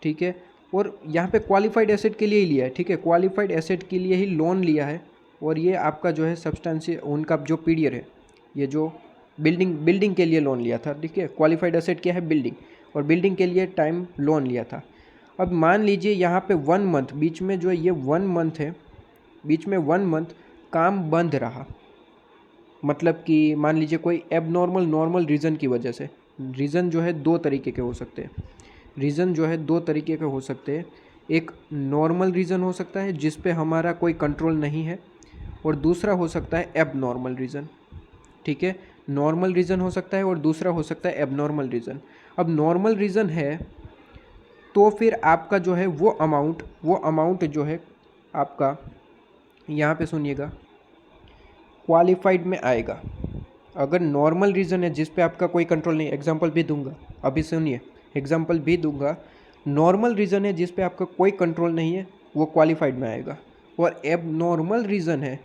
ठीक है, और यहाँ पे क्वालिफाइड एसेट के लिए ही लिया है, ठीक है, क्वालिफाइड एसेट के लिए ही लोन लिया है। और ये आपका जो है सब्सटेंशियल उनका जो पीरियड है, ये जो बिल्डिंग के लिए लोन लिया था, ठीक है, क्वालिफाइड एसेट क्या है, बिल्डिंग, और बिल्डिंग के लिए टाइम लोन लिया था। अब मान लीजिए यहाँ पे 1 मंथ, बीच में जो ये 1 मंथ है, बीच में 1 मंथ काम बंद रहा, मतलब कि मान लीजिए कोई एबनॉर्मल नॉर्मल रीज़न की वजह से। रीज़न जो है 2 तरीके के हो सकते हैं, रीज़न जो है 2 तरीके के हो सकते हैं। एक नॉर्मल रीज़न हो सकता है जिस पे हमारा कोई कंट्रोल नहीं है, और दूसरा हो सकता है एबनॉर्मल रीज़न, ठीक है। नॉर्मल रीज़न हो सकता है और दूसरा हो सकता है एबनॉर्मल रीज़न। अब नॉर्मल रीज़न है तो फिर आपका जो है वो अमाउंट जो है आपका, यहाँ पे सुनिएगा, क्वालिफाइड में आएगा। अगर नॉर्मल रीज़न है जिस पे आपका कोई कंट्रोल नहीं, एग्जांपल भी दूंगा, अभी सुनिए, एग्जांपल भी दूंगा। नॉर्मल रीज़न है जिस पे आपका कोई कंट्रोल नहीं है वो क्वालिफाइड में आएगा, और एब नॉर्मल रीज़न है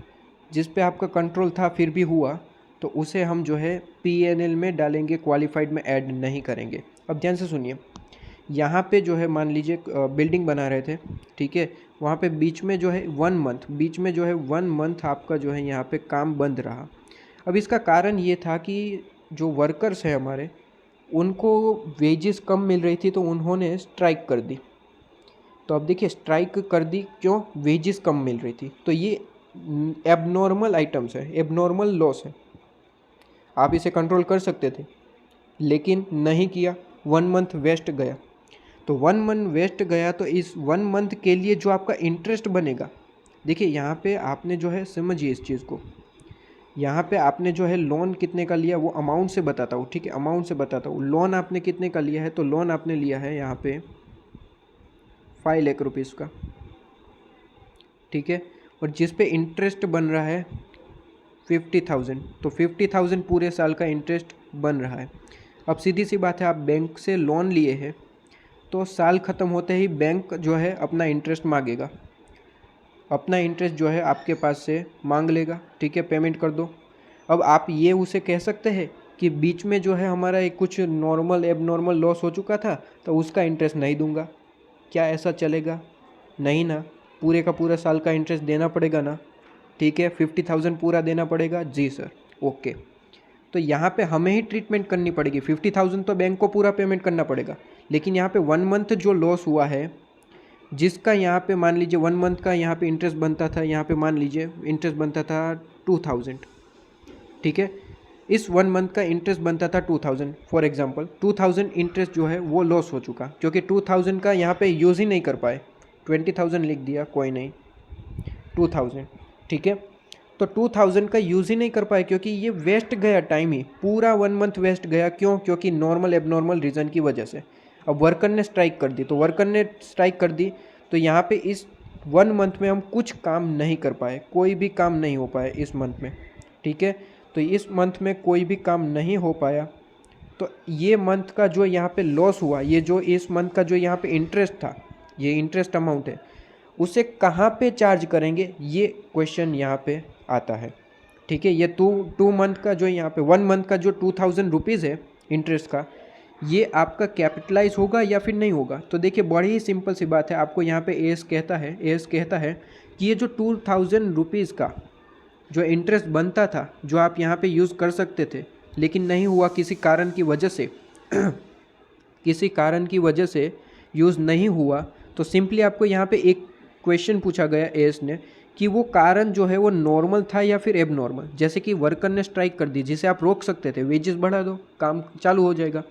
जिस पे आपका कंट्रोल था फिर भी हुआ तो उसे हम जो है PNL में डालेंगे, क्वालिफाइड में ऐड नहीं करेंगे। अब ध्यान से सुनिए, यहाँ पे जो है मान लीजिए बिल्डिंग बना रहे थे, ठीक है, वहाँ पे बीच में जो है 1 मंथ, बीच में जो है 1 मंथ आपका जो है यहाँ पे काम बंद रहा। अब इसका कारण ये था कि जो वर्कर्स हैं हमारे, उनको वेजेस कम मिल रही थी तो उन्होंने स्ट्राइक कर दी। तो अब देखिए स्ट्राइक कर दी क्यों, वेजेस कम मिल रही थी, तो ये एबनॉर्मल आइटम्स है, एबनॉर्मल लॉस है। आप इसे कंट्रोल कर सकते थे लेकिन नहीं किया, 1 मंथ वेस्ट गया। तो 1 मंथ वेस्ट गया तो इस 1 मंथ के लिए जो आपका इंटरेस्ट बनेगा देखिए यहाँ पे आपने जो है समझिए इस चीज़ को, यहाँ पे आपने जो है लोन कितने का लिया वो अमाउंट से बताता हूँ, ठीक है, अमाउंट से बताता हूँ। लोन आपने कितने का लिया है, तो लोन आपने लिया है यहाँ पे 5 लाख रुपीज़ का, ठीक है, और जिस पे इंटरेस्ट बन रहा है 50,000, तो 50,000 पूरे साल का इंटरेस्ट बन रहा है। अब सीधी सी बात है, आप बैंक से लोन लिए हैं तो साल ख़त्म होते ही बैंक जो है अपना इंटरेस्ट मांगेगा, अपना इंटरेस्ट जो है आपके पास से मांग लेगा, ठीक है, पेमेंट कर दो। अब आप ये उसे कह सकते हैं कि बीच में जो है हमारा एक कुछ नॉर्मल एबनॉर्मल लॉस हो चुका था तो उसका इंटरेस्ट नहीं दूंगा, क्या ऐसा चलेगा? नहीं ना, पूरे का पूरा साल का इंटरेस्ट देना पड़ेगा ना, ठीक है, 50,000 पूरा देना पड़ेगा। जी सर, ओके। तो यहाँ पे हमें ही ट्रीटमेंट करनी पड़ेगी, 50,000 तो बैंक को पूरा पेमेंट करना पड़ेगा, लेकिन यहाँ पे 1 मंथ जो लॉस हुआ है, जिसका यहाँ पे मान लीजिए 1 मंथ का यहाँ पे इंटरेस्ट बनता था, यहाँ पे मान लीजिए इंटरेस्ट बनता था 2,000, ठीक है, इस 1 मंथ का इंटरेस्ट बनता था 2,000, फॉर एग्जांपल 2,000 इंटरेस्ट जो है वो लॉस हो चुका, क्योंकि 2,000 का यहाँ पे यूज़ ही नहीं कर पाए, 20,000 लिख दिया, कोई नहीं, 2,000, ठीक है, तो 2,000 का यूज़ ही नहीं कर पाए क्योंकि ये वेस्ट गया टाइम ही, पूरा 1 मंथ वेस्ट गया। क्यों? क्योंकि नॉर्मल एबनॉर्मल रीज़न की वजह से। अब वर्कर ने स्ट्राइक कर दी, तो वर्कर ने स्ट्राइक कर दी तो यहाँ पे इस 1 मंथ में हम कुछ काम नहीं कर पाए, कोई भी काम नहीं हो पाया इस मंथ में, ठीक है, तो इस मंथ में कोई भी काम नहीं हो पाया, तो ये मंथ का जो यहाँ पे लॉस हुआ, ये जो इस मंथ का जो यहाँ पे इंटरेस्ट था, ये इंटरेस्ट अमाउंट है, उसे कहाँ पे चार्ज करेंगे, ये क्वेश्चन यहाँ पे आता है, ठीक है। ये टू मंथ का जो यहाँ पे 1 मंथ का जो 2,000 रुपीज़ है इंटरेस्ट का, ये आपका कैपिटलाइज होगा या फिर नहीं होगा? तो देखिए बड़ी ही सिंपल सी बात है, आपको यहाँ पे एस कहता है कि ये जो 2,000 रुपीज़ का जो इंटरेस्ट बनता था, जो आप यहाँ पे यूज़ कर सकते थे लेकिन नहीं हुआ किसी कारण की वजह से किसी कारण की वजह से यूज़ नहीं हुआ, तो सिंपली आपको यहाँ पे एक क्वेश्चन पूछा गया एस ने कि वो कारण जो है वो नॉर्मल था या फिर एबनॉर्मल। जैसे कि वर्कर ने स्ट्राइक कर दी, जिसे आप रोक सकते थे, वेजेस बढ़ा दो, काम चालू हो जाएगा,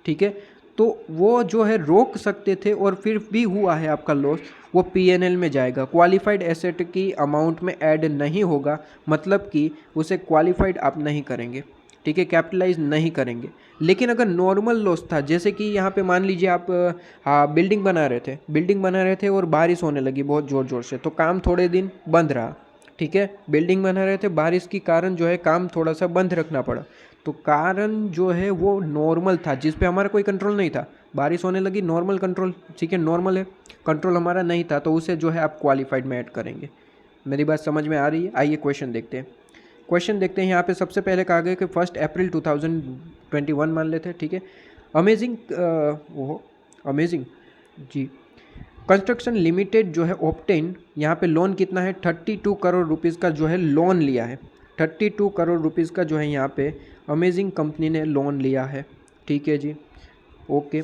ठीक है, तो वो जो है रोक सकते थे और फिर भी हुआ है आपका लॉस, वो पीएनएल में जाएगा, क्वालिफाइड एसेट की अमाउंट में ऐड नहीं होगा, मतलब कि उसे क्वालिफाइड आप नहीं करेंगे, ठीक है, कैपिटलाइज नहीं करेंगे। लेकिन अगर नॉर्मल लॉस था, जैसे कि यहाँ पे मान लीजिए आप बिल्डिंग बना रहे थे और बारिश होने लगी बहुत ज़ोर ज़ोर से, तो काम थोड़े दिन बंद रहा, ठीक है, बिल्डिंग बना रहे थे, बारिश के कारण जो है काम थोड़ा सा बंद रखना पड़ा, तो कारण जो है वो नॉर्मल था, जिस पे हमारा कोई कंट्रोल नहीं था, बारिश होने लगी, नॉर्मल कंट्रोल, ठीक है, नॉर्मल है, कंट्रोल हमारा नहीं था, तो उसे जो है आप क्वालिफाइड में ऐड करेंगे। मेरी बात समझ में आ रही है? आइए क्वेश्चन देखते हैं। यहाँ पे सबसे पहले कहा गया कि 1 अप्रैल 2021 मान लेते हैं, ठीक है। अमेजिंग अमेजिंग जी, कंस्ट्रक्शन लिमिटेड जो है ऑब्टेन, यहाँ पे लोन कितना है, 32 करोड़ रुपीज़ का जो है लोन लिया है, 32 करोड़ रुपीज़ का जो है यहाँ पे अमेजिंग कंपनी ने लोन लिया है, ठीक है जी, ओके।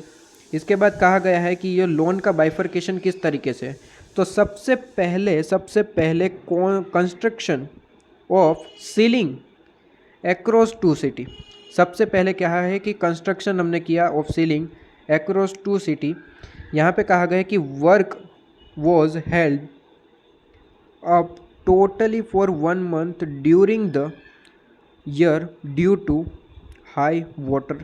इसके बाद कहा गया है कि ये लोन का बाइफर्केशन किस तरीके से है, तो सबसे पहले construction of ceiling across 2 city, सबसे पहले क्या है कि कंस्ट्रक्शन हमने किया ऑफ सीलिंग एक्रॉस 2 सिटी। यहाँ पे कहा गया कि work was held up totally for 1 month during the year due to high water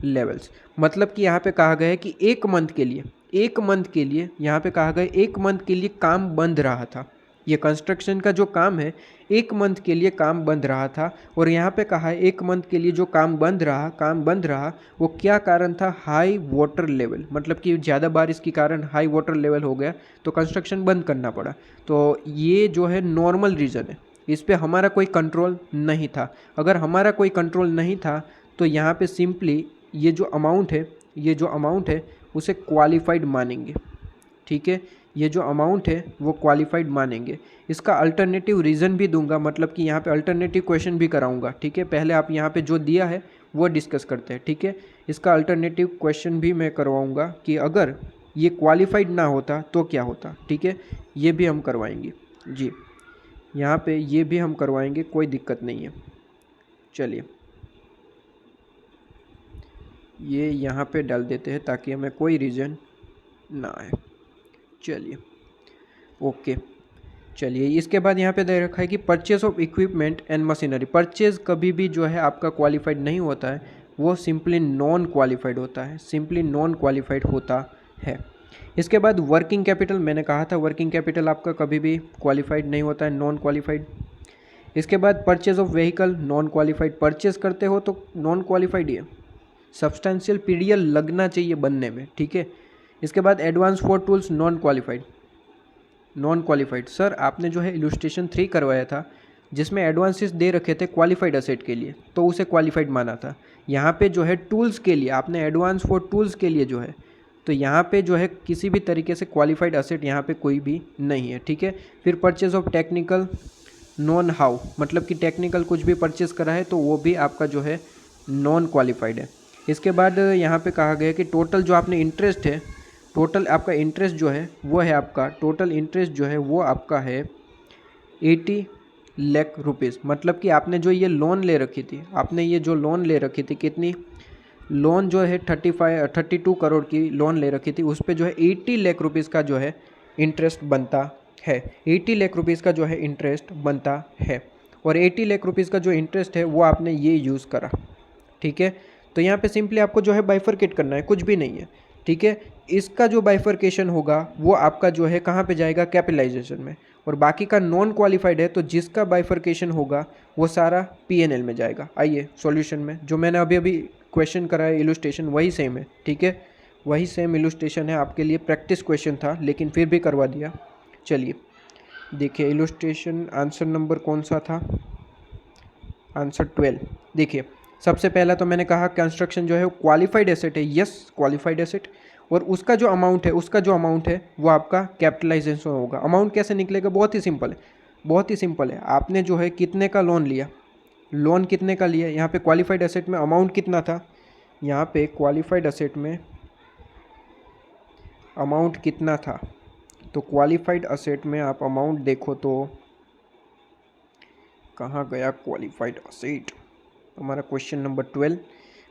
levels, मतलब कि यहाँ पे कहा गया है कि एक मंथ के लिए यहाँ पे कहा गया 1 मंथ के लिए काम बंद रहा था, ये कंस्ट्रक्शन का जो काम है 1 मंथ के लिए काम बंद रहा था, और यहाँ पे कहा है 1 मंथ के लिए जो काम बंद रहा वो क्या कारण था, हाई वाटर लेवल, मतलब कि ज़्यादा बारिश के कारण हाई वाटर लेवल हो गया तो कंस्ट्रक्शन बंद करना पड़ा। तो ये जो है नॉर्मल रीज़न है, इस पर हमारा कोई कंट्रोल नहीं था। अगर हमारा कोई कंट्रोल नहीं था तो यहाँ पे सिंपली ये जो अमाउंट है उसे क्वालिफाइड मानेंगे, ठीक है, ये जो अमाउंट है वो क्वालिफाइड मानेंगे। इसका अल्टरनेटिव रीज़न भी दूंगा, मतलब कि यहाँ पे अल्टरनेटिव क्वेश्चन भी कराऊंगा, ठीक है, पहले आप यहाँ पे जो दिया है वो डिस्कस करते हैं, ठीक है। इसका अल्टरनेटिव क्वेश्चन भी मैं करवाऊंगा कि अगर ये क्वालिफाइड ना होता तो क्या होता, ठीक है, ये भी हम करवाएंगे जी, यहाँ पे ये भी हम करवाएंगे, कोई दिक्कत नहीं है। चलिए ये यहाँ पे डाल देते हैं ताकि हमें कोई रीज़न ना आए। चलिए ओके, चलिए इसके बाद यहाँ पे दे रखा है कि purchase of equipment and machinery. Purchase कभी भी जो है आपका क्वालिफाइड नहीं होता है, वो सिंपली नॉन क्वालिफाइड होता है, सिंपली नॉन क्वालिफाइड होता है। इसके बाद वर्किंग कैपिटल, मैंने कहा था वर्किंग कैपिटल आपका कभी भी क्वालिफाइड नहीं होता है, नॉन क्वालिफाइड। इसके बाद purchase of vehicle, non qualified, purchase करते हो तो नॉन क्वालिफाइड ही है, सब्सटेंशियल पीरियड लगना चाहिए बनने में, ठीक है। इसके बाद advance for tools, non qualified, non qualified. Sir आपने जो है इलस्ट्रेशन 3 करवाया था जिसमें एडवांसेस दे रखे थे क्वालिफाइड असेट के लिए, तो उसे क्वालिफाइड माना था। यहाँ पे जो है टूल्स के लिए आपने एडवांस फॉर टूल्स के लिए जो है, तो यहाँ पे जो है किसी भी तरीके से क्वालिफाइड असेट यहाँ पे कोई भी नहीं है, ठीक है। फिर purchase of technical non how, मतलब कि टेक्निकल कुछ भी परचेज करा है तो वो भी आपका जो है नॉन क्वालिफाइड है। इसके बाद यहाँ पे कहा गया कि टोटल जो आपने इंटरेस्ट है, टोटल आपका इंटरेस्ट जो है वो है आपका, टोटल इंटरेस्ट जो है वो आपका है 80 लाख रुपीज़। मतलब कि आपने जो ये लोन ले रखी थी, आपने ये जो लोन ले रखी थी, कितनी लोन जो है 32 करोड़ की लोन ले रखी थी, उस पर जो है 80 लाख रुपीज़ का जो है इंटरेस्ट बनता है, 80 लाख रुपीज़ का जो है इंटरेस्ट बनता है। और 80 लाख रुपीज़ का जो इंटरेस्ट है वो आपने ये यूज़ करा, ठीक है। तो यहाँ पे सिंपली आपको जो है बाइफरकेट करना है, कुछ भी नहीं है, ठीक है। इसका जो बाइफरकेशन होगा वो आपका जो है कहाँ पे जाएगा, कैपिटलाइजेशन में, और बाकी का नॉन क्वालिफाइड है तो जिसका बाइफरकेशन होगा वो सारा पीएनएल में जाएगा। आइए सॉल्यूशन में, जो मैंने अभी क्वेश्चन करा है इलस्ट्रेशन वही सेम है, ठीक है, वही सेम इलस्ट्रेशन है। आपके लिए प्रैक्टिस क्वेश्चन था लेकिन फिर भी करवा दिया। चलिए देखिए इलस्ट्रेशन आंसर नंबर कौन सा था, आंसर 12। देखिए सबसे पहला तो मैंने कहा कंस्ट्रक्शन जो है क्वालिफाइड एसेट है, यस क्वालिफाइड एसेट, और उसका जो अमाउंट है वो आपका कैपिटलाइजेशन होगा। अमाउंट कैसे निकलेगा, बहुत ही सिंपल है, बहुत ही सिंपल है। आपने जो है कितने का लोन लिया, लोन कितने का लिया, यहाँ पे क्वालिफाइड एसेट में अमाउंट कितना था, यहाँ पे क्वालिफाइड एसेट में अमाउंट कितना था, तो क्वालिफाइड एसेट में आप अमाउंट देखो तो कहाँ गया क्वालिफाइड एसेट, हमारा क्वेश्चन नंबर 12।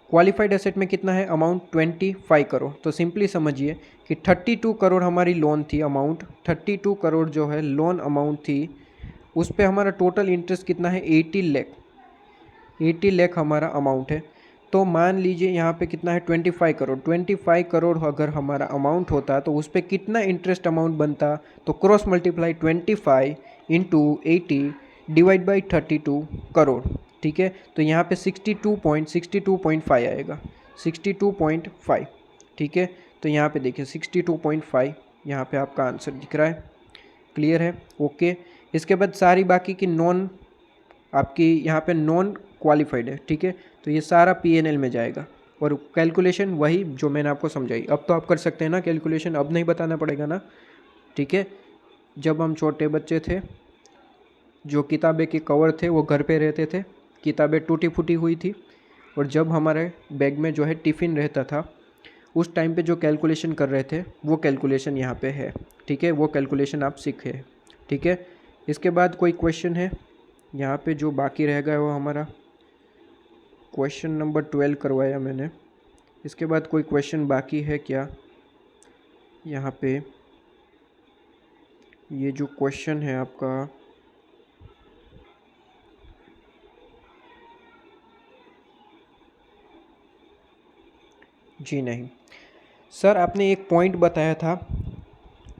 क्वालिफाइड एसेट में कितना है अमाउंट, 25 करोड़। तो सिंपली समझिए कि 32 करोड़ हमारी लोन थी, अमाउंट 32 करोड़ जो है लोन अमाउंट थी, उस पे हमारा टोटल इंटरेस्ट कितना है, 80 लाख, 80 लाख हमारा अमाउंट है। तो मान लीजिए यहाँ पे कितना है, 25 करोड़, 25 करोड़ अगर हमारा अमाउंट होता तो उस पर कितना इंटरेस्ट अमाउंट बनता, तो cross multiply 25 into 80 divide by 32 crore, ठीक है। तो यहाँ पे 62.5 आएगा, 62.5, ठीक है। तो यहाँ पे देखिए 62.5 यहाँ पे आपका आंसर दिख रहा है, क्लियर है, ओके। इसके बाद सारी बाकी की नॉन, आपकी यहाँ पे नॉन क्वालिफाइड है, ठीक है। तो ये सारा पीएनएल में जाएगा और कैलकुलेशन वही जो मैंने आपको समझाई। अब तो आप कर सकते हैं ना कैलकुलेशन, अब नहीं बताना पड़ेगा ना, ठीक है। जब हम छोटे बच्चे थे, जो किताबें के कवर थे वो घर पे रहते थे, किताबें टूटी फूटी हुई थी, और जब हमारे बैग में जो है टिफ़िन रहता था उस टाइम पे जो कैलकुलेशन कर रहे थे वो कैलकुलेशन यहाँ पे है, ठीक है, वो कैलकुलेशन आप सीखे, ठीक है। इसके बाद कोई क्वेश्चन है यहाँ पे जो बाकी रह गया वो हमारा क्वेश्चन नंबर 12 करवाया मैंने। इसके बाद कोई क्वेश्चन बाकी है क्या यहाँ पे, ये जो क्वेश्चन है आपका, जी नहीं सर, आपने एक पॉइंट बताया था,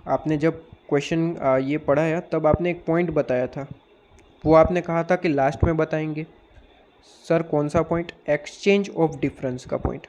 आपने जब क्वेश्चन ये पढ़ाया तब आपने एक पॉइंट बताया था, वो आपने कहा था कि लास्ट में बताएंगे। सर कौन सा पॉइंट, एक्सचेंज ऑफ डिफरेंस का पॉइंट।